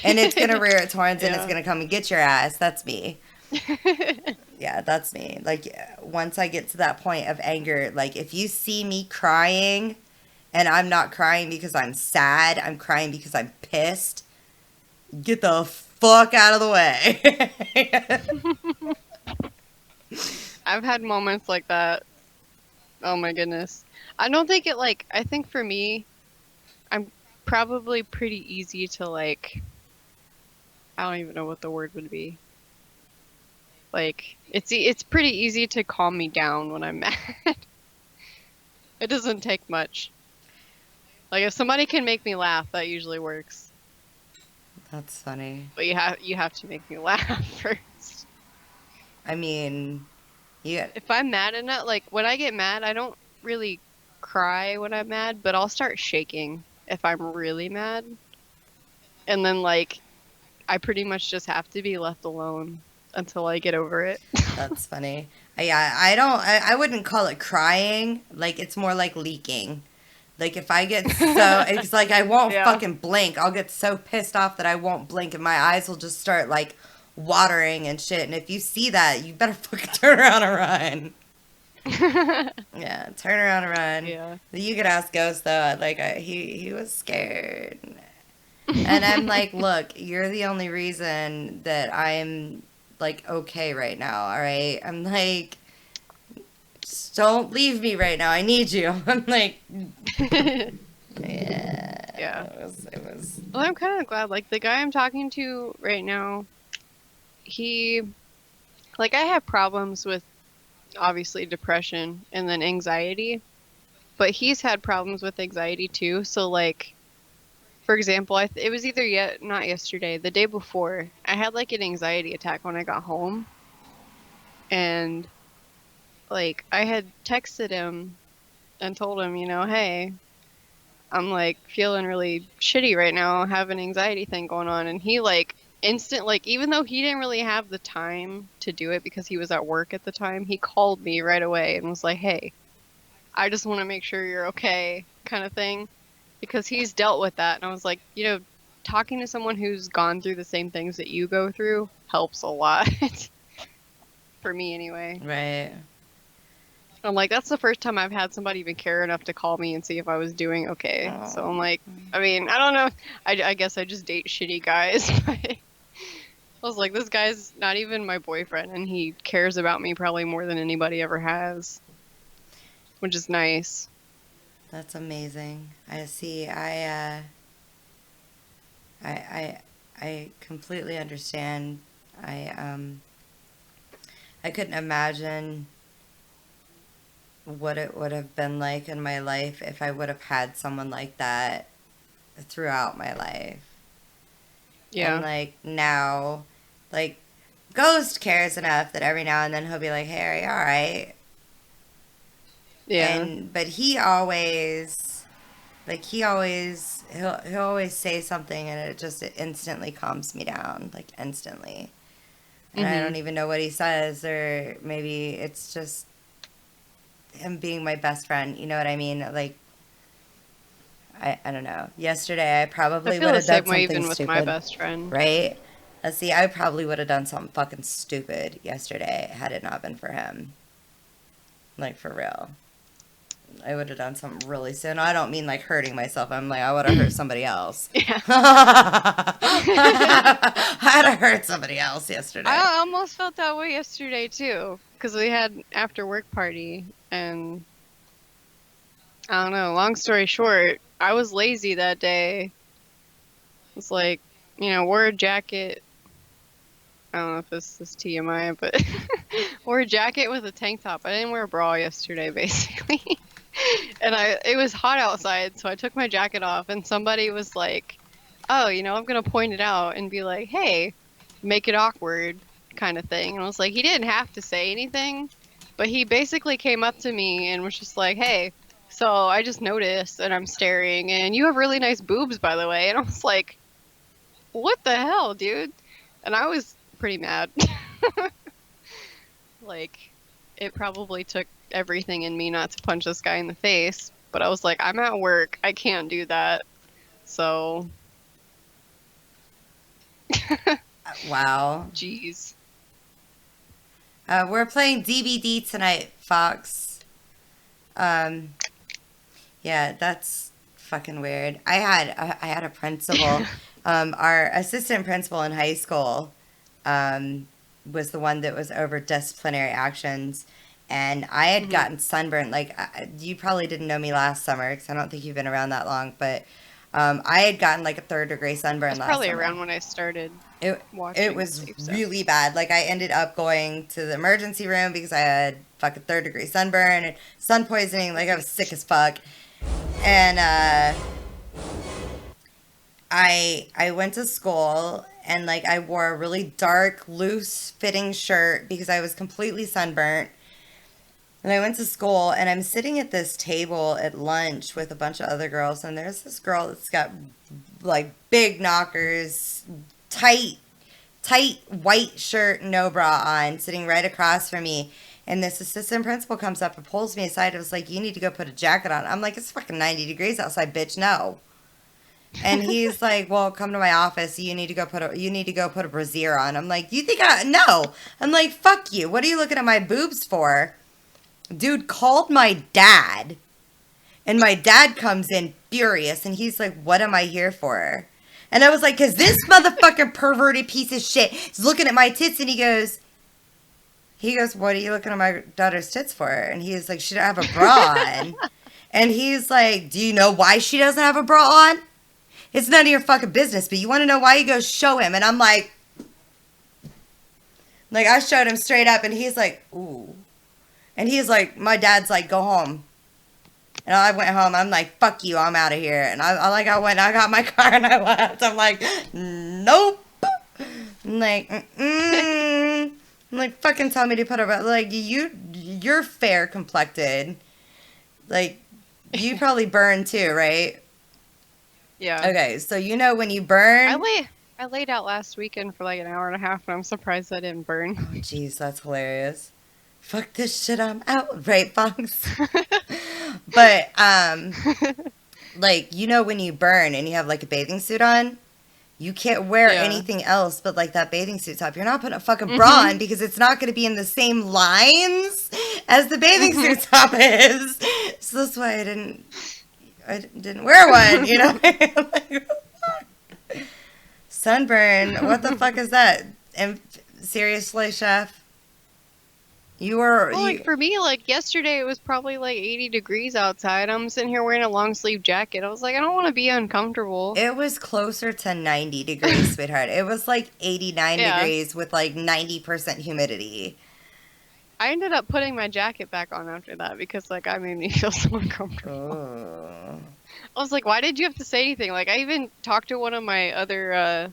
And it's going to rear its horns and it's Yeah. going to come and get your ass. That's me. Yeah, that's me. Like, once I get to that point of anger, like, if you see me crying and I'm not crying because I'm sad, I'm crying because I'm pissed, get the fuck out of the way. I've had moments like that. Oh my goodness. I don't think it like I think for me, I'm probably pretty easy to like I don't even know what the word would be. Like it's pretty easy to calm me down when I'm mad. It doesn't take much. Like if somebody can make me laugh, that usually works. That's funny. But you have to make me laugh first. I mean, yeah. If I'm mad enough, like when I get mad, I don't really cry when I'm mad, but I'll start shaking if I'm really mad. And then like I pretty much just have to be left alone until I get over it. That's funny. Yeah, I wouldn't call it crying. Like, it's more like leaking. Like, if I get so, it's like I won't Yeah. fucking blink. I'll get so pissed off that I won't blink and my eyes will just start, like, watering and shit. And if you see that, you better fucking turn around and run. Yeah, turn around and run. Yeah. You could ask Ghost, though. Like, he was scared. And I'm like, look, you're the only reason that I'm, like, okay right now, all right? I'm like, just don't leave me right now. I need you. I'm like, yeah. Yeah. It was. Well, I'm kind of glad. Like the guy I'm talking to right now, he, like, I have problems with obviously depression and then anxiety, but he's had problems with anxiety too. So like, for example, it was either not yesterday, the day before, I had like an anxiety attack when I got home, and like I had texted him and told him, hey, I'm like feeling really shitty right now, I have an anxiety thing going on, and he like like even though he didn't really have the time to do it because he was at work at the time, he called me right away and was like, hey, I just want to make sure you're okay, kind of thing, because he's dealt with that. And I was like, talking to someone who's gone through the same things that you go through helps a lot. For me, anyway. Right. I'm like, that's the first time I've had somebody even care enough to call me and see if I was doing okay. So I'm like, I mean, I don't know. I guess I just date shitty guys. I was like, this guy's not even my boyfriend, and he cares about me probably more than anybody ever has, which is nice. That's amazing. I see. I completely understand. I couldn't imagine what it would have been like in my life if I would have had someone like that throughout my life. Yeah. And like now, like Ghost cares enough that every now and then he'll be like, "Hey, are you all right?" Yeah. But he always, he'll always say something, and it instantly calms me down, like instantly. And I don't even know what he says, or maybe it's just him being my best friend. You know what I mean? Like, I don't know. Yesterday, I I probably feel would the have done same way something even with stupid, my best friend. right? Let's see, I probably would have done something fucking stupid yesterday had it not been for him. Like, for real. I would have done something really soon. I don't mean like hurting myself. I'm like, I would have hurt somebody else. Yeah. I'd have hurt somebody else yesterday. I almost felt that way yesterday too, because we had after work party, and I don't know. Long story short, I was lazy that day. It's like, wore a jacket. I don't know if this is TMI, but wore a jacket with a tank top. I didn't wear a bra yesterday, basically. And it was hot outside, so I took my jacket off, and somebody was like, "Oh, I'm gonna point it out and be like, hey, make it awkward," kind of thing. And I was like, he didn't have to say anything, but he basically came up to me and was just like, "Hey, so I just noticed, and I'm staring, and you have really nice boobs, by the way." And I was like, "What the hell, dude?" And I was pretty mad. Like, it probably took everything in me not to punch this guy in the face, but I was like, I'm at work, I can't do that. So Wow. jeez. We're playing DBD tonight, Fox. Yeah, that's fucking weird. I had a principal, our assistant principal in high school, was the one that was over disciplinary actions, and I had gotten sunburned. Like, you probably didn't know me last summer because I don't think you've been around that long, but I had gotten like a 3rd-degree sunburn That's last probably summer. around when I started It watching was Safe Stuff. really bad. Like, I ended up going to the emergency room because I had fucking 3rd-degree sunburn and sun poisoning. Like, I was sick as fuck. And I went to school, and like I wore a really dark, loose fitting shirt because I was completely sunburnt. And I went to school, and I'm sitting at this table at lunch with a bunch of other girls, and there's this girl that's got like big knockers, tight white shirt, no bra on, sitting right across from me. And this assistant principal comes up and pulls me aside and was like, "You need to go put a jacket on." I'm like, "It's fucking 90 degrees outside, bitch, no." And he's like, "Well, come to my office. You need to go put a brassiere on." I'm like, "You think no?" I'm like, "Fuck you. What are you looking at my boobs for?" Dude called my dad, and my dad comes in furious, and he's like, "What am I here for?" And I was like, "'Cause this motherfucking perverted piece of shit is looking at my tits," and he goes, "What are you looking at my daughter's tits for?" And he's like, "She don't have a bra on." And he's like, "Do you know why she doesn't have a bra on? It's none of your fucking business, but you want to know why?" He goes, "Show him." And I'm like, I showed him straight up, and he's like, "Ooh." And he's like, my dad's like, "Go home." And I went home. I'm like, "Fuck you. I'm out of here." And I went, I got my car, and I left. I'm like, "Nope." I'm like, I'm like, "Fucking tell me to put a, like, you're fair complected. Like, you probably burn too, right?" Yeah. Okay, so when you burn. I laid out last weekend for like an hour and a half, and I'm surprised I didn't burn. Oh, jeez, that's hilarious. Fuck this shit, I'm out. Right, Fox? But, like, you know, when you burn and you have like a bathing suit on, you can't wear Yeah. anything else but like that bathing suit top. You're not putting a fucking bra on because it's not going to be in the same lines as the bathing suit top is. So that's why I didn't wear one, you know? Like, sunburn, what the fuck is that? And seriously, chef, Well, like for me, like yesterday it was probably like 80 degrees outside. I'm sitting here wearing a long sleeve jacket. I was like, I don't want to be uncomfortable. it was closer to 90 degrees, sweetheart. It was like 89 Yeah. degrees with like 90% humidity. I ended up putting my jacket back on after that because like I made me feel so uncomfortable. Oh. I was like, why did you have to say anything? Like I even talked to one of my other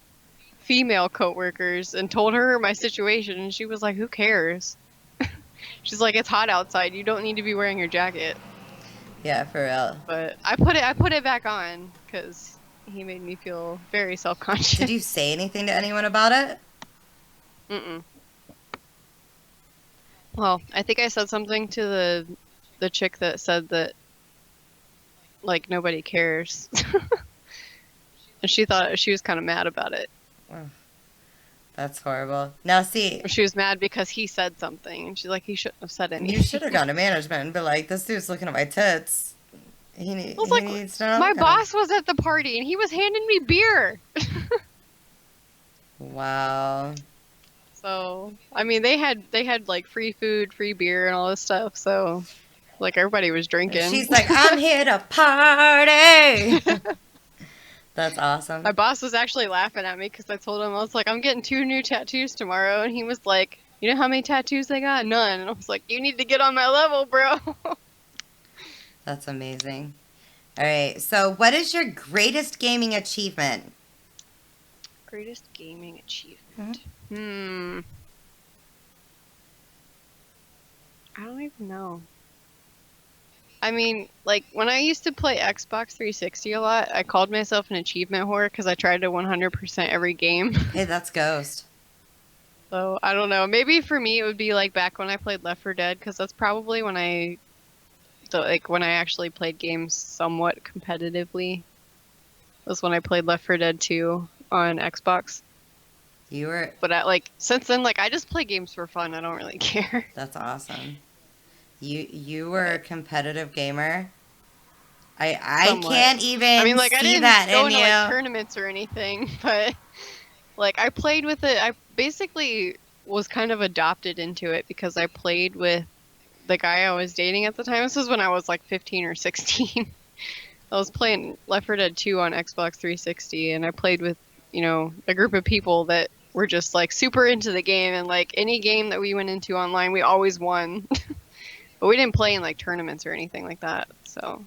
female coworkers and told her my situation, and she was like, who cares? She's like, it's hot outside. You don't need to be wearing your jacket. Yeah, for real. But I put it back on because he made me feel very self-conscious. Did you say anything to anyone about it? Mm-mm. Well, I think I said something to the chick that said that like nobody cares. And she thought she was kind of mad about it. That's horrible. Now, see, She was mad because he said something, and she's like, he shouldn't have said anything. you should have gone to management and be like, this dude's looking at my tits. He was like, needs to know. My boss was at the party, and he was handing me beer. Wow. So, I mean, they had like free food, free beer, and all this stuff. So, like everybody was drinking. She's like, I'm here to party. That's awesome. My boss was actually laughing at me because I told him, I was like, I'm getting 2 new tattoos tomorrow. And he was like, you know how many tattoos they got? None. And I was like, you need to get on my level, bro. That's amazing. All right. So, what is your greatest gaming achievement? Greatest gaming achievement. I don't even know. I mean, like, when I used to play Xbox 360 a lot, I called myself an achievement whore because I tried to 100% every game. Hey, that's Ghost. So, I don't know. Maybe for me it would be, like, back when I played Left 4 Dead, because that's probably when when I actually played games somewhat competitively. Was when I played Left 4 Dead 2 on Xbox. You were. But since then, like, I just play games for fun. I don't really care. That's awesome. You were a competitive gamer. I Somewhat. can't even I mean, like, I see didn't that go in into you. like tournaments or anything, but like I played with it. I basically was kind of adopted into it because I played with the guy I was dating at the time. This was when I was like 15 or 16. I was playing Left 4 Dead 2 on Xbox 360, and I played with, a group of people that were just like super into the game, and like any game that we went into online, we always won. But we didn't play in like tournaments or anything like that. So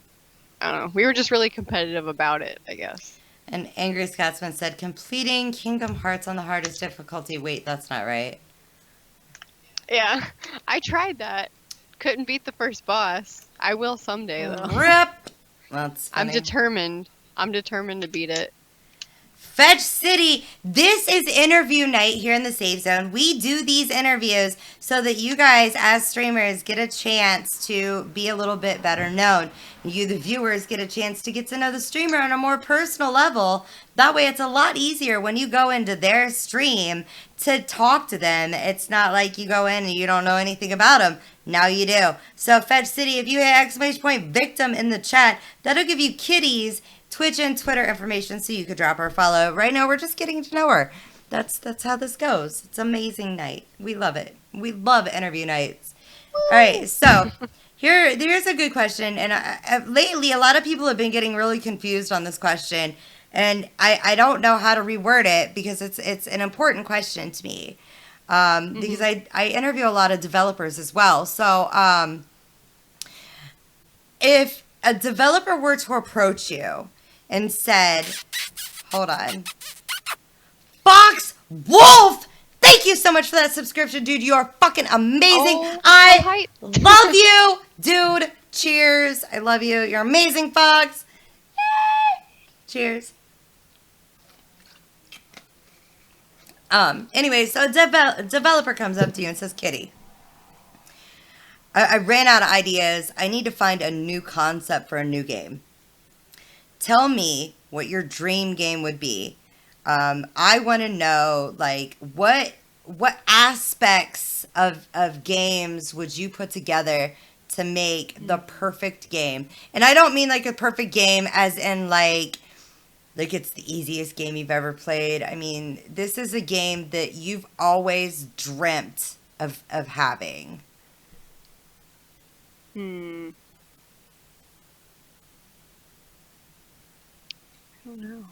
I don't know. We were just really competitive about it, I guess. And Angry Scotsman said, completing Kingdom Hearts on the hardest difficulty. Wait, that's not right. Yeah, I tried that. Couldn't beat the first boss. I will someday though. Rip! That's funny. I'm determined. I'm determined to beat it. Fetch City, this is interview night here in the Safe Zone. We do these interviews so that you guys, as streamers, get a chance to be a little bit better known. You, the viewers, get a chance to get to know the streamer on a more personal level. That way, it's a lot easier when you go into their stream to talk to them. It's not like you go in and you don't know anything about them. Now you do. So, Fetch City, if you hit ! victim in the chat, that'll give you Kitty's Twitch and Twitter information so you could drop her a follow. Right now, we're just getting to know her. That's how this goes. It's an amazing night. We love it. We love interview nights. Woo! All right, so here's a good question. And lately, a lot of people have been getting really confused on this question. And I don't know how to reword it because it's an important question to me. Because I interview a lot of developers as well. So if a developer were to approach you and said, hold on, Fox Wolf, thank you so much for that subscription, dude. You are fucking amazing. Oh, I love you, dude. Cheers. I love you. You're amazing, Fox. Yay. Cheers. Anyway, so a developer comes up to you and says, Kitty, I ran out of ideas. I need to find a new concept for a new game. tell me what your dream game would be. I want to know, like, what aspects of games would you put together to make the perfect game? And I don't mean like a perfect game as in like it's the easiest game you've ever played. I mean, this is a game that you've always dreamt of having. I don't know.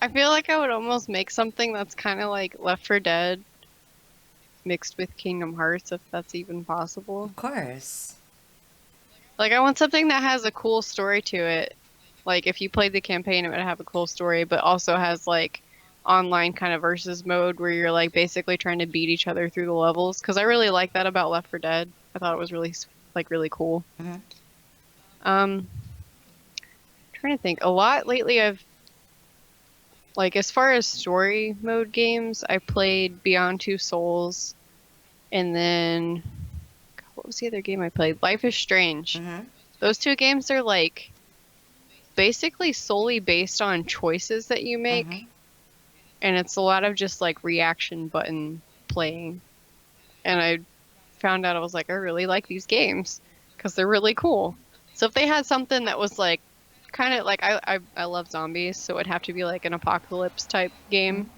I feel like I would almost make something that's kind of like Left 4 Dead mixed with Kingdom Hearts, if that's even possible. Of course. Like, I want something that has a cool story to it. Like, if you played the campaign, it would have a cool story, but also has, like, online kind of versus mode where you're, like, basically trying to beat each other through the levels. Because I really like that about Left 4 Dead. I thought it was really, like, really cool. Trying to think. A lot lately I've, like, as far as story mode games, I played Beyond Two Souls, and then, God, what was the other game I played? Life is Strange. Those two games are, like, basically solely based on choices that you make, and it's a lot of just, like, reaction button playing. And I found out, I was like, I really like these games, because they're really cool. So if they had something that was, like, kind of like, I love zombies, so it'd have to be like an apocalypse type game.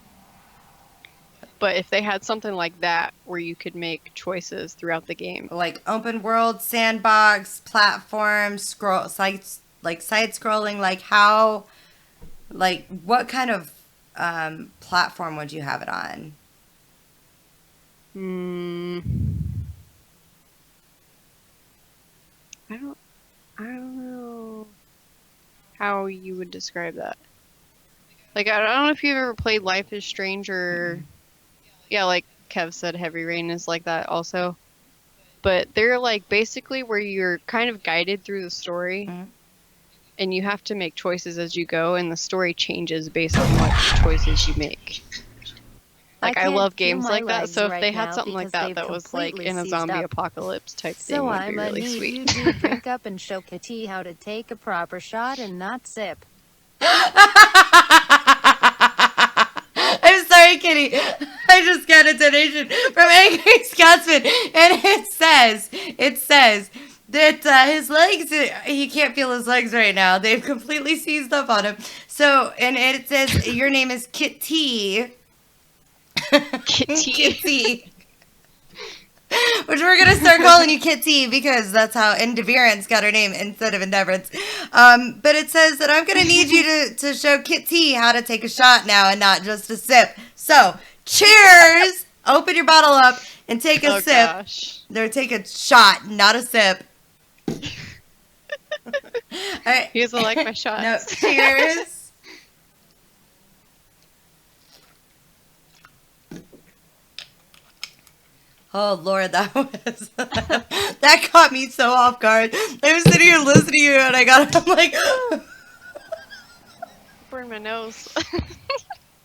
But if they had something like that where you could make choices throughout the game, Like open world, sandbox, platform, side scrolling, like how, like what kind of platform would you have it on? I don't know how you would describe that. Like, I don't know if you've ever played Life is Strange or, yeah, like Kev said, Heavy Rain is like that also. But they're like basically where you're kind of guided through the story, and you have to make choices as you go, and the story changes based on what choices you make. Like, I love games like that, so if they had something like that that was like in a zombie apocalypse type thing, So would be I'ma really need sweet. you to drink up and show Khitii how to take a proper shot and not sip. I'm sorry, Kitty. I just got a donation from Angry Scotsman, and it says that his legs, he can't feel his legs right now. They've completely seized up on him. So, and it says your name is Khitii. Khitii. Which we're gonna start calling you Khitii because that's how Endeavorance got her name instead of Endeavorance. But it says that I'm gonna need you to show Khitii how to take a shot now and not just a sip. So, cheers! Open your bottle up and take a sip. Gosh. Or take a shot, not a sip. All right. He doesn't like my shots. No, cheers. Oh Lord, that was that caught me so off guard. I was sitting here listening to you, and I'm like, Burn my nose.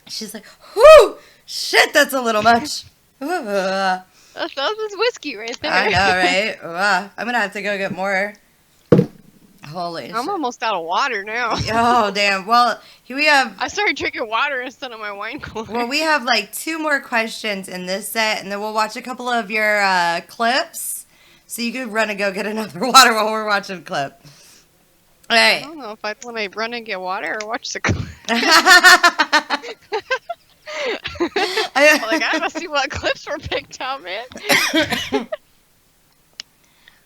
she's like, whoo, shit, that's a little much. That was whiskey right there. I know, right? I'm gonna have to go get more. Holy shit. I'm almost out of water now. Oh damn. Well, here we have. I started drinking water instead of my wine cooler. Well, we have like 2 more questions in this set, and then we'll watch a couple of your clips. So you could run and go get another water while we're watching a clip. All I right. don't know if I want to run and get water or watch the clip. Like, I gotta see what clips were picked out, man.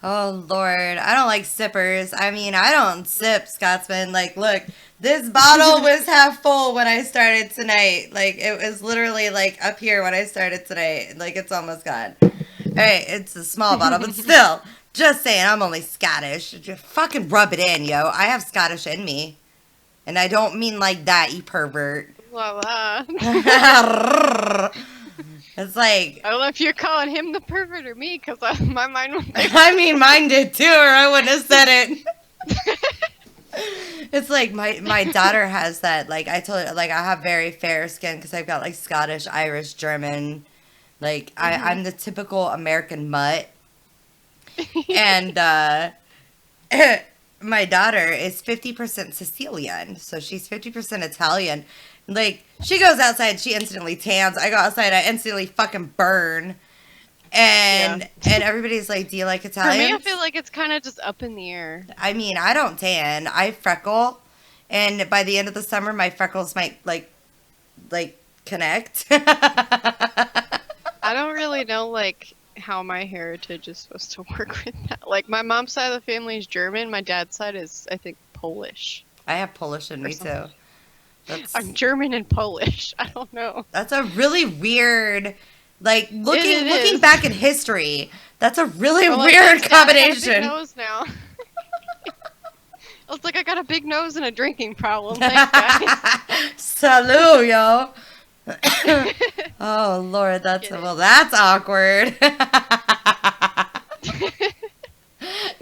Oh, Lord. I don't like sippers. I mean, I don't sip, Scotsman. Like, look, this bottle was half full when I started tonight. Like, it was literally, like, up here when I started tonight. Like, it's almost gone. All right, it's a small bottle, but still. Just saying, I'm only Scottish. Just fucking rub it in, yo. I have Scottish in me. And I don't mean like that, you pervert. La la. It's like... I don't know if you're calling him the pervert or me, because my mind was like... I mean, mine did too, or I wouldn't have said it. It's like my daughter has that. Like, I told her, like, I have very fair skin because I've got, like, Scottish, Irish, German. Like, I'm the typical American mutt. And, my daughter is 50% Sicilian, so she's 50% Italian. Like, she goes outside, she instantly tans. I go outside, I instantly fucking burn. And everybody's like, "Do you like For Italian?" me, I feel like it's kind of just up in the air. I mean, I don't tan. I freckle, and by the end of the summer, my freckles might like connect. I don't really know like how my heritage is supposed to work with that. Like my mom's side of the family is German. My dad's side is, I think, Polish. I have Polish in Or me too. something. That's I'm German and Polish. I don't know. that's a really weird, like It looking is. back in history. That's a really Or, like, weird thanks, Dad, I got a big combination. nose now. I was like, I got a big nose and a drinking problem. Thanks, guys. Salute, yo. Oh Lord, Get it. that's awkward.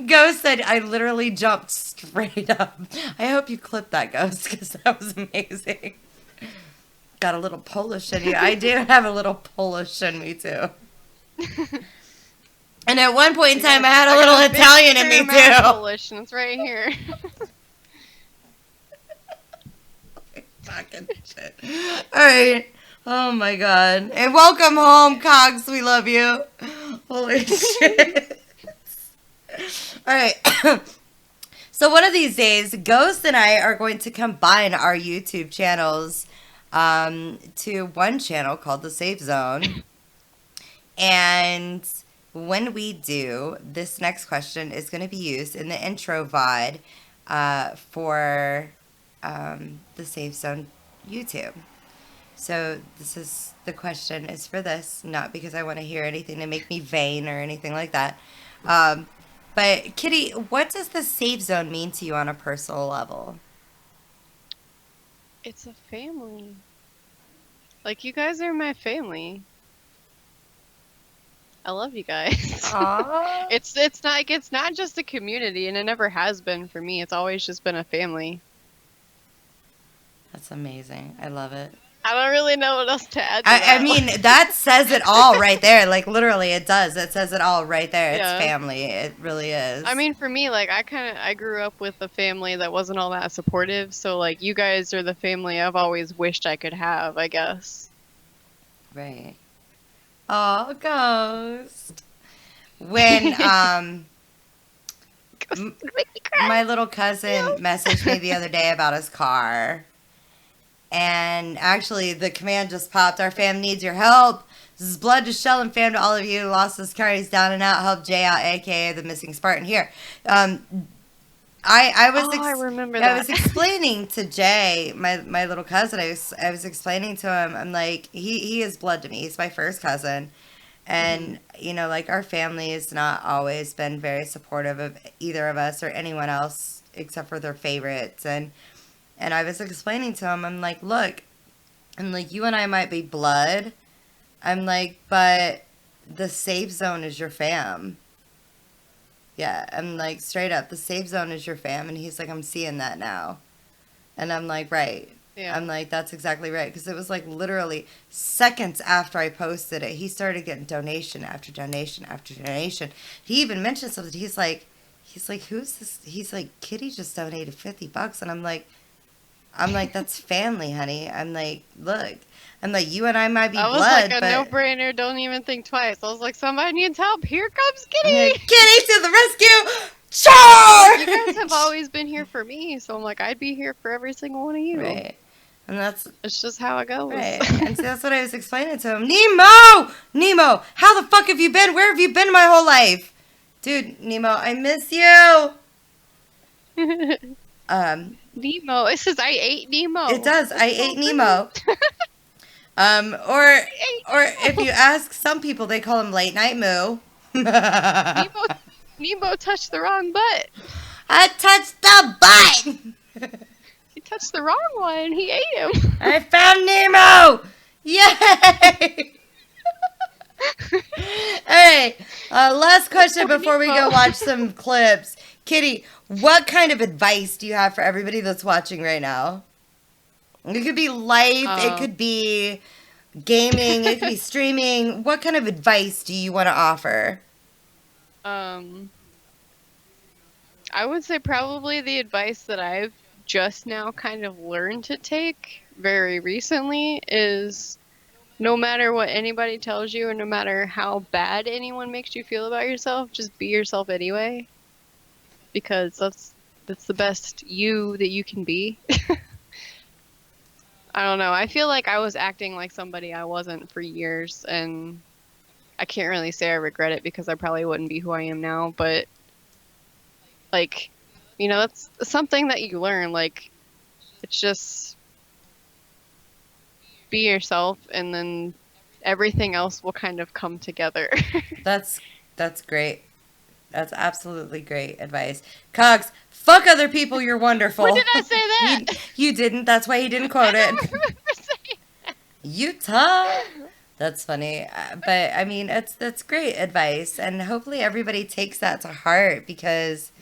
Ghost said, "I literally jumped straight up." I hope you clipped that, Ghost, because that was amazing. Got a little Polish in you. I do have a little Polish in me too. And at one point in time, I had a little got big Italian in me fair amount of too. Polish, and it's right here. Fucking shit. All right. Oh my God. And welcome home, Cogs. We love you. Holy shit. All right. So one of these days, Ghost and I are going to combine our YouTube channels to one channel called The Safe Zone. And when we do, this next question is going to be used in the intro VOD for the Safe Zone YouTube. So the question is for this, not because I want to hear anything to make me vain or anything like that. But Kitty, what does the Safe Zone mean to you on a personal level? It's a family. Like, you guys are my family. I love you guys. Aww. It's not just a community, and it never has been for me. It's always just been a family. That's amazing. I love it. I don't really know what else to add to I that. mean, that says it all right there. Like, literally, it does. It says it all right there. It's Yeah. family. It really is. I mean, for me, like, I grew up with a family that wasn't all that supportive, so, like, you guys are the family I've always wished I could have, I guess. Right. Oh, Ghost. When, Make me cry. my little cousin messaged me the other day about his car. And actually, the command just popped. Our fam needs your help. This is blood to shell and fam to all of you who lost his car. He's down and out. Help Jay out, a.k.a. the missing Spartan here. I remember I that. was explaining to Jay, my little cousin, I was explaining to him, I'm like, he is blood to me. He's my first cousin. And, you know, like, our family has not always been very supportive of either of us or anyone else except for their favorites. And I was explaining to him, I'm like, look, I'm like, you and I might be blood. I'm like, but the Safe Zone is your fam. Yeah, I'm like, straight up, the Safe Zone is your fam. And he's like, I'm seeing that now. And I'm like, right. Yeah. I'm like, that's exactly right. Because it was like literally seconds after I posted it, he started getting donation after donation after donation. He even mentioned something. He's like, who's this? He's like, Kitty just donated $50. And I'm like, that's family, honey. I'm like, look. I'm like, you and I might be I was blood, like a but no-brainer, don't even think twice. I was like, somebody needs help. Here comes I'm like, Kitty! Kitty to the rescue! Charge! You guys have always been here for me, so I'm like, I'd be here for every single one of you. Right. And that's It's just how it goes. right. And so that's what I was explaining to him. Nemo, how the fuck have you been? Where have you been my whole life? Dude, Nemo, I miss you. Nemo. It says I ate Nemo. It does. I ate Nemo. Or if you ask some people, they call him late night moo. Nemo touched the wrong butt. I touched the butt. He touched the wrong one. He ate him. I found Nemo. Yay! Hey, last question Poor before we go Nemo. watch some clips. Kitty, what kind of advice do you have for everybody that's watching right now? It could be life, it could be gaming, it could be streaming. What kind of advice do you want to offer? I I would say probably the advice that I've just now kind of learned to take very recently is no matter what anybody tells you, and no matter how bad anyone makes you feel about yourself, just be yourself anyway. Because that's the best you that you can be. I don't know. I feel like I was acting like somebody I wasn't for years, and I can't really say I regret it because I probably wouldn't be who I am now, but like, that's something that you learn. Like, it's just be yourself, and then everything else will kind of come together. That's great. That's absolutely great advice. Cox, fuck other people, you're wonderful. When did I say that? You didn't. That's why he didn't quote I it. don't remember saying that. Utah. That's funny. But I mean, that's great advice. And hopefully everybody takes that to heart because,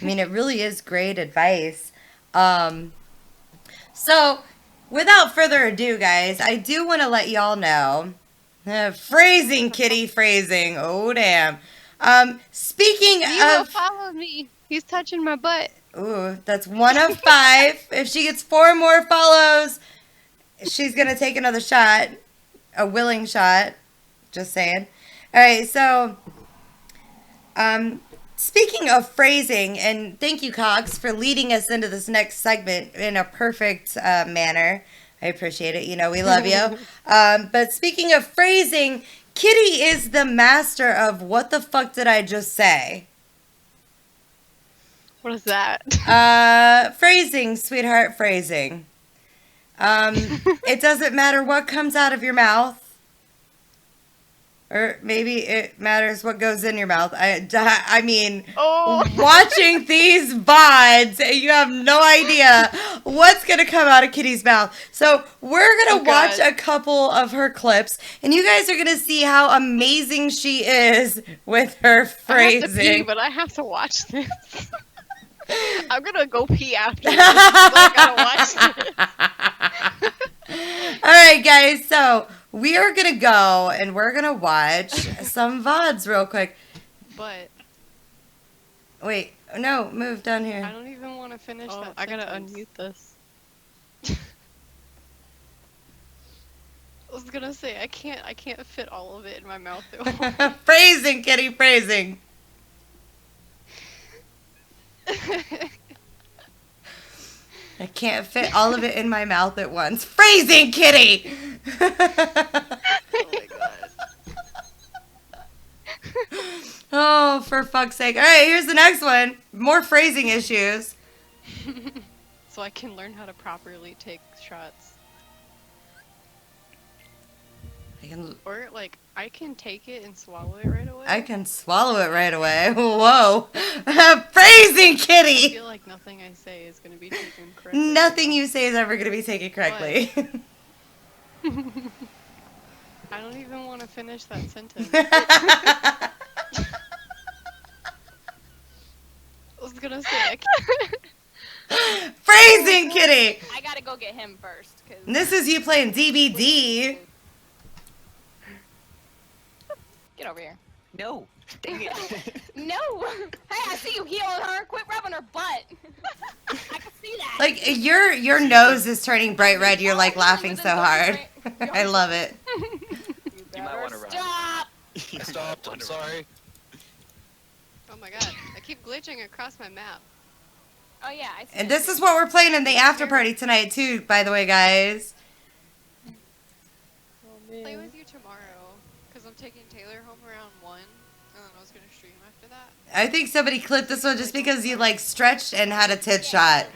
I mean, it really is great advice. So, without further ado, guys, I do want to let y'all know. Phrasing, kitty, phrasing. Oh, damn. Speaking Nemo of... followed me. He's touching my butt. Ooh, that's 1 of 5. If she gets 4 more follows, she's going to take another shot. A willing shot. Just saying. All right, so... speaking of phrasing, and thank you, Cox, for leading us into this next segment in a perfect manner. I appreciate it. We love you. But speaking of phrasing, Kitty is the master of what the fuck did I just say? What is that? Phrasing, sweetheart, phrasing. It doesn't matter what comes out of your mouth. Or maybe it matters what goes in your mouth. I mean, watching these VODs, you have no idea what's going to come out of Kitty's mouth. So we're going to watch a couple of her clips, and you guys are going to see how amazing she is with her phrasing. I have to pee, but I have to watch this. I'm going to go pee after this. I got to watch this. All right, guys, so... we are going to go and we're going to watch some VODs real quick. But... wait, no, move down here. I don't even want to finish that. I gotta unmute this. I was gonna say, I can't fit all of it in my mouth at once. Phrasing, Kitty, phrasing. I can't fit all of it in my mouth at once. Phrasing, Kitty! Oh my god. Oh, for fuck's sake. Alright, here's the next one. More phrasing issues. So I can learn how to properly take shots. Or, like, I can take it and swallow it right away. I can swallow it right away. Whoa. Phrasing, Kitty! I feel like nothing I say is going to be taken correctly. Nothing you say is ever going to be taken correctly. I don't even want to finish that sentence. I was going to say, I can't. Phrasing, Kitty! I gotta go get him first. Cause This is you playing DBD. get over here. No. Dang it. No! Hey, I see you healing her. Quit rubbing her butt. I can see that. Like, your nose is turning bright red. You're, like, laughing so hard. I love it. You might want to run. Stop! I stopped. I'm sorry. Oh my god, I keep glitching across my map. Oh yeah, I see. And this is what we're playing in the after party tonight, too, by the way, guys. Play with you tomorrow, because I'm taking Taylor home around 1, and then I was going to stream after that. I think somebody clipped this one just because you, like, stretched and had a tit shot.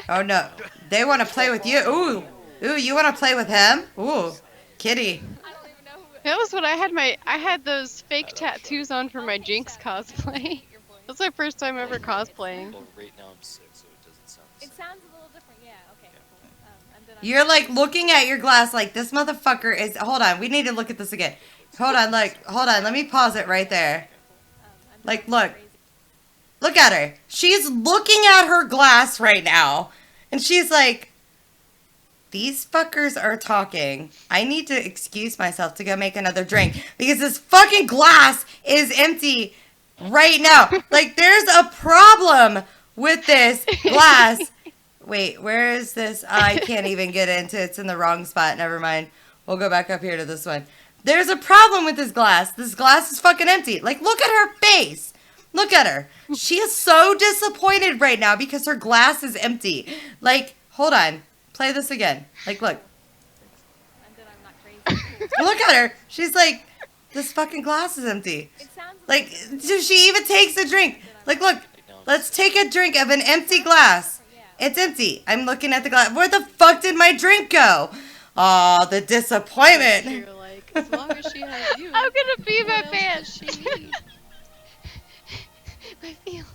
Oh, no. They want to play with you. Ooh. Ooh, you want to play with him? Ooh. Kitty. I don't even know who. That was what I had those fake tattoos on for my Jinx cosplay. That's my first time ever cosplaying. Well, right now I'm sick, so it doesn't sound the It same. sounds a little different. Yeah. Okay. Cool. And then You're, like, looking at your glass like, this motherfucker is... Hold on. We need to look at this again. Hold on. Like, hold on. Let me pause it right there. Like, look. Look at her. She's looking at her glass right now. And she's like, these fuckers are talking. I need to excuse myself to go make another drink. Because this fucking glass is empty. right now. Like, there's a problem with this glass. Wait, where is this? I can't even get into it. It's in the wrong spot. Never mind. We'll go back up here to this one. There's a problem with this glass. This glass is fucking empty. Like, look at her face. Look at her. She is so disappointed right now because her glass is empty. Like, hold on. Play this again. Like, look. And then I'm not crazy. Look at her. She's like, this fucking glass is empty. It sounds Like, so she even takes a drink. Like, look. Let's take a drink of an empty glass. It's empty. I'm looking at the glass. Where the fuck did my drink go? Oh, the disappointment. You're like, as long as she has you. I'm gonna pee my what else pants. does she need? My feels.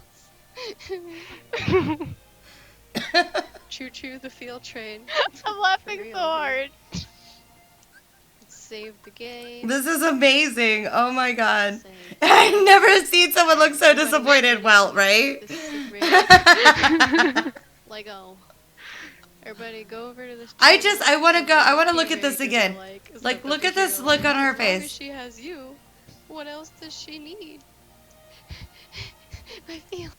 Choo choo the field train. I'm laughing real, so hard. Save the game. This is amazing. Oh my god. Save. I've never seen someone look so disappointed. Well, right? This is great. Lego. Everybody go over to this. I want to go. I want to look at this Teenagers again. are like, is Like, that look the at this hero? look on her As long as face. she has you, what else does she need? My feels.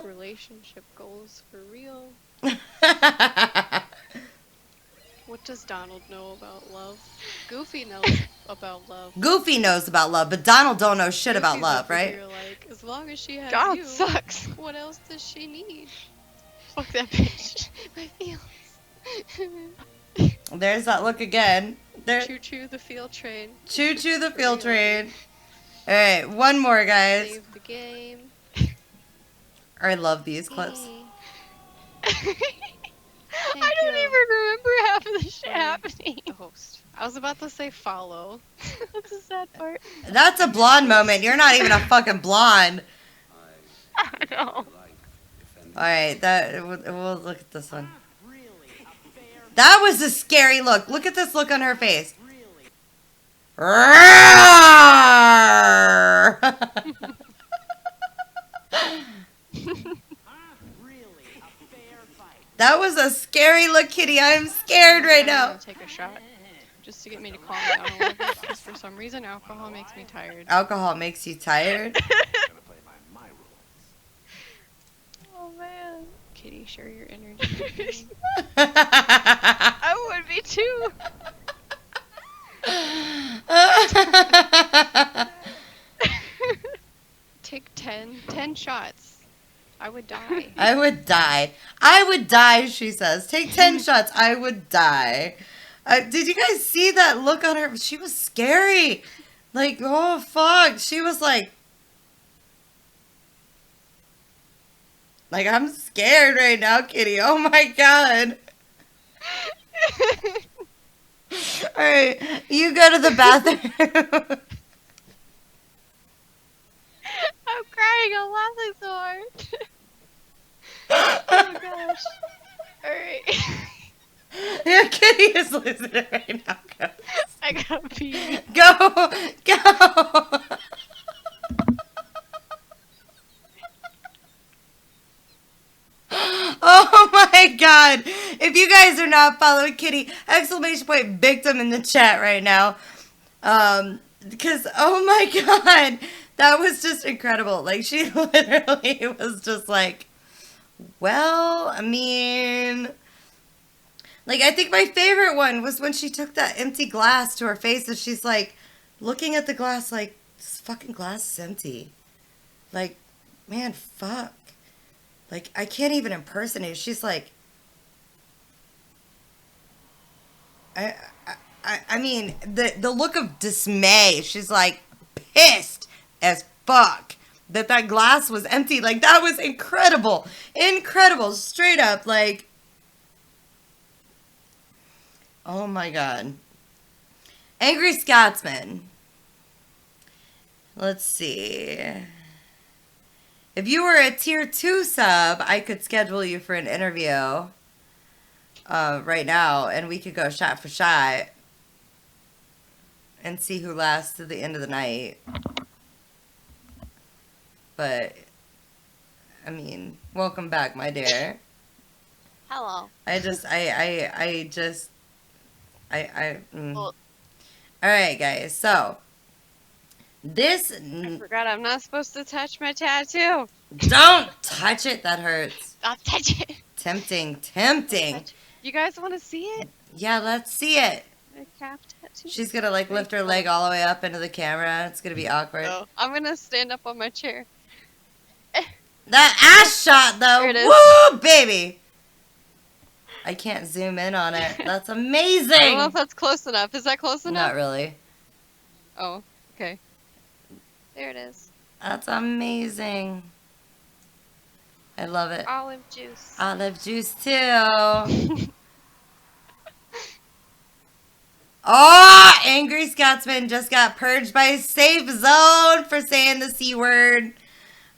Relationship goals for real. What does Donald know about love? Goofy knows about love. Goofy knows about love, but Donald don't know shit about Goofy's love, over right? here like, as long as she has Donald you, sucks. what else does she need? Fuck that bitch. My feels. There's that look again. There. Choo choo the field train. Choo choo the field train. All right, one more, guys. Save the game. I love these clips. I don't even remember half of the shit Sorry. happening. The host. I was about to say follow. That's the sad part. That's a blonde moment. You're not even a fucking blonde. I know. All right, we'll look at this one. That was a scary look. Look at this look on her face. That was a scary look, Kitty. I am scared right I'm now. gonna take a shot just to get me to calm down a little bit because for some reason alcohol makes me tired. Alcohol makes you tired. Oh man. Kitty, share your energy with me. I would be too. Take 10 shots. I would die. I would die. I would die, she says. Take 10 shots. I would die. Did you guys see that look on her? She was scary. Like, oh, fuck. She was like, I'm scared right now, Kitty. Oh, my God. All right. You go to the bathroom. I'm crying. I'm laughing so hard. Oh gosh. Alright. Yeah, Kitty is losing it right now. Go. I gotta pee. Go. Go. Oh my god. If you guys are not following Kitty, exclamation point victim in the chat right now. Because, oh my god, that was just incredible. Like, she literally was just like, well, I mean, like, I think my favorite one was when she took that empty glass to her face and she's like, looking at the glass like, this fucking glass is empty. Like, man, fuck. Like, I can't even impersonate. She's like, I mean, the look of dismay. She's like pissed as fuck that glass was empty. Like, that was incredible. Incredible. Straight up, like, oh my god. Angry Scotsman. Let's see. If you were a tier 2 sub, I could schedule you for an interview right now, and we could go shot for shot and see who lasts to the end of the night. But, I mean, welcome back, my dear. Hello. Well, Alright, guys, so. This. I forgot I'm not supposed to touch my tattoo. Don't touch it, that hurts. Don't touch it. Tempting. You guys want to see it? Yeah, let's see it. My calf tattoo. She's gonna like lift her leg all the way up into the camera. It's gonna be awkward. Oh, I'm gonna stand up on my chair. That ass shot though. There it is. Woo, baby. I can't zoom in on it. That's amazing. I don't know if that's close enough. Is that close enough? Not really. Oh, okay. There it is. That's amazing. I love it. Olive juice. Olive juice too. Oh, Angry Scotsman just got purged by Safe Zone for saying the C word.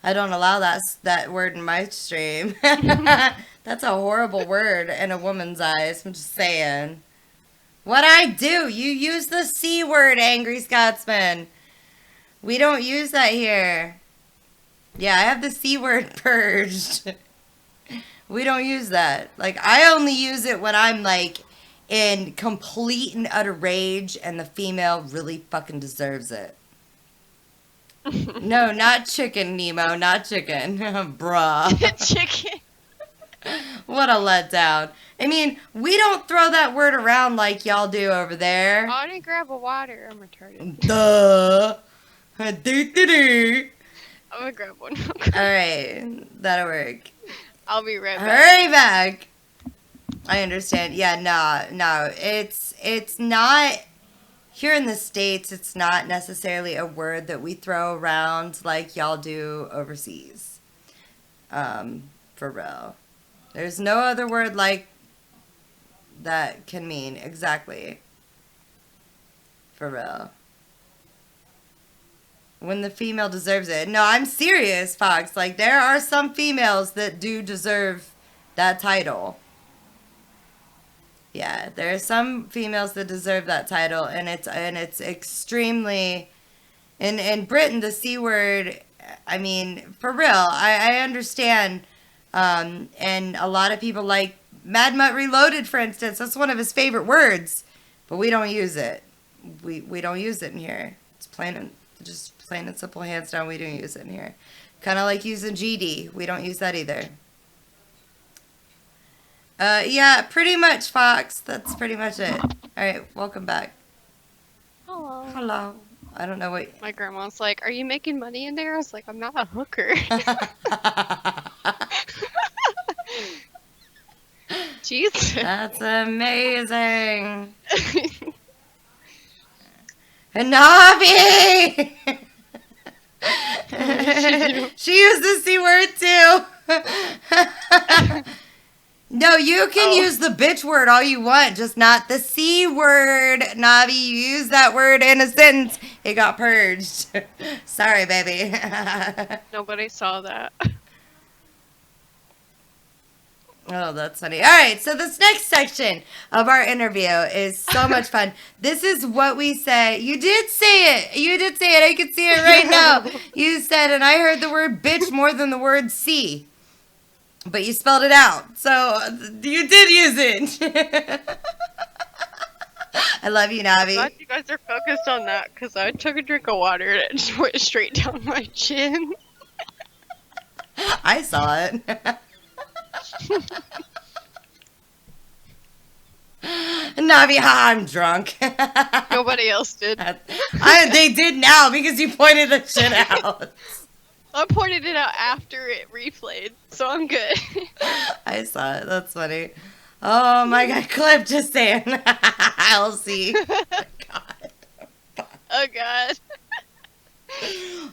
I don't allow that word in my stream. That's a horrible word in a woman's eyes. I'm just saying. What I do? You use the C word, Angry Scotsman. We don't use that here. Yeah, I have the C word purged. We don't use that. Like, I only use it when I'm like in complete and utter rage and the female really fucking deserves it. No, not chicken, Nemo. Not chicken. Bruh. Chicken. What a letdown. I mean, we don't throw that word around like y'all do over there. I didn't grab a water. I'm retarded. Duh. Do. I'm gonna grab one. Alright, that'll work. I'll be right back. Hurry back. I understand. Yeah, no. It's not, here in the States, it's not necessarily a word that we throw around like y'all do overseas. For real. There's no other word like that can mean exactly. For real. When the female deserves it. No, I'm serious, Fox. Like, there are some females that do deserve that title. Yeah, there are some females that deserve that title, and it's extremely... In Britain, the C word, I mean, for real, I understand, and a lot of people like Mad Mutt Reloaded, for instance. That's one of his favorite words, but we don't use it. We don't use it in here. It's plain and simple, hands down, we don't use it in here. Kind of like using GD. We don't use that either. Yeah, pretty much, Fox. That's pretty much it. Alright, welcome back. Hello. Hello. I don't know what... My grandma's like, "Are you making money in there?" I was like, "I'm not a hooker." Jesus. That's amazing. Navi! She used the C word too. No, you can use the bitch word all you want, just not the C word, Navi. You use that word in a sentence, it got purged. Sorry, baby. Nobody saw that. Oh, that's funny. All right, so this next section of our interview is so much fun. This is what we say. You did say it. You did say it. I can see it right now. You said, and I heard the word bitch more than the word C. But you spelled it out. So you did use it. I love you, I'm Navi. glad you guys are focused on that, because I took a drink of water and it just went straight down my chin. I saw it. Navi, I'm drunk. Nobody else did. They did now because you pointed the shit out. I pointed it out after it replayed, so I'm good. I saw it. That's funny. Oh my god, clip just saying. I'll see. God. Oh god.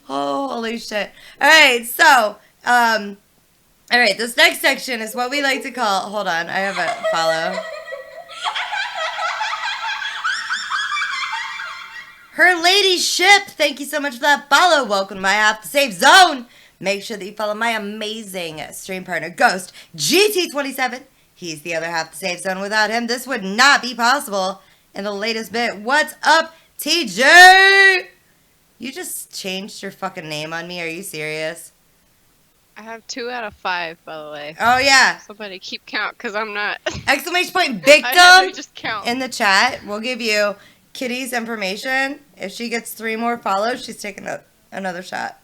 Holy shit. Alright, so, alright, this next section is what we like to call, hold on, I have a follow. Her ladyship, thank you so much for that follow. Welcome to my Half the Safe Zone. Make sure that you follow my amazing stream partner, Ghost GT27. He's the other half the Safe Zone. Without him, this would not be possible. And the latest bit, what's up, TJ? You just changed your fucking name on me. Are you serious? I have 2 out of 5, by the way. Oh, yeah. Somebody keep count, because I'm not. Exclamation point I had to victim just count. in the chat. We'll give you Kitty's information. If she gets 3 more follows, she's taking another shot.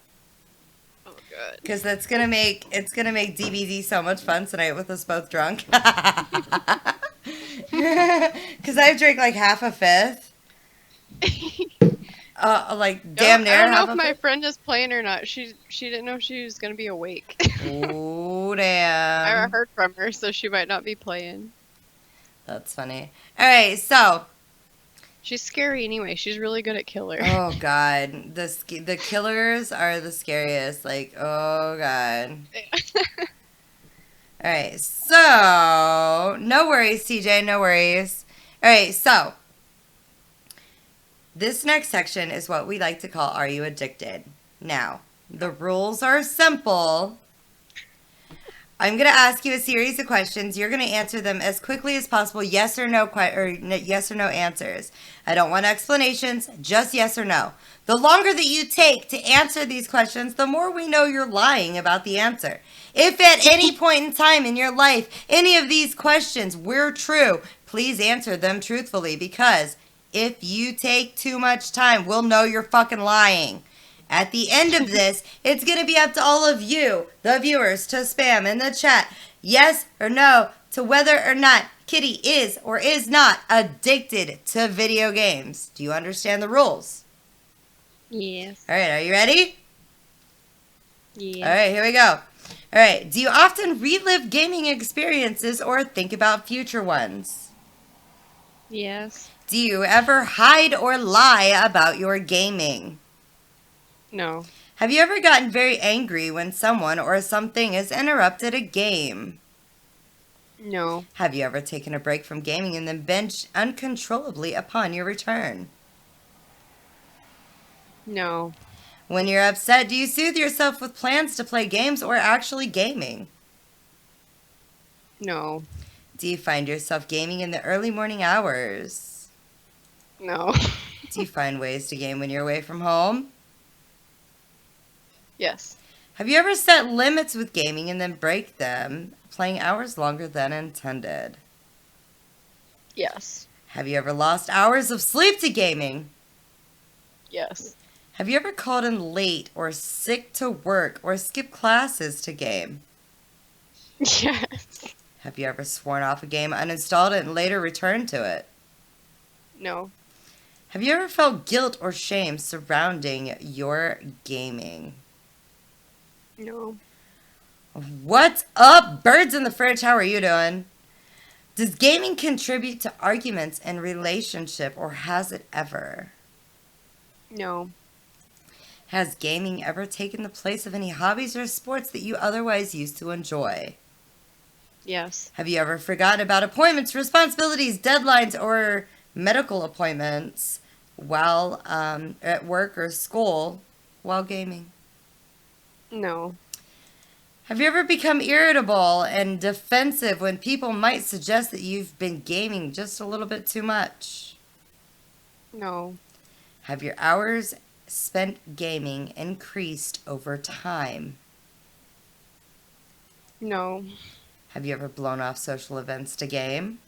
Oh, good. Because it's gonna make DBZ so much fun tonight with us both drunk. Because I've drank like half a fifth. Like damn near I don't half know a if my fifth. friend is playing or not. She didn't know she was gonna be awake. Oh I damn. heard from her, so she might not be playing. That's funny. All right, so. She's scary anyway. She's really good at killer. Oh god, the killers are the scariest. Like, oh god. All right, so no worries, TJ, no worries. All right, so this next section is what we like to call "Are You Addicted?" Now, the rules are simple. I'm going to ask you a series of questions. You're going to answer them as quickly as possible, yes or no, yes or no answers. I don't want explanations, just yes or no. The longer that you take to answer these questions, the more we know you're lying about the answer. If at any point in time in your life, any of these questions were true, please answer them truthfully, because if you take too much time, we'll know you're fucking lying. At the end of this, it's going to be up to all of you, the viewers, to spam in the chat yes or no to whether or not Kitty is or is not addicted to video games. Do you understand the rules? Yes. All right, are you ready? Yeah. All right, here we go. All right, do you often relive gaming experiences or think about future ones? Yes. Do you ever hide or lie about your gaming? No. Have you ever gotten very angry when someone or something has interrupted a game? No. Have you ever taken a break from gaming and then binged uncontrollably upon your return? No. When you're upset, do you soothe yourself with plans to play games or actually gaming? No. Do you find yourself gaming in the early morning hours? No. Do you find ways to game when you're away from home? Yes. Have you ever set limits with gaming and then break them, playing hours longer than intended? Yes. Have you ever lost hours of sleep to gaming? Yes. Have you ever called in late or sick to work or skipped classes to game? Yes. Have you ever sworn off a game, uninstalled it, and later returned to it? No. Have you ever felt guilt or shame surrounding your gaming? No. What's up, birds in the fridge? How are you doing? Does gaming contribute to arguments in relationship, or has it ever? No. Has gaming ever taken the place of any hobbies or sports that you otherwise used to enjoy? Yes. Have you ever forgotten about appointments, responsibilities, deadlines, or medical appointments while at work or school while gaming? No. Have you ever become irritable and defensive when people might suggest that you've been gaming just a little bit too much? No. Have your hours spent gaming increased over time? No. Have you ever blown off social events to game?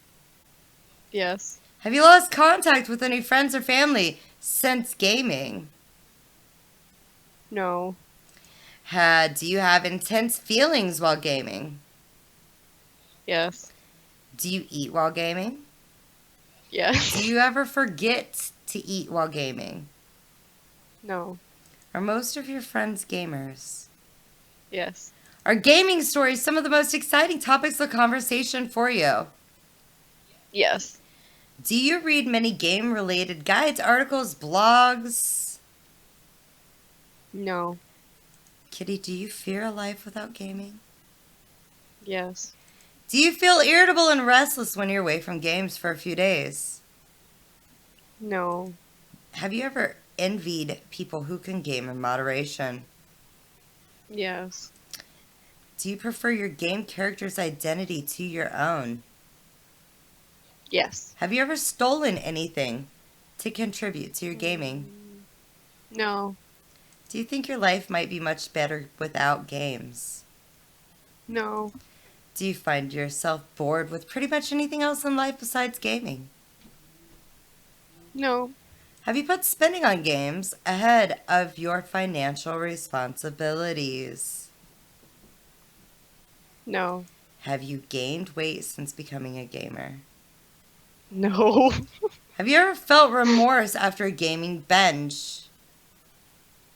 Yes. Have you lost contact with any friends or family since gaming? No. Do you have intense feelings while gaming? Yes. Do you eat while gaming? Yes. Do you ever forget to eat while gaming? No. Are most of your friends gamers? Yes. Are gaming stories some of the most exciting topics of conversation for you? Yes. Do you read many game-related guides, articles, blogs? No. Kitty, do you fear a life without gaming? Yes. Do you feel irritable and restless when you're away from games for a few days? No. Have you ever envied people who can game in moderation? Yes. Do you prefer your game character's identity to your own? Yes. Have you ever stolen anything to contribute to your gaming? No. Do you think your life might be much better without games? No. Do you find yourself bored with pretty much anything else in life besides gaming? No. Have you put spending on games ahead of your financial responsibilities? No. Have you gained weight since becoming a gamer? No. Have you ever felt remorse after a gaming binge?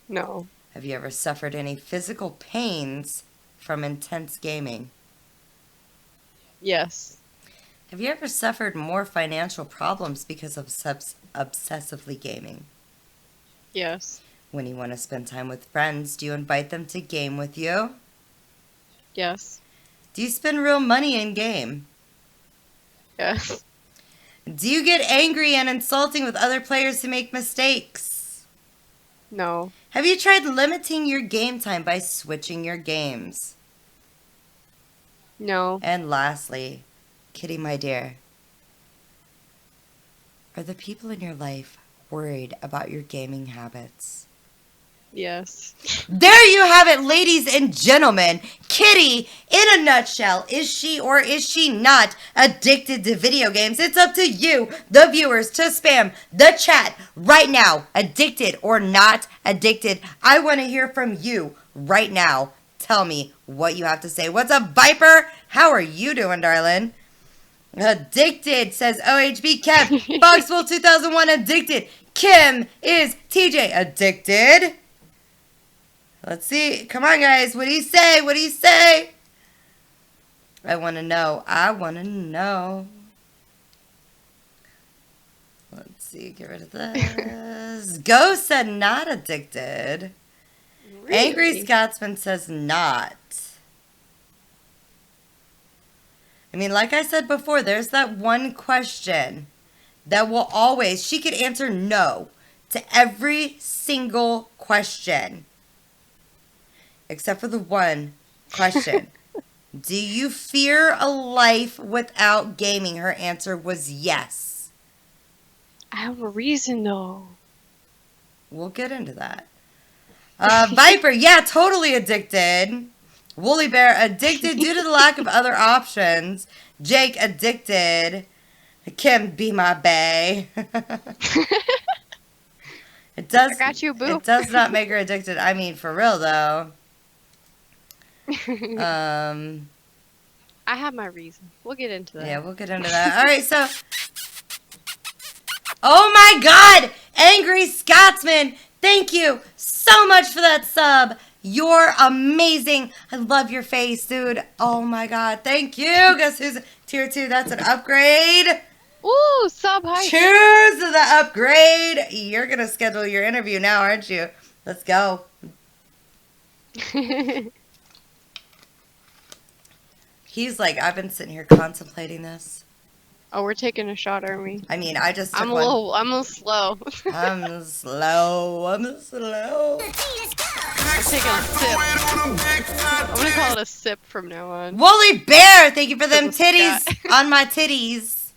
No. Have you ever suffered any physical pains from intense gaming? Yes. Have you ever suffered more financial problems because of obsessively gaming? Yes. When you want to spend time with friends, do you invite them to game with you? Yes. Do you spend real money in game? Yes. Do you get angry and insulting with other players who make mistakes? No. Have you tried limiting your game time by switching your games? No. And lastly, Kitty, my dear, are the people in your life worried about your gaming habits? Yes. There you have it, ladies and gentlemen. Kitty, in a nutshell, is she or is she not addicted to video games? It's up to you, the viewers, to spam the chat right now. Addicted or not addicted? I want to hear from you right now. Tell me what you have to say. What's up, Viper? How are you doing, darling? Addicted, says OHB Kev. Foxwell 2001 addicted. Kim is TJ addicted. Let's see. Come on, guys. What do you say? What do you say? I want to know. I want to know. Let's see. Get rid of this. Ghost said not addicted. Really? Angry Scotsman says not. I mean, like I said before, there's that one question that will always, she could answer no to every single question. Except for the one question. Do you fear a life without gaming? Her answer was yes. I have a reason though. We'll get into that. Viper, yeah, totally addicted. Woolly Bear, addicted due to the lack of other options. Jake, addicted. Kim, be my bae. It does. I got you, boo. It does not make her addicted. I mean, for real though. I have my reason. We'll get into that. Yeah, we'll get into that. All right, so. Oh my God, Angry Scotsman! Thank you so much for that sub. You're amazing. I love your face, dude. Oh my God, thank you. Guess who's tier 2? That's an upgrade. Ooh, sub high. Cheers to the upgrade. You're gonna schedule your interview now, aren't you? Let's go. He's like, I've been sitting here contemplating this. Oh, we're taking a shot, aren't we? I mean, I just took I'm a one. little slow. I'm slow. I'm slow. I'm taking a sip. I'm gonna call it a sip from now on. Woolly Bear, thank you for them Little titties Scott. on my titties.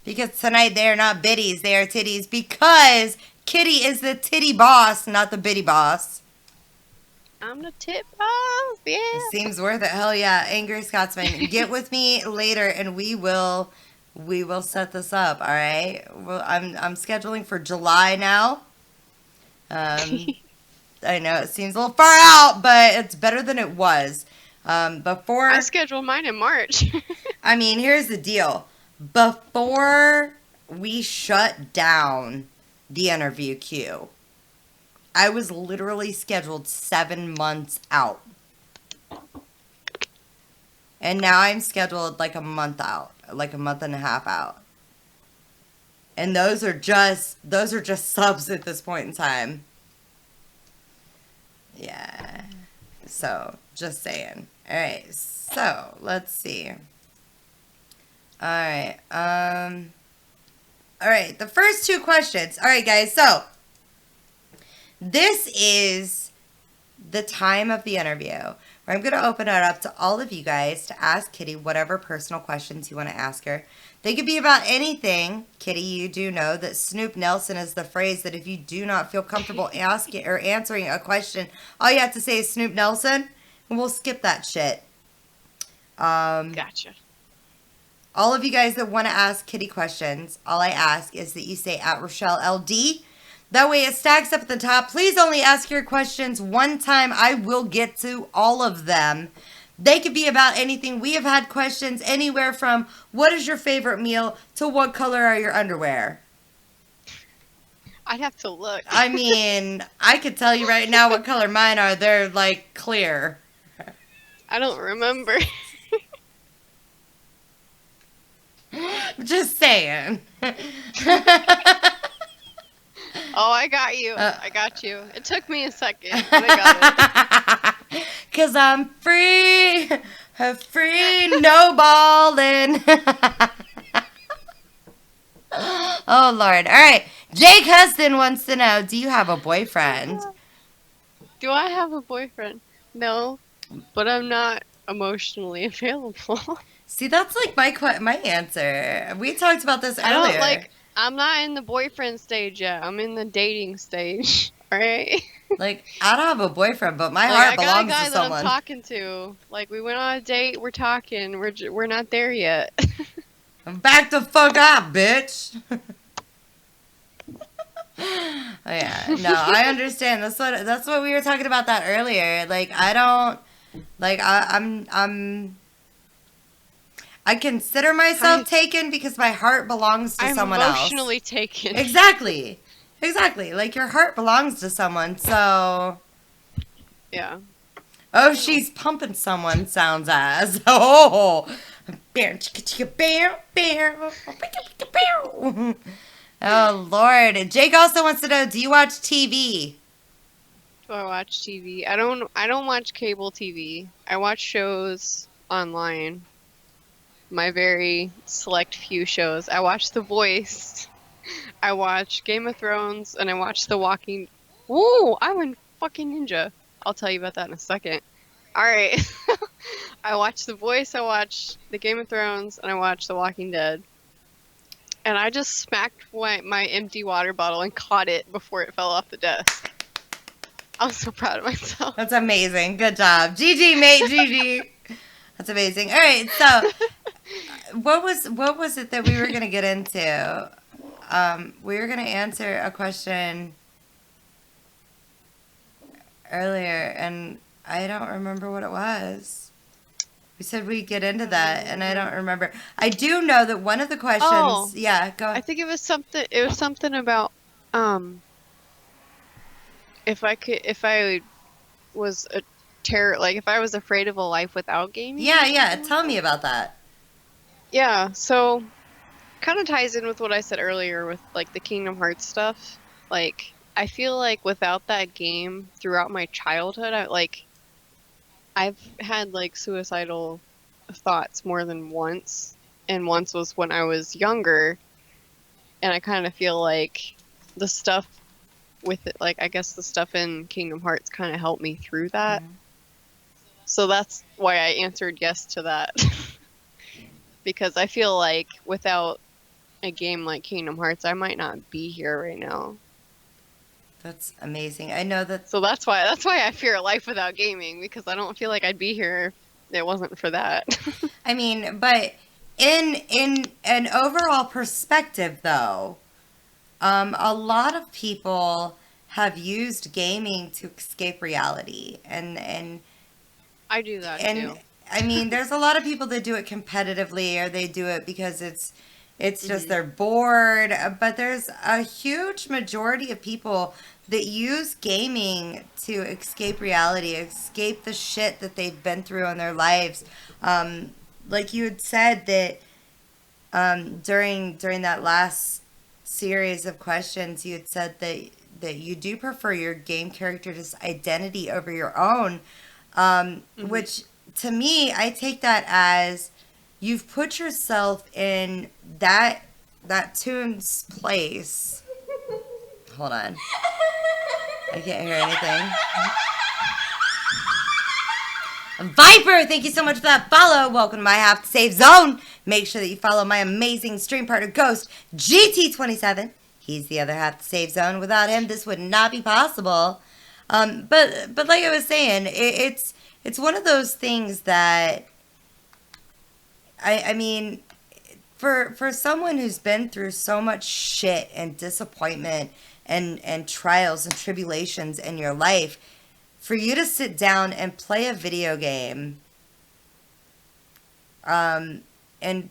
Because tonight they are not biddies, they are titties. Because Kitty is the titty boss, not the biddy boss. I'm the tip boss, yeah. It seems worth it. Hell yeah, Angry Scotsman. Get with me later and we will set this up, all right? Well, I'm scheduling for July now. I know it seems a little far out, but it's better than it was. Before I scheduled mine in March. I mean, here's the deal. Before we shut down the interview queue, I was literally scheduled 7 months out. And now I'm scheduled like a month out, like a month and a half out. And those are just subs at this point in time. Yeah. So, just saying. All right. So, let's see. All right. All right. The first 2 questions. All right, guys. So, this is the time of the interview where I'm going to open it up to all of you guys to ask Kitty whatever personal questions you want to ask her. They could be about anything. Kitty, you do know that Snoop Nelson is the phrase that if you do not feel comfortable asking or answering a question, all you have to say is Snoop Nelson, and we'll skip that shit. Gotcha. All of you guys that want to ask Kitty questions, all I ask is that you say at Rochelle LD. That way it stacks up at the top. Please only ask your questions one time. I will get to all of them. They could be about anything. We have had questions anywhere from what is your favorite meal to what color are your underwear. I'd have to look. I mean, I could tell you right now what color mine are. They're like clear. I don't remember. Just saying. Oh, I got you. I got you. It took me a second, but I got it. Cause I'm free, no ballin'. Oh Lord! All right, Jake Huston wants to know: do you have a boyfriend? Do I have a boyfriend? No, but I'm not emotionally available. See, that's like my answer. We talked about this I earlier. don't like. I'm not in the boyfriend stage yet. I'm in the dating stage. All right. Like, I don't have a boyfriend, but my Like, heart I got a belongs guy to that I'm someone. talking to. Like, we went on a date. We're talking. We're not there yet. Back the fuck up, bitch. Oh, yeah, no, I understand. That's what we were talking about that earlier. Like, I don't, like, I consider myself taken because my heart belongs to I'm someone else. emotionally taken. Exactly. Like your heart belongs to someone. So, Yeah. oh, she's pumping someone sounds as. Oh. Oh Lord. Jake also wants to know, do you watch TV? Do I watch TV? I don't watch cable TV. I watch shows online. My very select few shows. I watch The Voice. I watch Game of Thrones, and I watch The Walking. Ooh, I'm a fucking ninja. I'll tell you about that in a second. All right. I watch The Voice. I watch the Game of Thrones, and I watch The Walking Dead. And I just smacked my empty water bottle and caught it before it fell off the desk. I'm so proud of myself. That's amazing. Good job. GG, mate. GG. That's amazing. All right. So, what was it that we were going to get into? We were going to answer a question earlier, and I don't remember what it was. We said we'd get into that, and I don't remember. I do know that one of the questions... Oh, yeah, go ahead. I think it was something about if I was a if I was afraid of a life without gaming. Yeah. Tell me about that. Yeah, so kind of ties in with what I said earlier with like the Kingdom Hearts stuff. Like I feel like without that game throughout my childhood, I've had like suicidal thoughts more than once, and once was when I was younger, and I kind of feel like the stuff with it, like I guess the stuff in Kingdom Hearts kind of helped me through that. Mm-hmm. So that's why I answered yes to that. Because I feel like without a game like Kingdom Hearts, I might not be here right now. That's amazing. I know that... So that's why I fear a life without gaming, because I don't feel like I'd be here if it wasn't for that. I mean, but in an overall perspective, though, a lot of people have used gaming to escape reality, and I do that too. I mean, there's a lot of people that do it competitively, or they do it because it's just they're bored. But there's a huge majority of people that use gaming to escape reality, escape the shit that they've been through in their lives. Like you had said that during that last series of questions, you had said that you do prefer your game character's identity over your own, which to me, I take that as you've put yourself in that tune's place. Hold on. I can't hear anything. Viper, thank you so much for that follow. Welcome to my Have to Save Zone. Make sure that you follow my amazing stream partner, Ghost GT27. He's the other Have to Save Zone. Without him, this would not be possible. But like I was saying, it's one of those things that I mean, for someone who's been through so much shit and disappointment and trials and tribulations in your life, for you to sit down and play a video game, and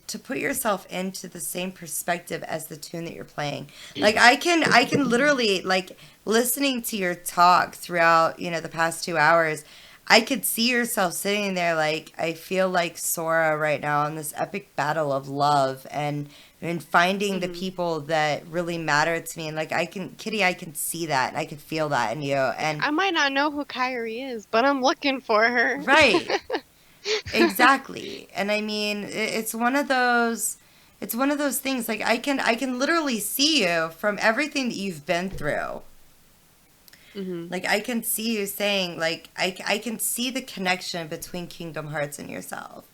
to put yourself into the same perspective as the tune that you're playing. Like I can literally, like, listening to your talk throughout, the past 2 hours, I could see yourself sitting there like, I feel like Sora right now in this epic battle of love and finding the people that really matter to me. And like, Kitty, I can see that and I can feel that in you. And I might not know who Kyrie is, but I'm looking for her. right. Exactly. And I mean, it's one of those things, like I can literally see you from everything that you've been through. Like I can see you saying, like, I can see the connection between Kingdom Hearts and yourself,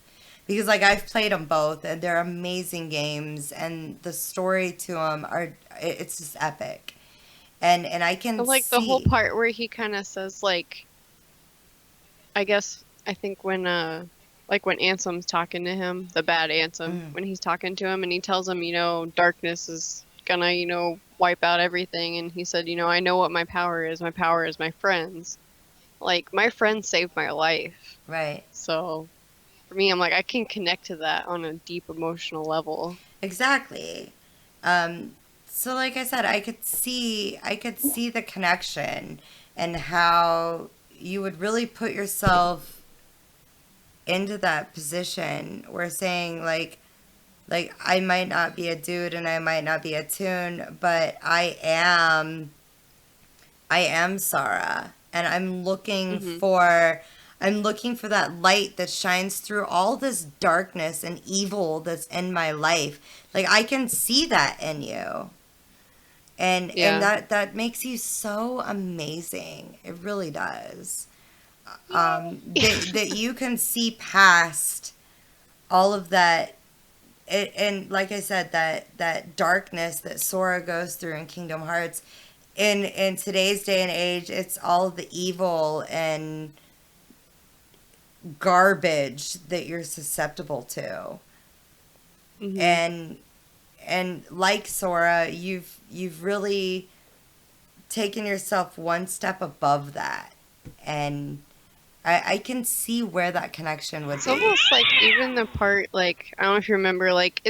because like I've played them both and they're amazing games, and the story to them it's just epic. And I can Like see the whole part where he kind of says, like, I think when like when Ansem's talking to him, the bad Ansem, when he's talking to him and he tells him, darkness is gonna, wipe out everything, and he said, I know what my power is. My power is my friends. Like, my friends saved my life. right. So for me, I'm like, I can connect to that on a deep emotional level. Exactly. So like I said, I could see the connection and how you would really put yourself into that position where saying like I might not be a dude and I might not be a tune, but I am Sarah, and I'm looking for that light that shines through all this darkness and evil that's in my life. Like I can see that in you. And that makes you so amazing. It really does. That you can see past all of that. And like I said, that darkness that Sora goes through in Kingdom Hearts, in today's day and age, it's all the evil and garbage that you're susceptible to. And like Sora, you've really taken yourself one step above that, and I can see where that connection would It's be. almost like even the part, like, I don't know if you remember, like,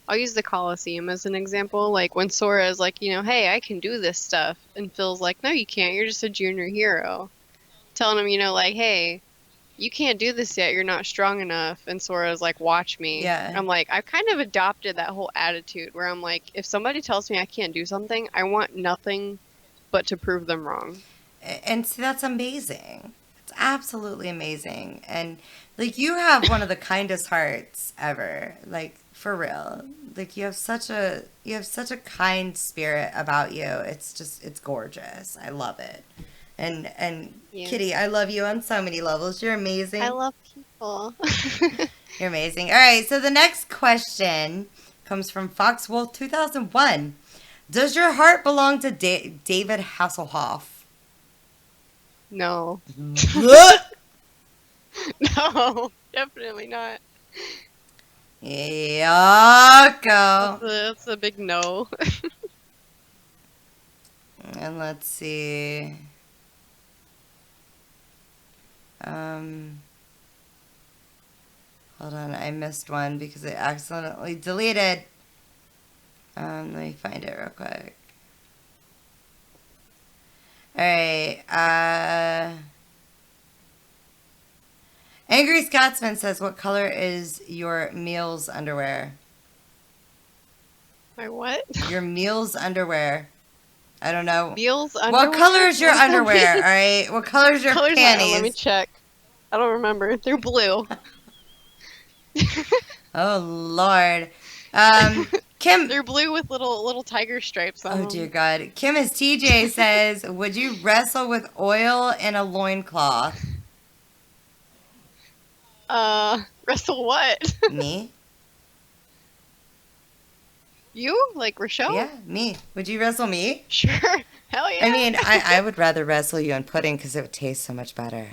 I'll use the Colosseum as an example, like, when Sora is like, hey, I can do this stuff, and Phil's like, no, you can't, you're just a junior hero. Telling him, like, hey, you can't do this yet, you're not strong enough, and Sora's like, watch me. Yeah. I'm like, I've kind of adopted that whole attitude where I'm like, if somebody tells me I can't do something, I want nothing but to prove them wrong. And see, that's amazing. It's absolutely amazing. And like, you have one of the kindest hearts ever. Like, for real. Like, you have such a kind spirit about you. It's gorgeous. I love it. And Yeah. Kitty, I love you on so many levels. You're amazing. I love people. You're amazing. All right, so the next question comes from Foxwolf 2001. Does your heart belong to David Hasselhoff? No. What? No, definitely not. Yucko. That's a big no. And let's see. Hold on, I missed one because I accidentally deleted. Let me find it real quick. Alright, Angry Scotsman says, what color is your Meals underwear? My what? Your Meals underwear. I don't know. Meals underwear? What color is your What does that underwear, mean? alright? What color is your Color's not- panties? Let me check. I don't remember. They're blue. Oh, Lord. Kim. They're blue with little tiger stripes on Oh, them. dear God. Kim is TJ says, would you wrestle with oil in a loincloth? Wrestle what? Me? You? Like Rochelle? Yeah, me. Would you wrestle me? Sure. Hell yeah. I mean, I would rather wrestle you in pudding because it would taste so much better.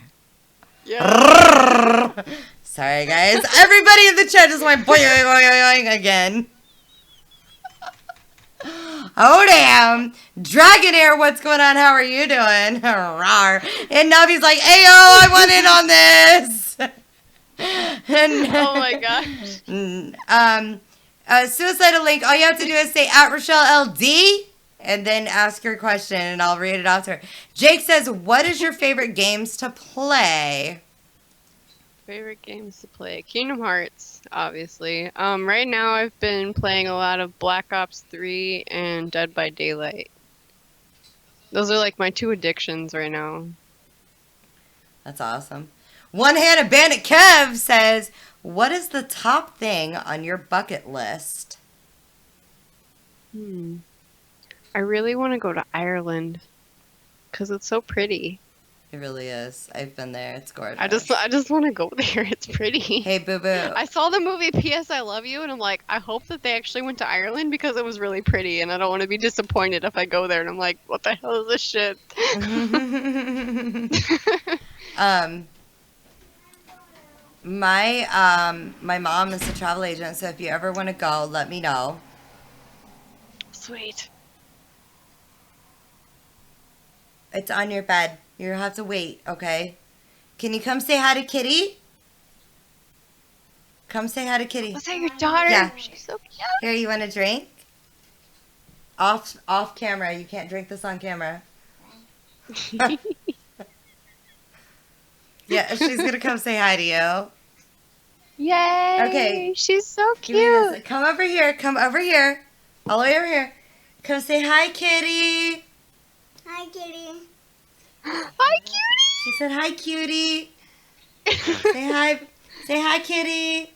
Yeah. Sorry, guys. Everybody in the chat just went boing, boing, boing, boing again. Oh, damn. Dragonair, what's going on? How are you doing? Rawr. And Navi's like, Ayo, I want in on this. And, Oh my gosh. Suicidal Link, all you have to do is say at Rochelle LD and then ask your question and I'll read it off to her. Jake says, what is your favorite games to play? Favorite games to play? Kingdom Hearts, obviously. Right now I've been playing a lot of Black Ops 3 and Dead by Daylight. Those are like my two addictions right now. That's awesome. One-Handed Bandit Kev says, what is the top thing on your bucket list? I really want to go to Ireland because it's so pretty. It really is. I've been there. It's gorgeous. I just want to go there. It's pretty. Hey, boo-boo. I saw the movie P.S. I Love You, and I'm like, I hope that they actually went to Ireland because it was really pretty, and I don't want to be disappointed if I go there and I'm like, what the hell is this shit? My mom is a travel agent, so if you ever want to go, let me know. Sweet. It's on your bed. You have to wait, okay? Can you come say hi to Kitty? Come say hi to Kitty. Was that your daughter? Yeah. She's so cute. Here, you want a drink? Off camera. You can't drink this on camera. Yeah, she's gonna come say hi to you. Yay! Okay. She's so Give me this. cute. Come over here. Come over here. All the way over here. Come say hi, Kitty. Hi, Kitty. Hi, cutie. She said hi, cutie. Say hi. Say hi, Kitty.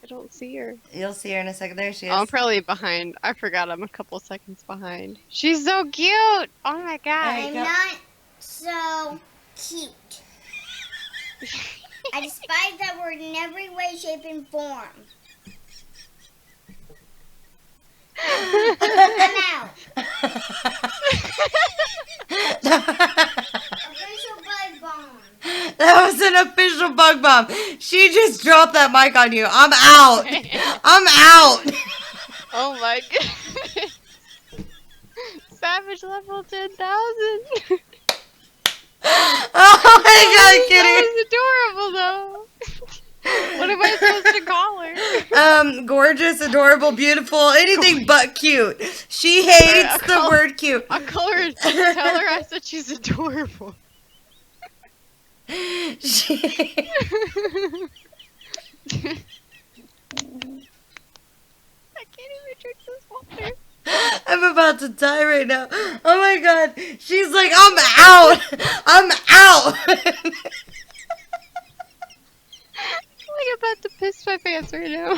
I don't see her. You'll see her in a second. There she is. I'm probably behind. I forgot I'm a couple seconds behind. She's so cute. Oh my god. Hey. I'm go. not so cute. I despise that word in every way, shape, and form. I'm out. Official bug bomb. That was an official bug bomb. She just dropped that mic on you. I'm out. I'm out. Oh my god. Savage level 10,000. Oh my god, Kitty. That was adorable though. What am I supposed to call her? Gorgeous, adorable, beautiful, anything but cute. She hates I'll the call- word cute. I'll call her. Tell her I said she's adorable. She... I can't even drink this water. I'm about to die right now. Oh my god. She's like, I'm out. I'm out. I'm like about to piss my pants right now.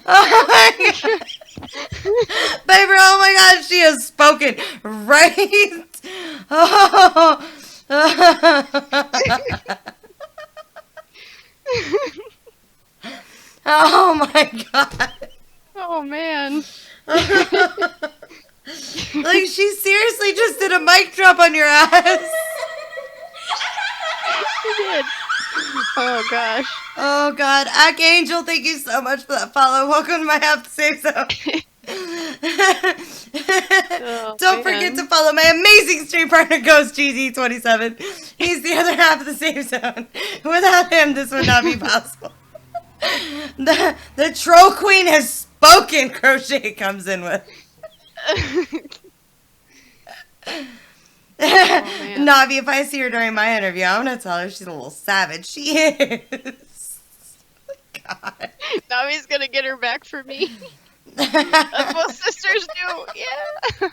Oh my god. Baby, oh my god, she has spoken. Right? Oh. Oh my god. Oh man. Like, she seriously just did a mic drop on your ass. She did. Oh gosh. Oh god. Archangel, thank you so much for that follow. Welcome to my Have to Save Zone. Don't forget to follow my amazing stream partner, Ghost GZ27. He's the other half of the Save Zone. Without him, this would not be possible. The troll queen has spoken, Crochet comes in with. Navi, if I see her during my interview, I'm gonna tell her she's a little savage. She is. God. Now he's gonna get her back for me. That's what sisters do. Yeah.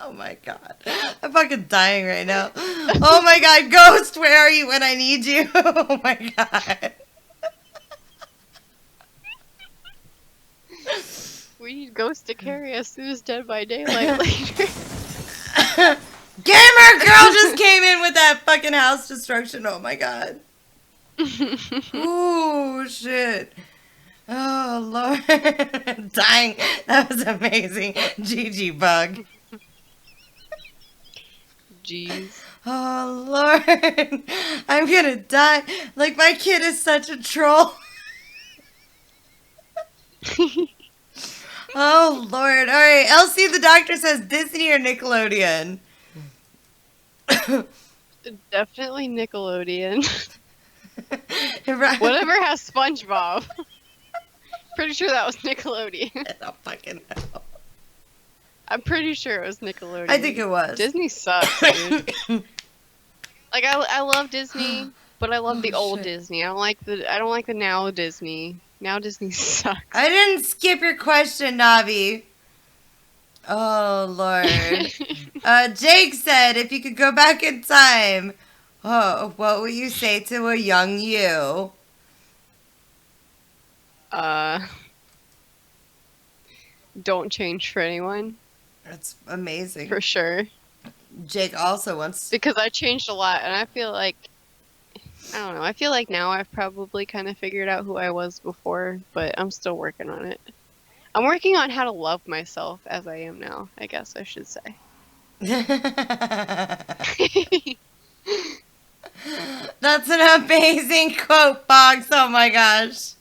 Oh my god. I'm fucking dying right now. Oh my god, Ghost, where are you when I need you? Oh my god. We need Ghost to carry us through this Dead by Daylight later. Gamer girl just came in with that fucking house destruction. Oh my god. Ooh, shit. Oh, Lord. Dying. That was amazing. GG bug. Jeez. Oh, Lord. I'm gonna die. Like, my kid is such a troll. Oh, Lord. All right. Elsie, the doctor says Disney or Nickelodeon. Definitely Nickelodeon. Right. Whatever has SpongeBob. Pretty sure that was Nickelodeon. I don't fucking know. I'm pretty sure it was Nickelodeon. I think it was. Disney sucks, dude. Like I love Disney, but I love the old shit. Disney. I don't like the now Disney. Now Disney sucks. I didn't skip your question, Navi. Oh, Lord. Jake said, if you could go back in time, oh, what would you say to a young you? Don't change for anyone, That's amazing. for sure. Jake also wants... Because I changed a lot, and I feel like, I don't know, I feel like now I've probably kind of figured out who I was before, but I'm still working on it. I'm working on how to love myself as I am now, I guess I should say. That's an amazing quote, Box. Oh my gosh.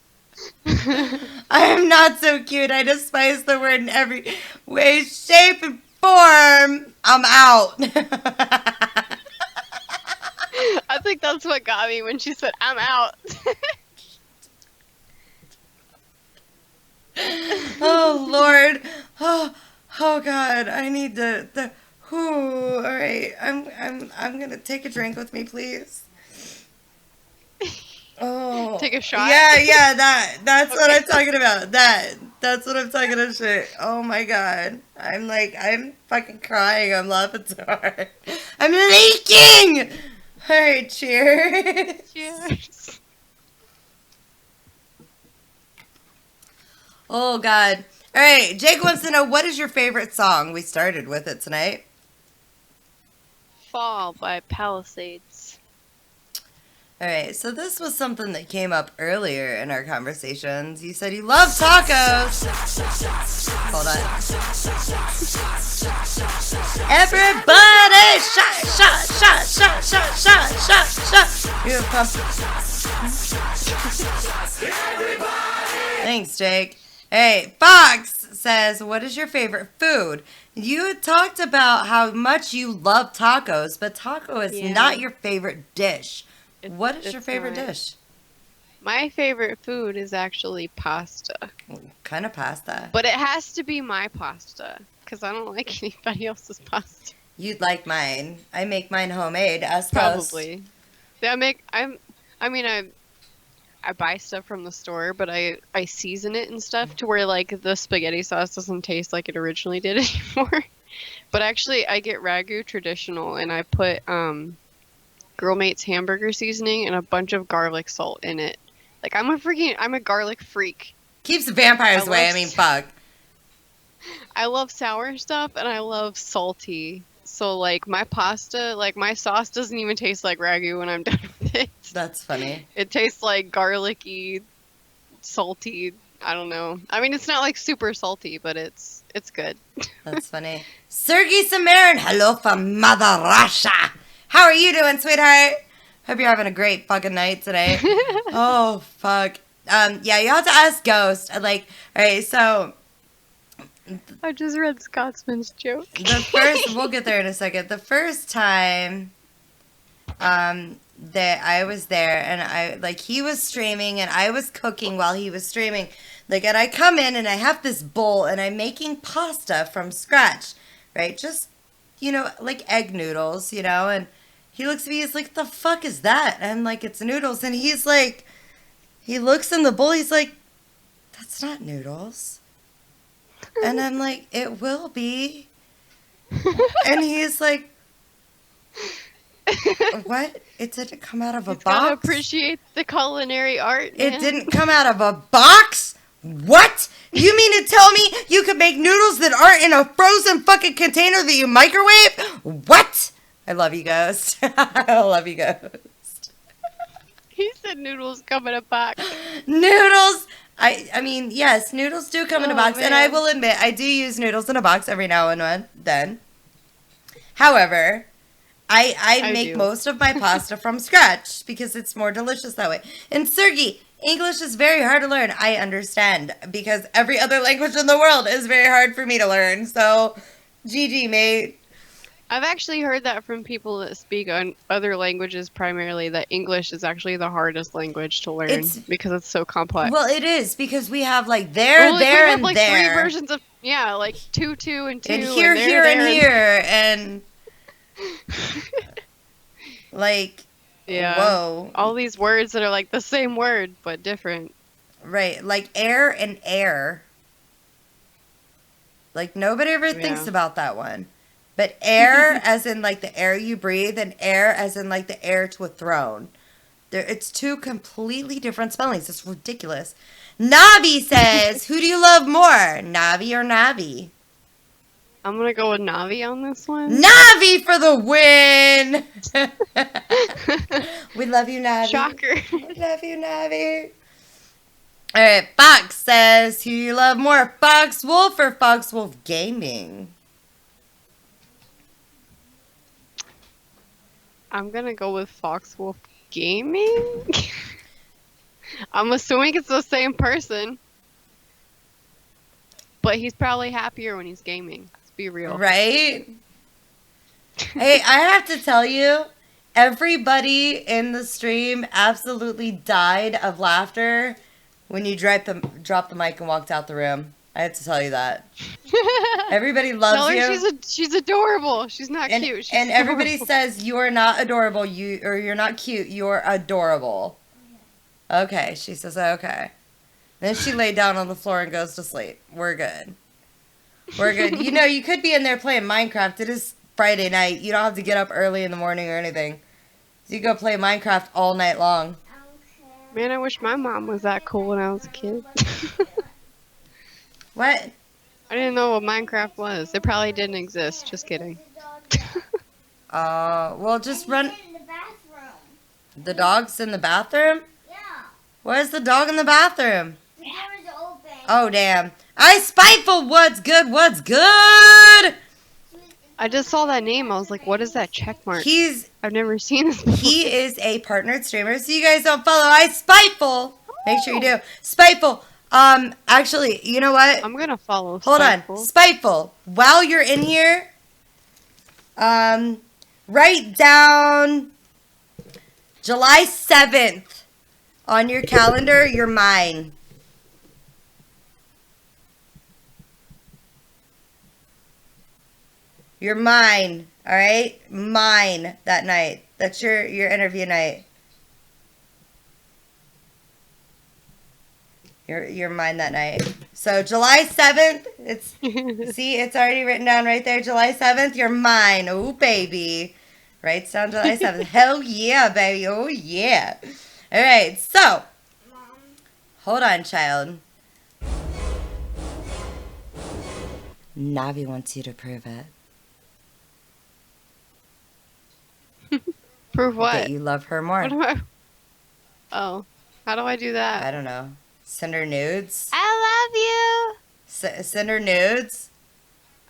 I am not so cute. I despise the word in every way, shape, and form. I'm out. I think that's what got me when she said, I'm out. Oh Lord. Oh God. I need to all right. I'm gonna take a drink with me, please. Oh. Take a shot? Yeah, that's what I'm talking about. That's what I'm talking about. Shit. Oh my God. I'm fucking crying. I'm laughing so hard. I'm leaking. All right, cheers. Cheers. Oh God. All right, Jake wants to know, what is your favorite song? We started with it tonight. Fall by Palisades. All right, so this was something that came up earlier in our conversations. You said you love tacos. Hold on. Everybody, shot. You have Thanks, Jake. Hey, Fox says, what is your favorite food? You had talked about how much you love tacos, but taco is Yeah. not your favorite dish. What is your It's favorite not. dish? My favorite food is actually pasta. What kind of pasta? But it has to be my pasta, because I don't like anybody else's pasta. You'd like mine. I make mine homemade. Ask us. Probably. Yeah, I buy stuff from the store, but I season it and stuff to where like the spaghetti sauce doesn't taste like it originally did anymore. But actually, I get Ragu traditional, and I put Girl Mate's hamburger seasoning and a bunch of garlic salt in it. Like I'm a garlic freak. Keeps the vampires I away. I love mean, fuck. I love sour stuff and I love salty. So like my pasta, like my sauce doesn't even taste like Ragu when I'm done with it. That's funny. It tastes like garlicky, salty. I don't know. I mean, it's not like super salty, but it's good. That's funny. Sergey Samarin, hello from Mother Russia. How are you doing, sweetheart? Hope you're having a great fucking night today. Oh, fuck. Yeah, you have to ask Ghost. Like, all right, so I just read Scotsman's joke. we'll get there in a second. The first time that I was there and he was streaming and I was cooking while he was streaming. Like, and I come in and I have this bowl and I'm making pasta from scratch, right? Just, like egg noodles, and he looks at me, he's like, the fuck is that? And I'm like, it's noodles. And he's like, he looks in the bowl, he's like, that's not noodles. And I'm like, it will be. And he's like, what? It didn't come out of a He's gotta box? appreciate the culinary art. It man. didn't come out of a box? What? You mean to tell me you could make noodles that aren't in a frozen fucking container that you microwave? What? I love you, Ghost. I love you, Ghost. He said noodles come in a box. Noodles. I mean, yes, noodles do come in a Oh, box, and I man. will admit I do use noodles in a box every now and then. However, I I make do. most of my pasta from scratch because it's more delicious that way. And Sergey, English is very hard to learn. I understand because every other language in the world is very hard for me to learn. So, GG, mate. I've actually heard that from people that speak on other languages primarily, that English is actually the hardest language to learn It's because it's so complex. well, it is because we have like Well, like, there, we have and like there, 3 versions of like 2, 2, and 2, and here, there, here, there, and here, and like, Yeah. whoa, All these words that are like the same word but different. right? Like air and air. Like nobody ever thinks Yeah. about that one. But air as in like the air you breathe and air as in like the heir to a throne. It's two completely different spellings. It's ridiculous. Navi says, who do you love more, Navi or Navi? I'm gonna go with Navi on this one. Navi for the win! We love you, Navi. Shocker. We love you, Navi. All right, Fox says, who do you love more, Fox Wolf or Fox Wolf Gaming? I'm gonna go with Foxwolf Gaming. I'm assuming it's the same person. But he's probably happier when he's gaming. Let's be real. Right? Hey, I have to tell you, everybody in the stream absolutely died of laughter when you dropped the mic and walked out the room. I have to tell you that. Everybody loves Tell her you. she's adorable. She's not And, cute. She's and everybody adorable. says you are not adorable, you're not cute, you're adorable. Okay, she says okay. Then she laid down on the floor and goes to sleep. We're good. We're good. You know, you could be in there playing Minecraft. It is Friday night. You don't have to get up early in the morning or anything. So you go play Minecraft all night long. Man, I wish my mom was that cool when I was a kid. What? I didn't know what Minecraft was. It probably didn't exist. Just kidding. Well, just run. In the bathroom. The dog's in the bathroom? Yeah. Where's the dog in the bathroom? The door is open. Oh, damn. I spiteful. What's good? What's good? I just saw that name. I was like, what is that check mark? I've never seen this before. He is a partnered streamer, so you guys don't follow. I spiteful. Make sure you do. Spiteful. Actually, you know what? I'm gonna follow. Hold Spiteful. on. Spiteful. While you're in here, write down July 7th on your calendar. You're mine. You're mine. All right? Mine that night. That's your interview night. You're mine that night. So July 7th, see, it's already written down right there. July 7th, you're mine. Oh, baby. Writes down July 7th. Hell yeah, baby. Oh, yeah. All right, so. Hold on, child. Navi wants you to prove it. Prove what? That you love her more. What am I? Oh, how do I do that? I don't know. Send her nudes. I love you. Send her nudes.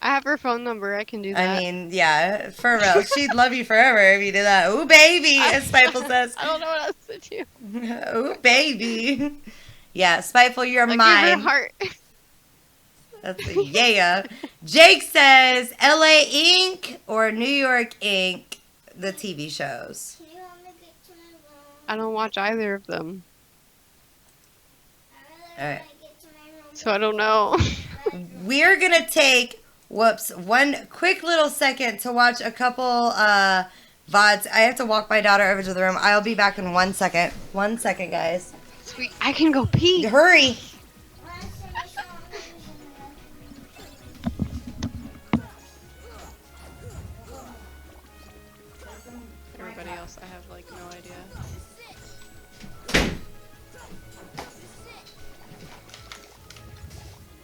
I have her phone number. I can do that. I mean, yeah, for real. She'd love you forever if you did that. Ooh, baby, as Spiteful says. I don't know what else to do. Ooh, baby. Yeah, Spiteful, you're I'll give her mine. a heart. That's a yeah. Jake says LA Ink or New York Ink, the TV shows. Can you help me get to my room? I don't watch either of them, I All really right. want to get to my room. so I don't know. We're going to take, one quick little second to watch a couple VODs. I have to walk my daughter over to the room. I'll be back in 1 second. 1 second, guys. Sweet. I can go pee. Hurry. Everybody else, I have like no idea.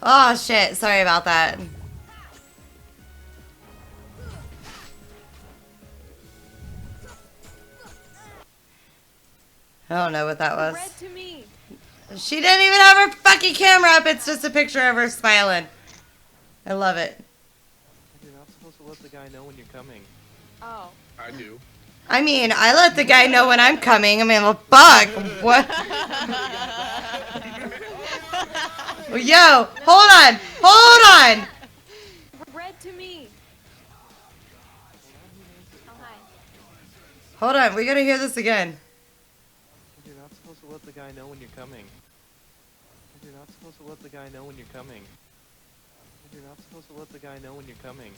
Oh, shit. Sorry about that. I don't know what that was. To me. She didn't even have her fucking camera up. It's just a picture of her smiling. I love it. You're not supposed to let the guy know when you're coming. Oh. I do. I mean, I let the guy know when I'm coming. I mean, well, fuck. What? Yo, hold on. Hold on. Red to me. Oh, hi. Hold on. We gotta hear this again. You're not supposed to let the guy know when you're coming. You're not supposed to let the guy know when you're coming. You're not supposed to let the guy know when you're coming.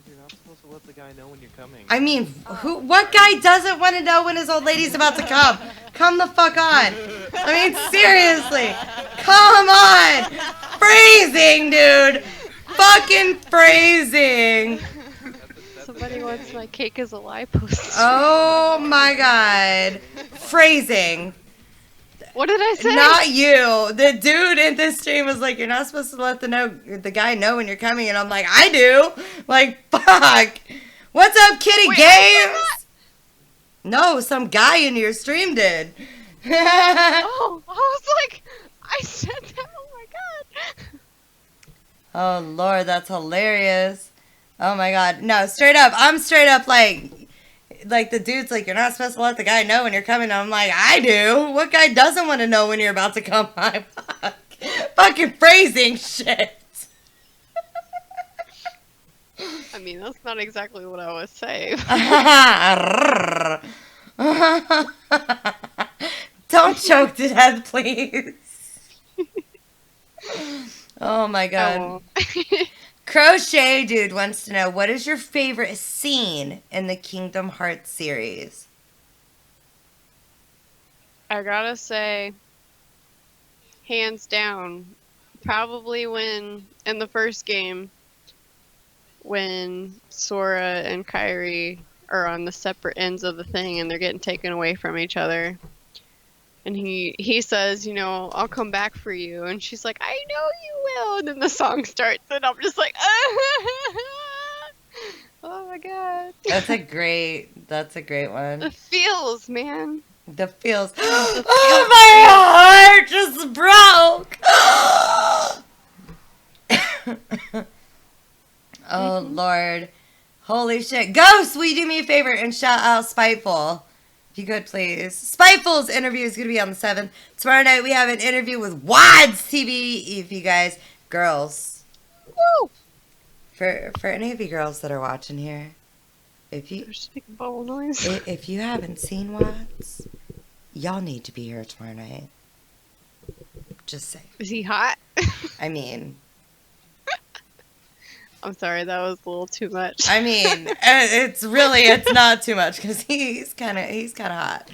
You're not supposed to let the guy know when you're coming. I mean, what guy doesn't want to know when his old lady's about to come? Come the fuck on. I mean, seriously. Come on. Phrasing, dude. Fucking phrasing. Somebody wants my cake as a lie poster. Oh my god. Phrasing. What did I say? Not you. The dude in this stream was like, you're not supposed to let the guy know when you're coming. And I'm like, I do. Like, fuck. What's up, Kitty Wait, Games? No, some guy in your stream did. Oh, I was like, I said that. Oh my god. Oh, Lord, that's hilarious. Oh, my God. No, straight up. I'm straight up like the dude's like, you're not supposed to let the guy know when you're coming. I'm like, I do. What guy doesn't want to know when you're about to come? I fucking phrasing shit. I mean, that's not exactly what I was saying. Don't choke to death, please. Oh my god. won't. Crochet Dude wants to know, what is your favorite scene in the Kingdom Hearts series? I gotta say, hands down, probably when, in the first game, when Sora and Kairi are on the separate ends of the thing and they're getting taken away from each other. And he says, you know, I'll come back for you. And she's like, I know you will. And then the song starts and I'm just like, oh my god. That's a great one. The feels, man. The feels. Oh, my heart just broke. Oh, Lord. Holy shit. Ghost, will you do me a favor and shout out Spiteful? If you could, please. Spiteful's interview is going to be on the 7th. Tomorrow night, we have an interview with Wads TV. If you guys, girls. Woo! For any of you girls that are watching here, if you Just make a bubble noise. if you haven't seen Wads, y'all need to be here tomorrow night. Just say. Is he hot? I mean, I'm sorry, that was a little too much. I mean, it's not too much because he's kind of hot.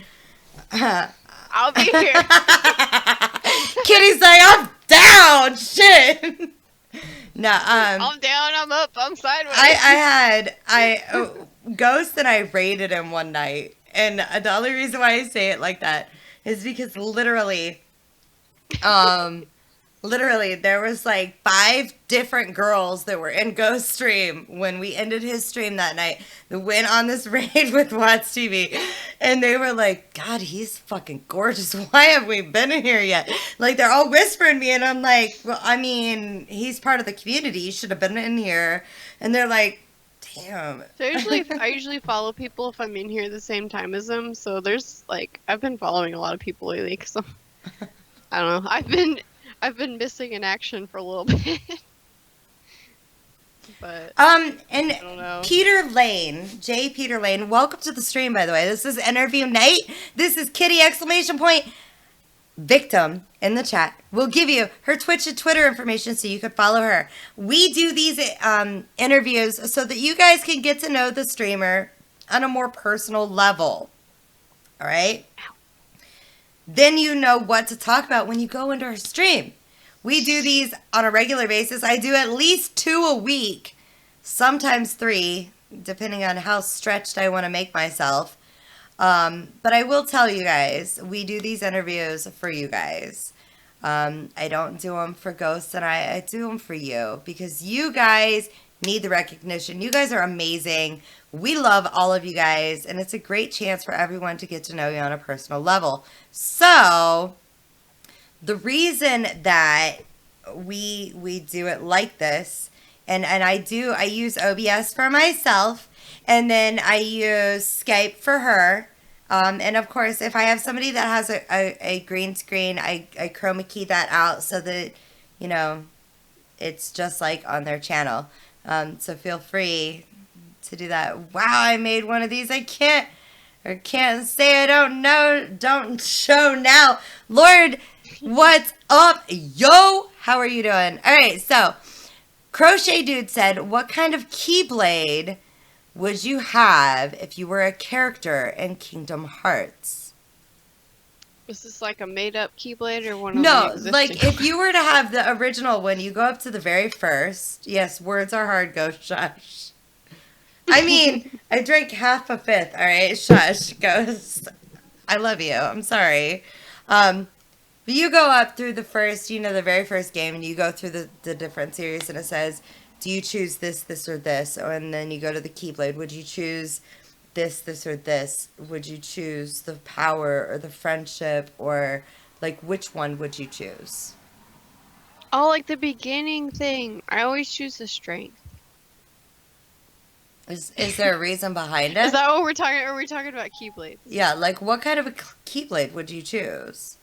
I'll be here. Kitty's like, I'm down. Shit. No, I'm down, I'm up, I'm sideways. Ghost and I raided him one night, and the only reason why I say it like that is because literally, there was like 5 different girls that were in Ghost stream when we ended his stream that night that went on this raid with Watts TV. And they were like, God, he's fucking gorgeous. Why have we been in here yet? Like, they're all whispering me. And I'm like, well, I mean, he's part of the community. He should have been in here. And they're like, damn. So I usually follow people if I'm in here at the same time as them. So there's like, I've been following a lot of people lately because I don't know. I've been missing in action for a little bit. But And I don't know. Peter Lane, J. Peter Lane, welcome to the stream, by the way. This is interview night. This is Kitty exclamation point victim in the chat. We'll give you her Twitch and Twitter information so you can follow her. We do these interviews so that you guys can get to know the streamer on a more personal level. All right? Then you know what to talk about when you go into her stream. We do these on a regular basis. I do at least 2 a week, sometimes 3, depending on how stretched I want to make myself. But I will tell you guys, we do these interviews for you guys. I don't do them for Ghosts, and I do them for you because you guys need the recognition. You guys are amazing. We love all of you guys, and it's a great chance for everyone to get to know you on a personal level. So the reason that we do it like this, and I use OBS for myself, And then I use Skype for her. And of course, if I have somebody that has a green screen, I chroma key that out so that, you know, it's just like on their channel. So feel free to do that. Wow, I made one of these. I can't say I don't know. Don't show now. Lord, what's up? Yo, how are you doing? All right, so Crochet Dude said, what kind of Keyblade would you have if you were a character in Kingdom Hearts? Was this like a made-up Keyblade or one of the No, existing like if you were to have the original one, you go up to the very first. Yes, words are hard, Ghost. Shush. I mean, I drank half a fifth. All right, shush, Ghost. I love you. I'm sorry. But you go up through the first, you know, the very first game, and you go through the different series, and it says, do you choose this, this, or this? And then you go to the Keyblade. Would you choose this, this, or this? Would you choose the power or the friendship, or like which one would you choose? Oh, like the beginning thing. I always choose the strength. Is there a reason behind it? Is that what we're talking? Or are we talking about Keyblades? Yeah, like what kind of a Keyblade would you choose?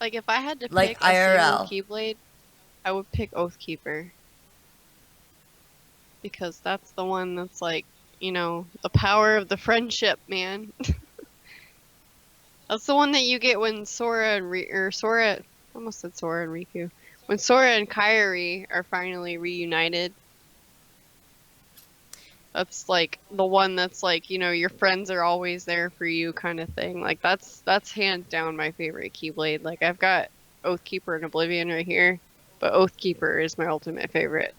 Like if I had to Like pick a IRL. single Keyblade, I would pick Oathkeeper. Because that's the one that's like, you know, the power of the friendship, man. That's the one that you get when Sora and I almost said Sora and Riku. When Sora and Kairi are finally reunited. That's like the one that's like, you know, your friends are always there for you kind of thing. Like that's hands down my favorite Keyblade. Like I've got Oathkeeper and Oblivion right here, but Oathkeeper is my ultimate favorite.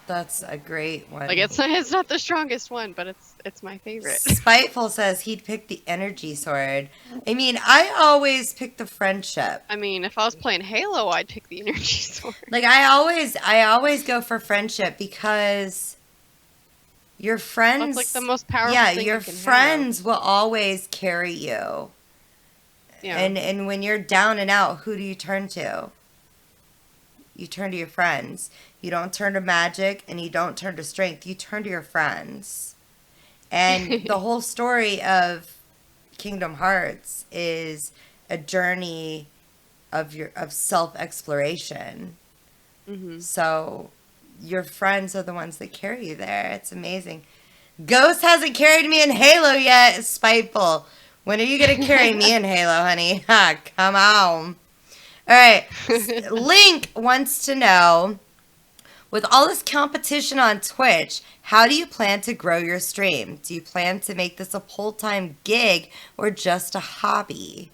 That's a great one. Like it's not the strongest one, but it's my favorite. Spiteful says he'd pick the energy sword. I mean, I always pick the friendship. I mean, if I was playing Halo, I'd pick the energy sword. Like I always go for friendship because your friends. That's like the most powerful yeah, thing your you can friends will always carry you. have. Yeah. And when you're down and out, who do you turn to? You turn to your friends. You don't turn to magic and you don't turn to strength. You turn to your friends. And the whole story of Kingdom Hearts is a journey of self-exploration. Mm-hmm. So your friends are the ones that carry you there. It's amazing. Ghost hasn't carried me in Halo yet. It's spiteful. When are you going to carry me in Halo, honey? Ha, come on. All right. Link wants to know, with all this competition on Twitch, how do you plan to grow your stream? Do you plan to make this a full-time gig or just a hobby?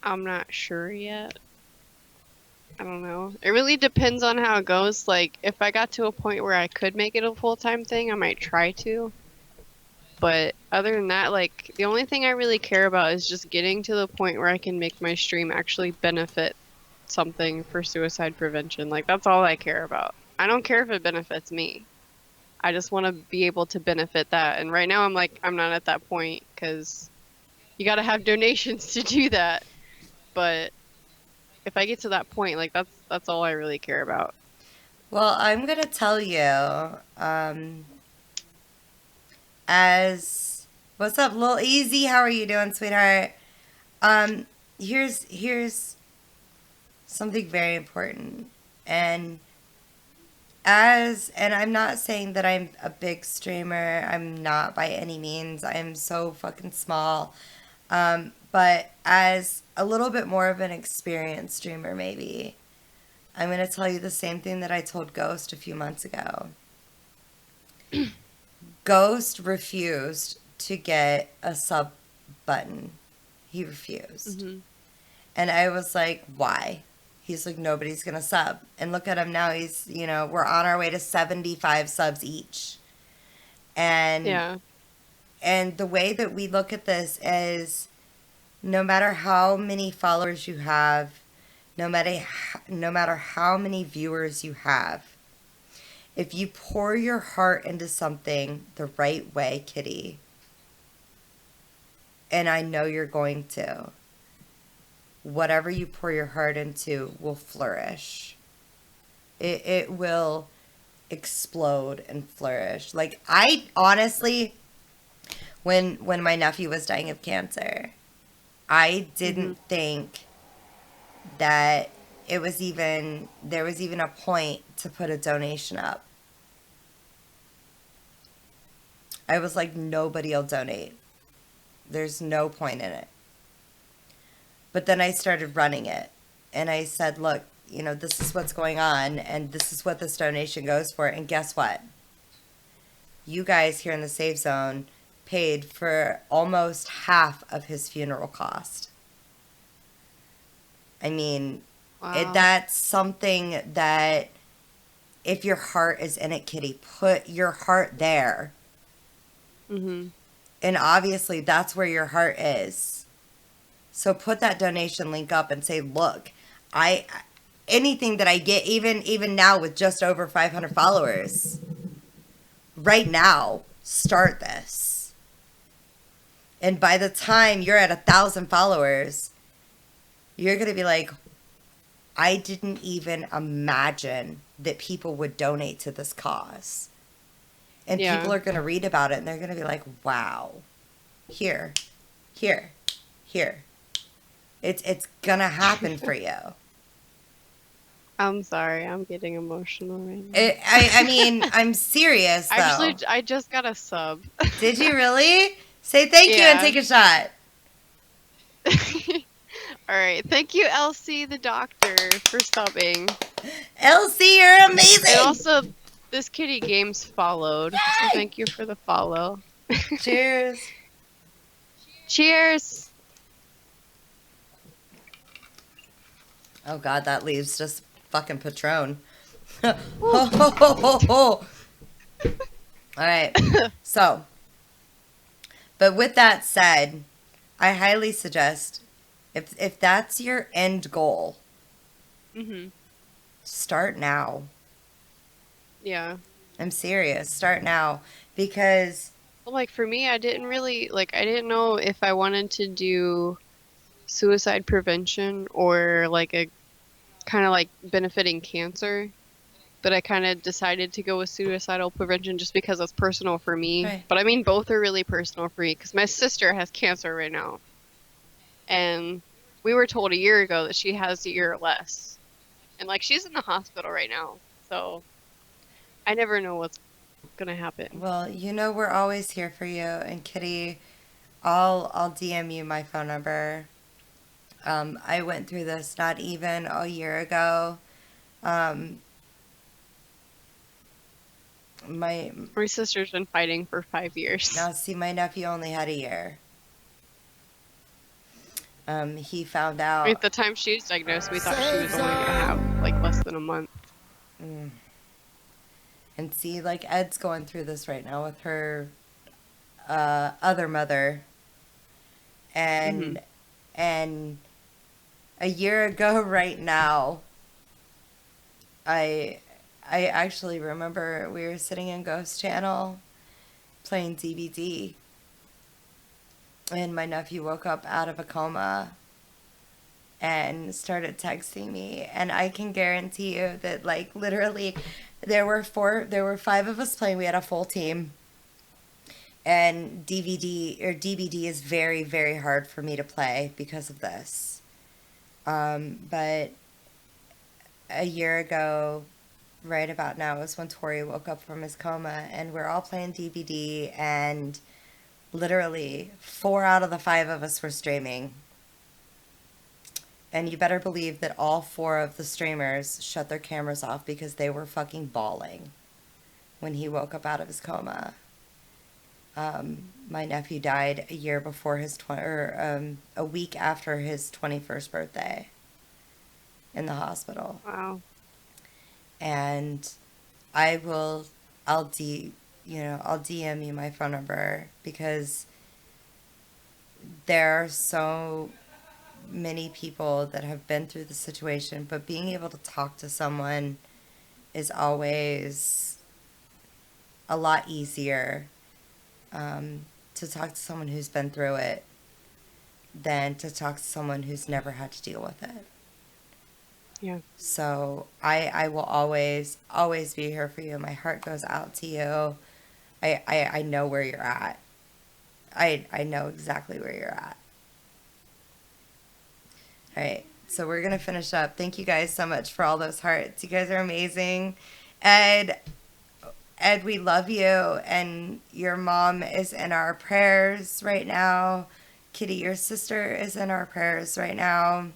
I'm not sure yet. I don't know. It really depends on how it goes. Like, if I got to a point where I could make it a full-time thing, I might try to. But other than that, like, the only thing I really care about is just getting to the point where I can make my stream actually benefit something for suicide prevention. Like, that's all I care about. I don't care if it benefits me. I just want to be able to benefit that. And right now I'm like, I'm not at that point because you got to have donations to do that. But if I get to that point, like, that's all I really care about. Well, I'm going to tell you, as what's up, Lil Easy? How are you doing, sweetheart? Here's something very important, and I'm not saying that I'm a big streamer. I'm not by any means. I am so fucking small. But as a little bit more of an experienced streamer, maybe, I'm going to tell you the same thing that I told Ghost a few months ago. Ghost refused to get a sub button. He refused. Mm-hmm. And I was like, why? He's like, nobody's going to sub. And look at him now. He's, you know, we're on our way to 75 subs each. And Yeah. And the way that we look at this is, no matter how many followers you have, no matter how many viewers you have, if you pour your heart into something the right way, Kitty, and I know you're going to, whatever you pour your heart into will flourish. It will explode and flourish. Like, I honestly, when my nephew was dying of cancer, I didn't think that there was even a point to put a donation up. I was like, nobody will donate. There's no point in it. But then I started running it, and I said, look, this is what's going on, and this is what this donation goes for. And guess what? You guys here in the Safe Zone paid for almost half of his funeral cost. I mean, Wow. that's something that, if your heart is in it, Kitty, put your heart there. Mm-hmm. And obviously, that's where your heart is. So put that donation link up and say, look, anything that I get, even now with just over 500 followers, right now, start this. And by the time you're at 1,000 followers, you're going to be like, I didn't even imagine that people would donate to this cause. And Yeah. people are going to read about it, and they're going to be like, wow, here. It's going to happen for you. I'm sorry, I'm getting emotional right now. I mean, I'm serious, though. Actually, I just got a sub. Did you really? Say thank you and Yeah. take a shot. All right, thank you, Elsie the doctor, for subbing. Elsie, you're amazing. And also, this Kitty Games followed, so thank you for the follow. Cheers. Cheers. Oh, God, that leaves just fucking Patron. All right. So, but with that said, I highly suggest, if that's your end goal, Mhm. start now. Yeah. I'm serious. Start now. Because Well, like for me, I didn't really I didn't know if I wanted to do suicide prevention or like a kind of like benefiting cancer. But I kind of decided to go with suicidal prevention just because it's personal for me. Right. But I mean, both are really personal for me because my sister has cancer right now. And we were told a year ago that she has a year or less. And like she's in the hospital right now. So I never know what's going to happen. well, we're always here for you. And Kitty, I'll DM you my phone number. I went through this not even a year ago. My sister's been fighting for 5 years. Now, see, my nephew only had a year. He found out. At the time she was diagnosed, we thought she was only going to have like less than a month. And see, like, Ed's going through this right now with her other mother. And a year ago right now, I actually remember we were sitting in Ghost Channel playing DVD. And my nephew woke up out of a coma and started texting me. And I can guarantee you that, like, literally, there were 5 of us playing. We had a full team. And DBD is very, very hard for me to play because of this. But a year ago, right about now, is when Tori woke up from his coma, and we're all playing DBD, and literally 4 out of the 5 of us were streaming. And you better believe that all 4 of the streamers shut their cameras off because they were fucking bawling when he woke up out of his coma. My nephew died a year before a week after his 21st birthday in the hospital. Wow. And I'll DM you my phone number because there are so many people that have been through the situation, but being able to talk to someone is always a lot easier, to talk to someone who's been through it than to talk to someone who's never had to deal with it. Yeah. So I will always be here for you. My heart goes out to you. I know where you're at. I know exactly where you're at. All right, so we're gonna finish up. Thank you guys so much for all those hearts. You guys are amazing. Ed, we love you, and your mom is in our prayers right now. Kitty, your sister is in our prayers right now.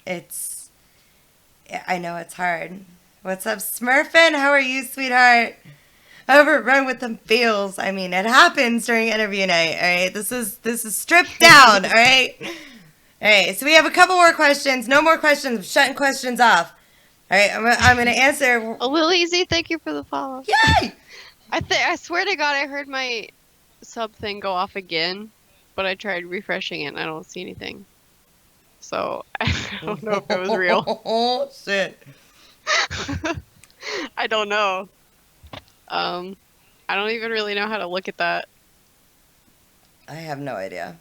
It's, I know it's hard. What's up, Smurfin? How are you, sweetheart? Overrun with them feels. I mean, it happens during interview night. All right, this is stripped down. All right, all right. So we have a couple more questions. No more questions. I'm shutting questions off. All right, I'm gonna answer. A little easy. Thank you for the follow. Yay! I swear to God, I heard my sub thing go off again, but I tried refreshing it and I don't see anything. So I don't know if it was real. Oh shit! I don't know. I don't even really know how to look at that. I have no idea.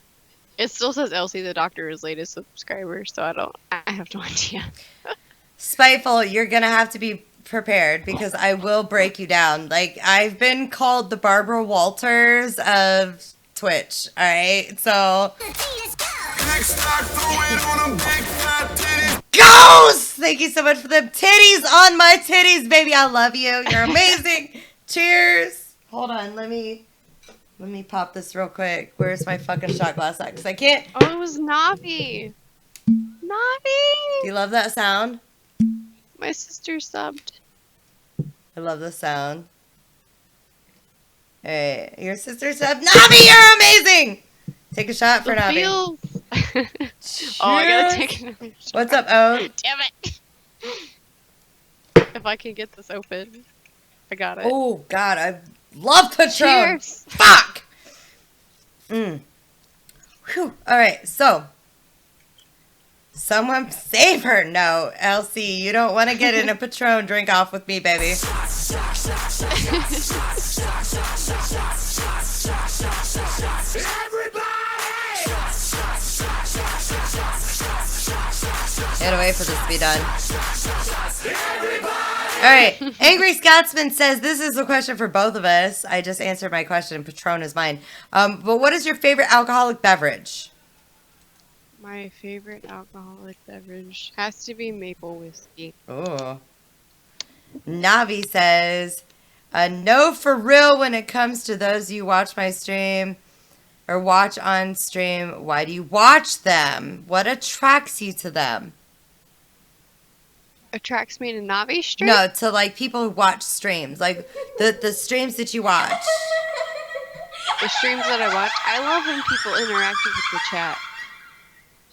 It still says Elsie the Doctor is latest subscriber, so I have no idea. Spiteful, you're gonna have to be prepared because I will break you down. Like, I've been called the Barbara Walters of Twitch. All right, so Ghost! Thank you so much for the titties on my titties, baby. I love you. You're amazing. Cheers. Hold on, let me pop this real quick. Where's my fucking shot glass at? Because I can't. Oh, it was Navi. Do Navi! you love that sound? My sister subbed. I love the sound. Hey, your sister said, Navi, you're amazing! Take a shot for The Navi. feels. Oh, I gotta Cheers. take another shot. What's up, O? Damn it! If I can get this open. I got it. Oh, God, I love Patron. Cheers! Fuck! Whew. All right, so. Someone save her. No, Elsie, you don't want to get in a Patron drink off with me, baby. Can't wait for this to be done. All right. Angry Scotsman says, this is a question for both of us. I just answered my question. Patron is mine. But what is your favorite alcoholic beverage? My favorite alcoholic beverage has to be maple whiskey. Oh. Navi says, no for real when it comes to those you watch my stream or watch on stream. Why do you watch them? What attracts you to them? Attracts me to Navi stream? No, to like people who watch streams. Like the streams that you watch. The streams that I watch, I love when people interact with the chat.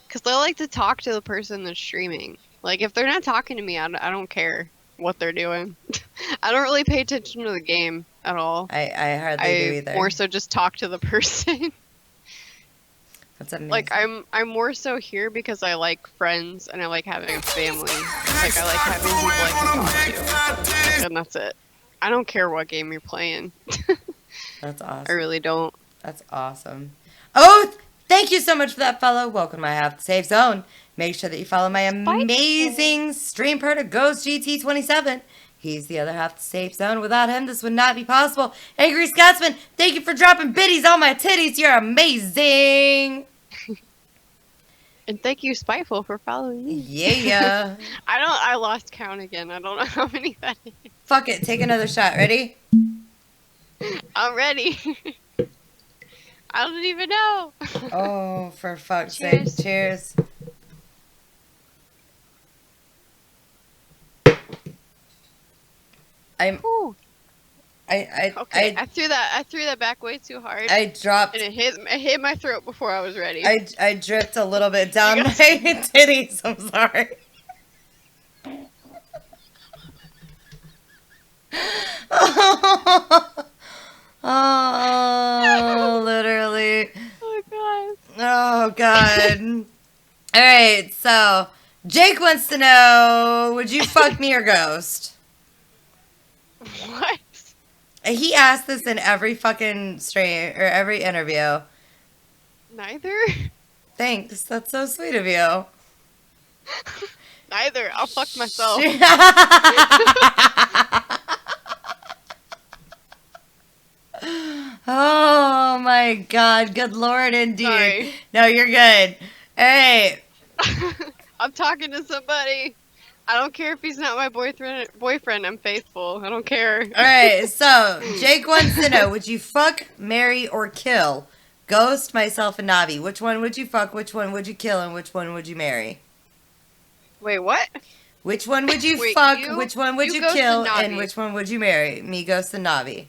Because I like to talk to the person that's streaming. Like, if they're not talking to me, I don't care what they're doing. I don't really pay attention to the game at all. I hardly do either. I more so just talk to the person. That's amazing. Like, I'm more so here because I like friends and I like having a family. Like, I like having people I can talk to. And that's it. I don't care what game you're playing. That's awesome. I really don't. That's awesome. Oh, thank you so much for that, fellow. Welcome to my Half the Safe Zone. Make sure that you follow my amazing stream partner, Ghost GT27. He's the other half of the Safe Zone. Without him, this would not be possible. Angry Scotsman, thank you for dropping biddies on my titties. You're amazing. And thank you, Spiteful, for following me. Yeah. I lost count again. I don't know how many that is. Fuck it. Take another shot. Ready? I'm ready. I don't even know. Oh, for fuck's Cheers. sake. Cheers. Ooh. I I threw that back way too hard. I dropped. And it hit my throat before I was ready. I dripped a little bit down my titties. I'm sorry. Oh, literally. Oh god. Oh god. All right, so Jake wants to know: would you fuck me or Ghost? What? He asked this in every fucking stream or every interview. Neither? Thanks. That's so sweet of you. Neither. I'll fuck myself. Oh my god. Good lord, indeed. Sorry. No, you're good. All right. I'm talking to somebody. I don't care if he's not my boyfriend. I'm faithful. I don't care. All right. So, Jake wants to know, would you fuck, marry, or kill Ghost, myself, and Navi? Which one would you fuck, which one would you kill, and which one would you marry? Wait, what? Which one would you Wait, fuck, you- which one would you you Ghost kill, and and Navi. which one would you marry? Me, Ghost, and Navi.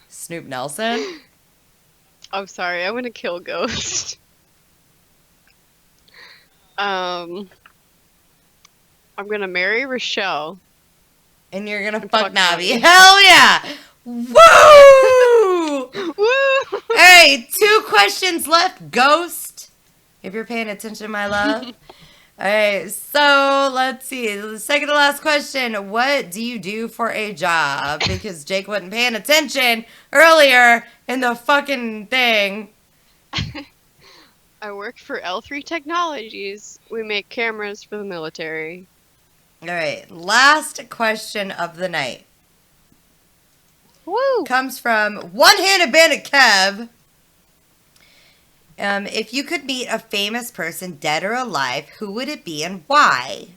Snoop Nelson? I'm sorry. I'm gonna kill Ghost. I'm gonna marry Rochelle. And you're gonna And fuck fuck Navi. Navi. Hell yeah! Woo! Woo! Hey, 2 questions left, Ghost. If you're paying attention, my love. Alright, so let's see. The second to last question. What do you do for a job? Because Jake wasn't paying attention earlier in the fucking thing. I work for L3 Technologies. We make cameras for the military. Alright, last question of the night. Woo! Comes from One-Handed Bandit Kev. If you could meet a famous person, dead or alive, who would it be and why?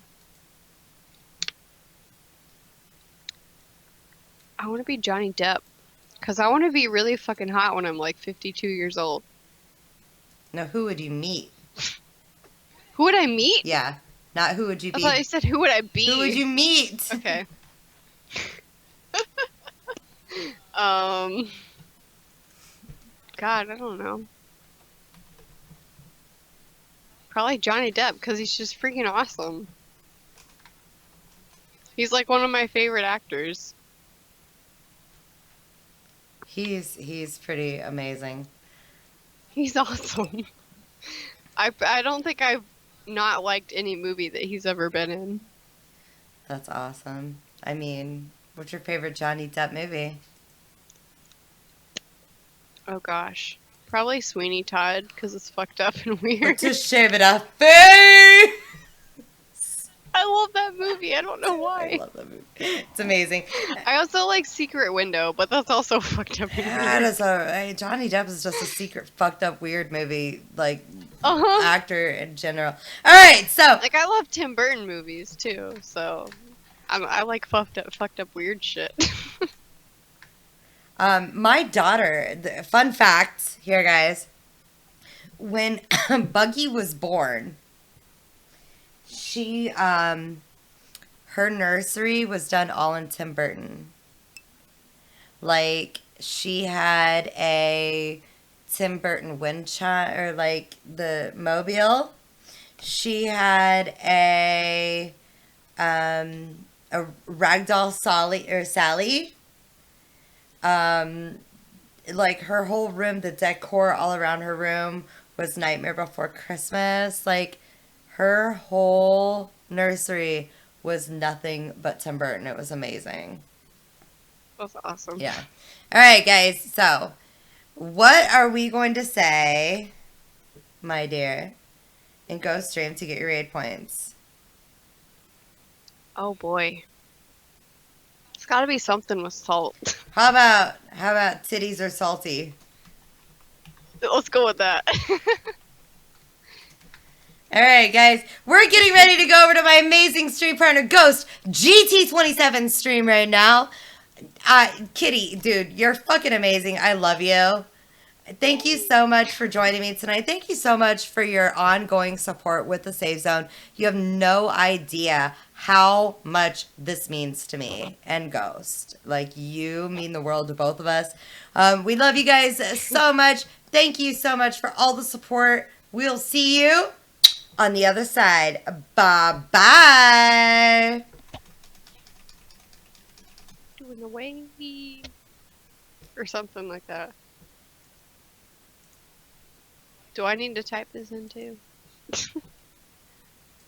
I want to be Johnny Depp. Because I want to be really fucking hot when I'm like 52 years old. No, who would you meet? Who would I meet? Yeah, not who would you I be. thought you said who would I be? Who would you meet? Okay. God, I don't know. Probably Johnny Depp because he's just freaking awesome. He's like one of my favorite actors. He's pretty amazing. He's awesome. I don't think I've not liked any movie that he's ever been in. That's awesome. I mean, what's your favorite Johnny Depp movie? Oh gosh. Probably Sweeney Todd because it's fucked up and weird. To shave it off face. I love that movie. I don't know I why. love that movie. It's amazing. I also like Secret Window, but that's also fucked up and That weird. is Johnny Depp is just a secret fucked up weird movie like Uh-huh. actor in general. All right, so Like I love Tim Burton movies too, so I like fucked up weird shit. my daughter. Fun fact here, guys. When Buggy was born, she her nursery was done all in Tim Burton. Like she had a Tim Burton wind chime, or like the mobile. She had a ragdoll Sally. Like her whole room, the decor all around her room was Nightmare Before Christmas. Like her whole nursery was nothing but Tim Burton. It was amazing. That's awesome. Yeah. All right, guys. So, what are we going to say, my dear, in Ghost Stream to get your raid points? Oh boy. It's gotta be something with salt. How about titties or salty? Let's go with that. All right, guys, we're getting ready to go over to my amazing stream partner, Ghost GT27 stream right now. Kitty, dude, you're fucking amazing. I love you. Thank you so much for joining me tonight. Thank you so much for your ongoing support with the Save Zone. You have no idea how much this means to me and Ghost. Like, you mean the world to both of us. We love you guys so much. Thank you so much for all the support. We'll see you on the other side. Bye-bye. Doing the wave. Or something like that. Do I need to type this in too?